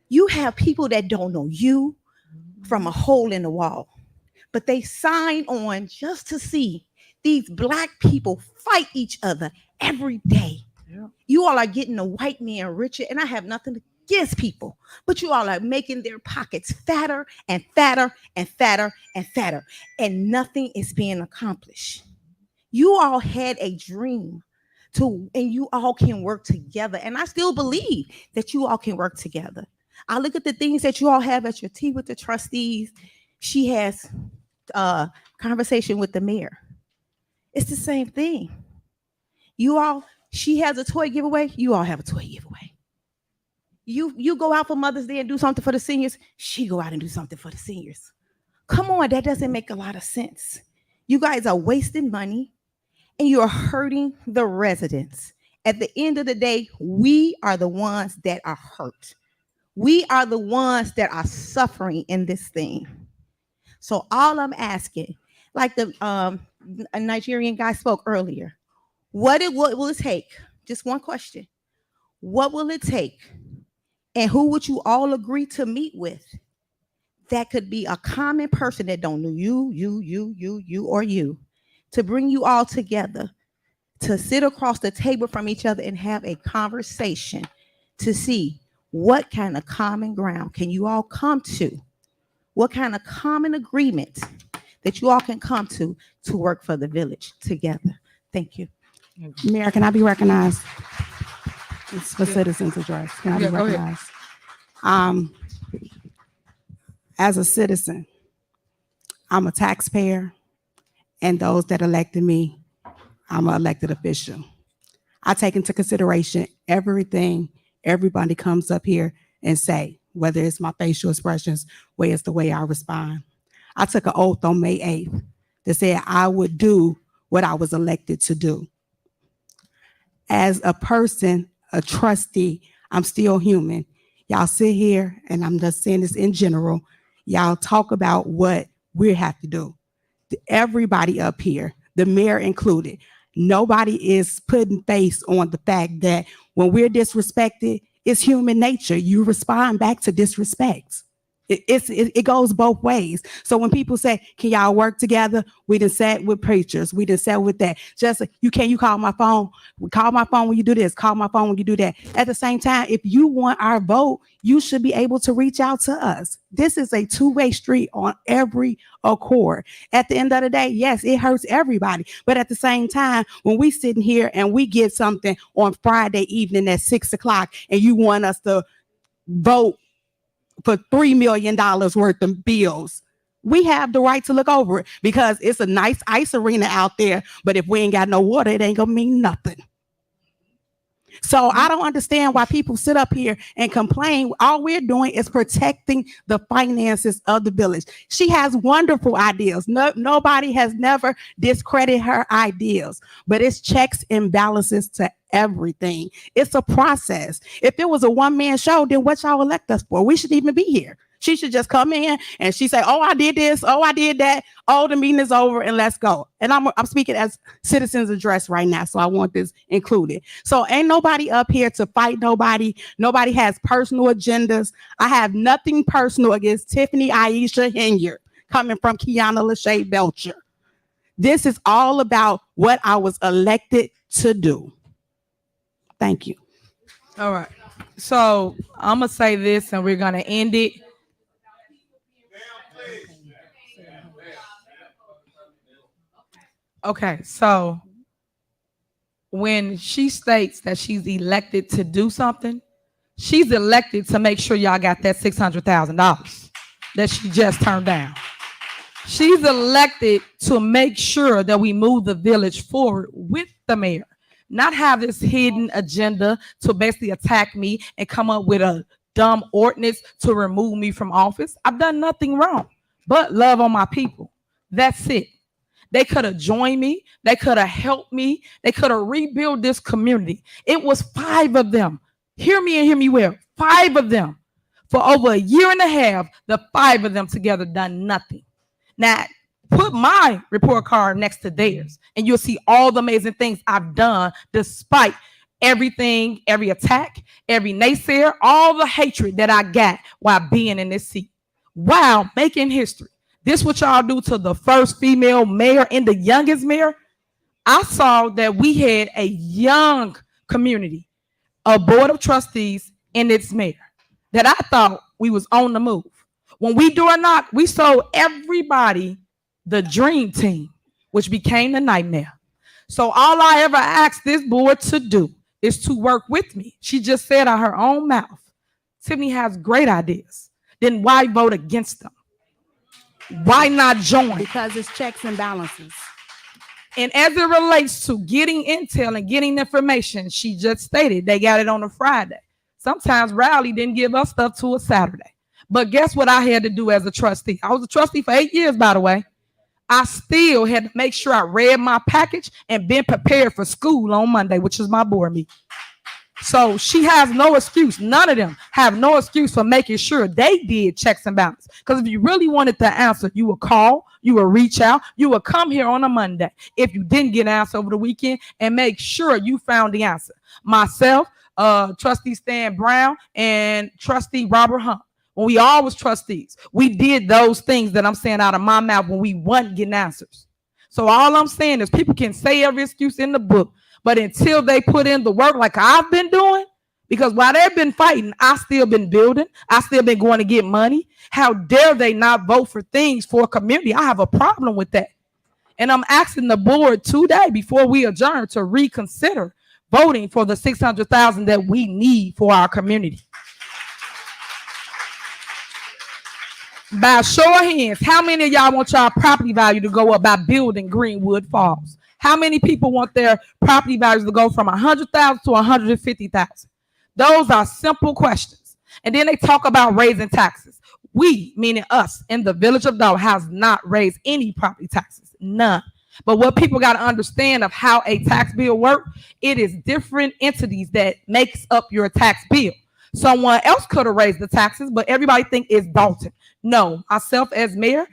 You have people that don't know you from a hole in the wall, but they sign on just to see these Black people fight each other every day. Yeah. You all are getting the white man richer, and I have nothing against people, but you all are making their pockets fatter and fatter and fatter and fatter, and nothing is being accomplished. You all had a dream and you all can work together, and I still believe that you all can work together. I look at the things that you all have at your tea with the trustees. She has conversation with the mayor. It's the same thing. She has a toy giveaway. You all have a toy giveaway. You go out for Mother's Day and do something for the seniors. She go out and do something for the seniors. Come on, that doesn't make a lot of sense. You guys are wasting money and you're hurting the residents. At the end of the day, we are the ones that are hurt. We are the ones that are suffering in this thing. So all I'm asking, like the a Nigerian guy spoke earlier, what will it take? Just one question. What will it take? And who would you all agree to meet with? That could be a common person that don't know you, or you, to bring you all together, to sit across the table from each other and have a conversation to see what kind of common ground can you all come to? What kind of common agreement that you all can come to work for the village together? Thank you. Mayor, can I be recognized? It's for citizens address. Can I be recognized? As a citizen, I'm a taxpayer, and those that elected me, I'm an elected official. I take into consideration everything everybody comes up here and say, whether it's my facial expressions, whether it's the way I respond. I took an oath on May 8th that said I would do what I was elected to do. As a person, a trustee, I'm still human. Y'all sit here, and I'm just saying this in general, y'all talk about what we have to do. Everybody up here, the mayor included, nobody is putting face on the fact that when we're disrespected, it's human nature. You respond back to disrespect. It goes both ways. So when people say, can y'all work together? We done sat with preachers. We done sat with that. Just you call my phone? Call my phone when you do this. Call my phone when you do that. At the same time, if you want our vote, you should be able to reach out to us. This is a two-way street on every accord. At the end of the day, yes, it hurts everybody. But at the same time, when we sitting here and we get something on Friday evening at 6:00 and you want us to vote for $3 million worth of bills, we have the right to look over it, because it's a nice ice arena out there. But if we ain't got no water, it ain't gonna mean nothing. So I don't understand why people sit up here and complain. All we're doing is protecting the finances of the village. She has wonderful ideas. Nobody has never discredited her ideas, but it's checks and balances to everything. It's a process. If it was a one-man show, then what y'all elect us for? We shouldn't even be here. She should just come in and she say, oh, I did this. Oh, I did that. Oh, the meeting is over and let's go. And I'm speaking as citizens address right now. So I want this included. So ain't nobody up here to fight nobody. Nobody has personal agendas. I have nothing personal against Tiffany Aisha Hinyard coming from Kiana Lachey Belcher. This is all about what I was elected to do. Thank you. All right. So I'm going to say this and we're going to end it. Okay, so when she states that she's elected to do something, she's elected to make sure y'all got that $600,000 that she just turned down. She's elected to make sure that we move the village forward with the mayor, not have this hidden agenda to basically attack me and come up with a dumb ordinance to remove me from office. I've done nothing wrong but love on my people. That's it. They could have joined me. They could have helped me. They could have rebuilt this community. It was 5 of them. Hear me and hear me well. 5 of them. For over a year and a half, the 5 of them together done nothing. Now, put my report card next to theirs, and you'll see all the amazing things I've done despite everything, every attack, every naysayer, all the hatred that I got while being in this seat. Wow, making history. This what y'all do to the first female mayor and the youngest mayor. I saw that we had a young community, a board of trustees, and its mayor that I thought we was on the move. When we door knock, we sold everybody the dream team, which became the nightmare. So all I ever asked this board to do is to work with me. She just said out her own mouth, Tiffany has great ideas. Then why vote against them? Why not join? Because it's checks and balances. And as it relates to getting intel and getting information, she just stated they got it on a Friday. Sometimes Rowley didn't give us stuff to a Saturday. But guess what I had to do as a trustee? I was a trustee for 8 years, by the way. I still had to make sure I read my package and been prepared for school on Monday, which is my board meeting. So she has no excuse. None of them have no excuse for making sure they did checks and balances. Because if you really wanted the answer, you would call, you would reach out, you would come here on a Monday if you didn't get an answer over the weekend and make sure you found the answer. Myself, Trustee Stan Brown, and Trustee Robert Hunt. When we all was trustees, we did those things that I'm saying out of my mouth when we wasn't getting answers. So all I'm saying is people can say every excuse in the book, but until they put in the work like I've been doing, because while they've been fighting, I still been building. I still been going to get money. How dare they not vote for things for a community? I have a problem with that. And I'm asking the board today before we adjourn to reconsider voting for the $600,000 that we need for our community. By show of hands, how many of y'all want y'all property value to go up by building Greenwood Falls? How many people want their property values to go from 100,000 to 150,000? Those are simple questions. And then they talk about raising taxes. We, meaning us, in the village of Dalton, has not raised any property taxes, none. But what people got to understand of how a tax bill works, it is different entities that makes up your tax bill. Someone else could have raised the taxes, but everybody think it's Dalton. No, myself as mayor,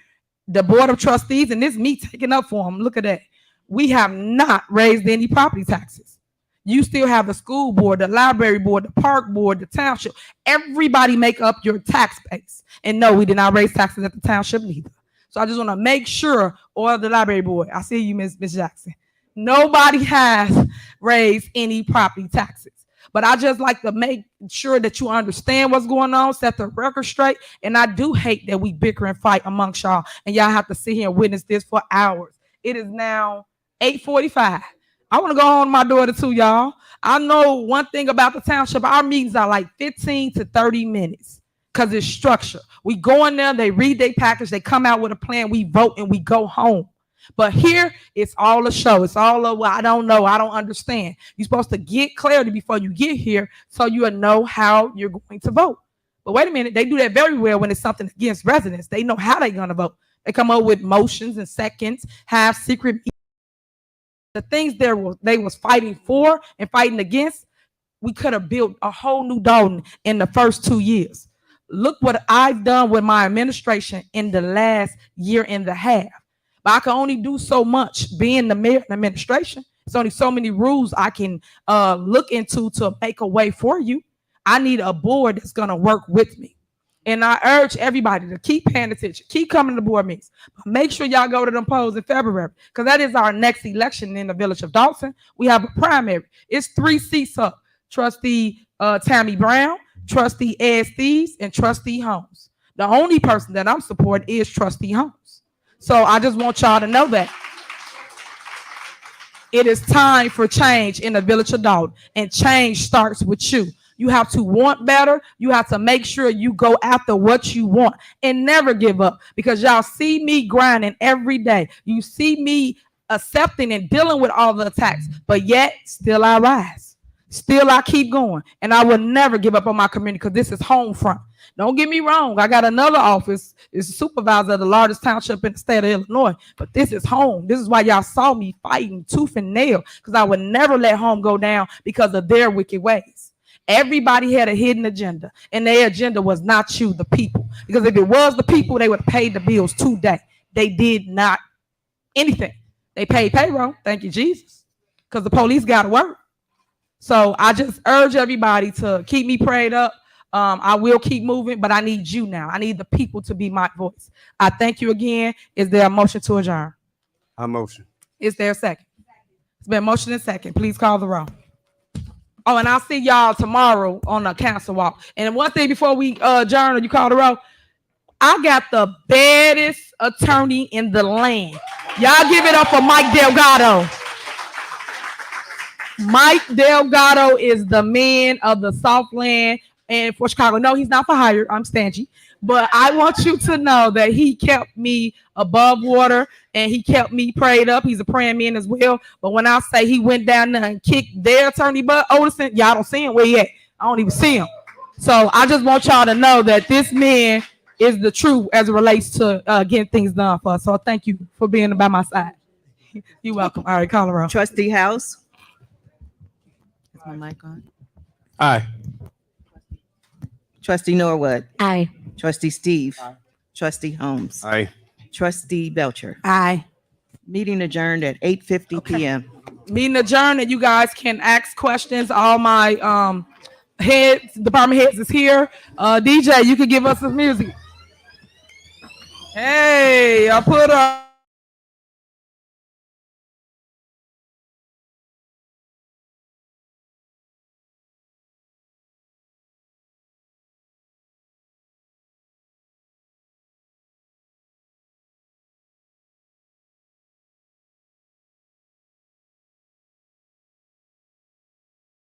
the board of trustees, and this me taking up for them. Look at that. We have not raised any property taxes. You still have the school board, the library board, the park board, the township. Everybody make up your tax base. And no, we did not raise taxes at the township neither. So I just want to make sure, or the library board, I see you, Ms. Jackson. Nobody has raised any property taxes. But I just like to make sure that you understand what's going on, set the record straight. And I do hate that we bicker and fight amongst y'all, and y'all have to sit here and witness this for hours. It is now 8:45. I want to go home to my daughter too, y'all. I know one thing about the township. Our meetings are like 15 to 30 minutes because it's structure. We go in there, they read their package, they come out with a plan, we vote, and we go home. But here, it's all a show. It's all a, well, I don't know, I don't understand. You're supposed to get clarity before you get here so you'll know how you're going to vote. But wait a minute, they do that very well when it's something against residents. They know how they're going to vote. They come up with motions and seconds, have secret. The things they was fighting for and fighting against, we could have built a whole new Dalton in the first 2 years. Look what I've done with my administration in the last year and a half. But I can only do so much being the mayor and administration. There's only so many rules I can look into to make a way for you. I need a board that's going to work with me. And I urge everybody to keep paying attention, keep coming to board meetings. But make sure y'all go to them polls in February, because that is our next election in the village of Dalton. We have a primary. It's 3 seats up. Trustee Tammy Brown, Trustee Ed Steves, and Trustee Holmes. The only person that I'm supporting is Trustee Holmes. So I just want y'all to know that it is time for change in the village of Dalton, and change starts with you. You have to want better. You have to make sure you go after what you want and never give up, because y'all see me grinding every day. You see me accepting and dealing with all the attacks, but yet still I rise. Still I keep going, and I will never give up on my community, because this is home front. Don't get me wrong. I got another office. It's a supervisor of the largest township in the state of Illinois, but this is home. This is why y'all saw me fighting tooth and nail, because I would never let home go down because of their wicked ways. Everybody had a hidden agenda, and their agenda was not you, the people. Because if it was the people, they would have paid the bills today. They did not anything. They paid payroll. Thank you, Jesus, because the police got to work. So I just urge everybody to keep me prayed up. I will keep moving, but I need you now. I need the people to be my voice. I thank you again. Is there a motion to adjourn? I motion. Is there a second? It's been motion and second. Please call the roll. Oh, and I'll see y'all tomorrow on the council walk. And one thing before we adjourn, or you call the roll, I got the baddest attorney in the land. Y'all give it up for Mike Delgado. Mike Delgado is the man of the Southland and for Chicago. No, he's not for hire. I'm stingy. But I want you to know that he kept me above water and he kept me prayed up. He's a praying man as well. But when I say he went down there and kicked their attorney butt, Oderson, y'all don't see him where he at. I don't even see him. So I just want y'all to know that this man is the truth as it relates to getting things done for us. So thank you for being by my side. You're welcome. All right, call her on. Trustee House. Is my mic on? Aye. Trustee Norwood. Aye. Trustee Steve. Aye. Trustee Holmes. Aye. Trustee Belcher. Aye. Meeting adjourned at 8:50 p.m. Meeting adjourned, and you guys can ask questions. All my department heads is here. DJ, you can give us some music. Hey, I put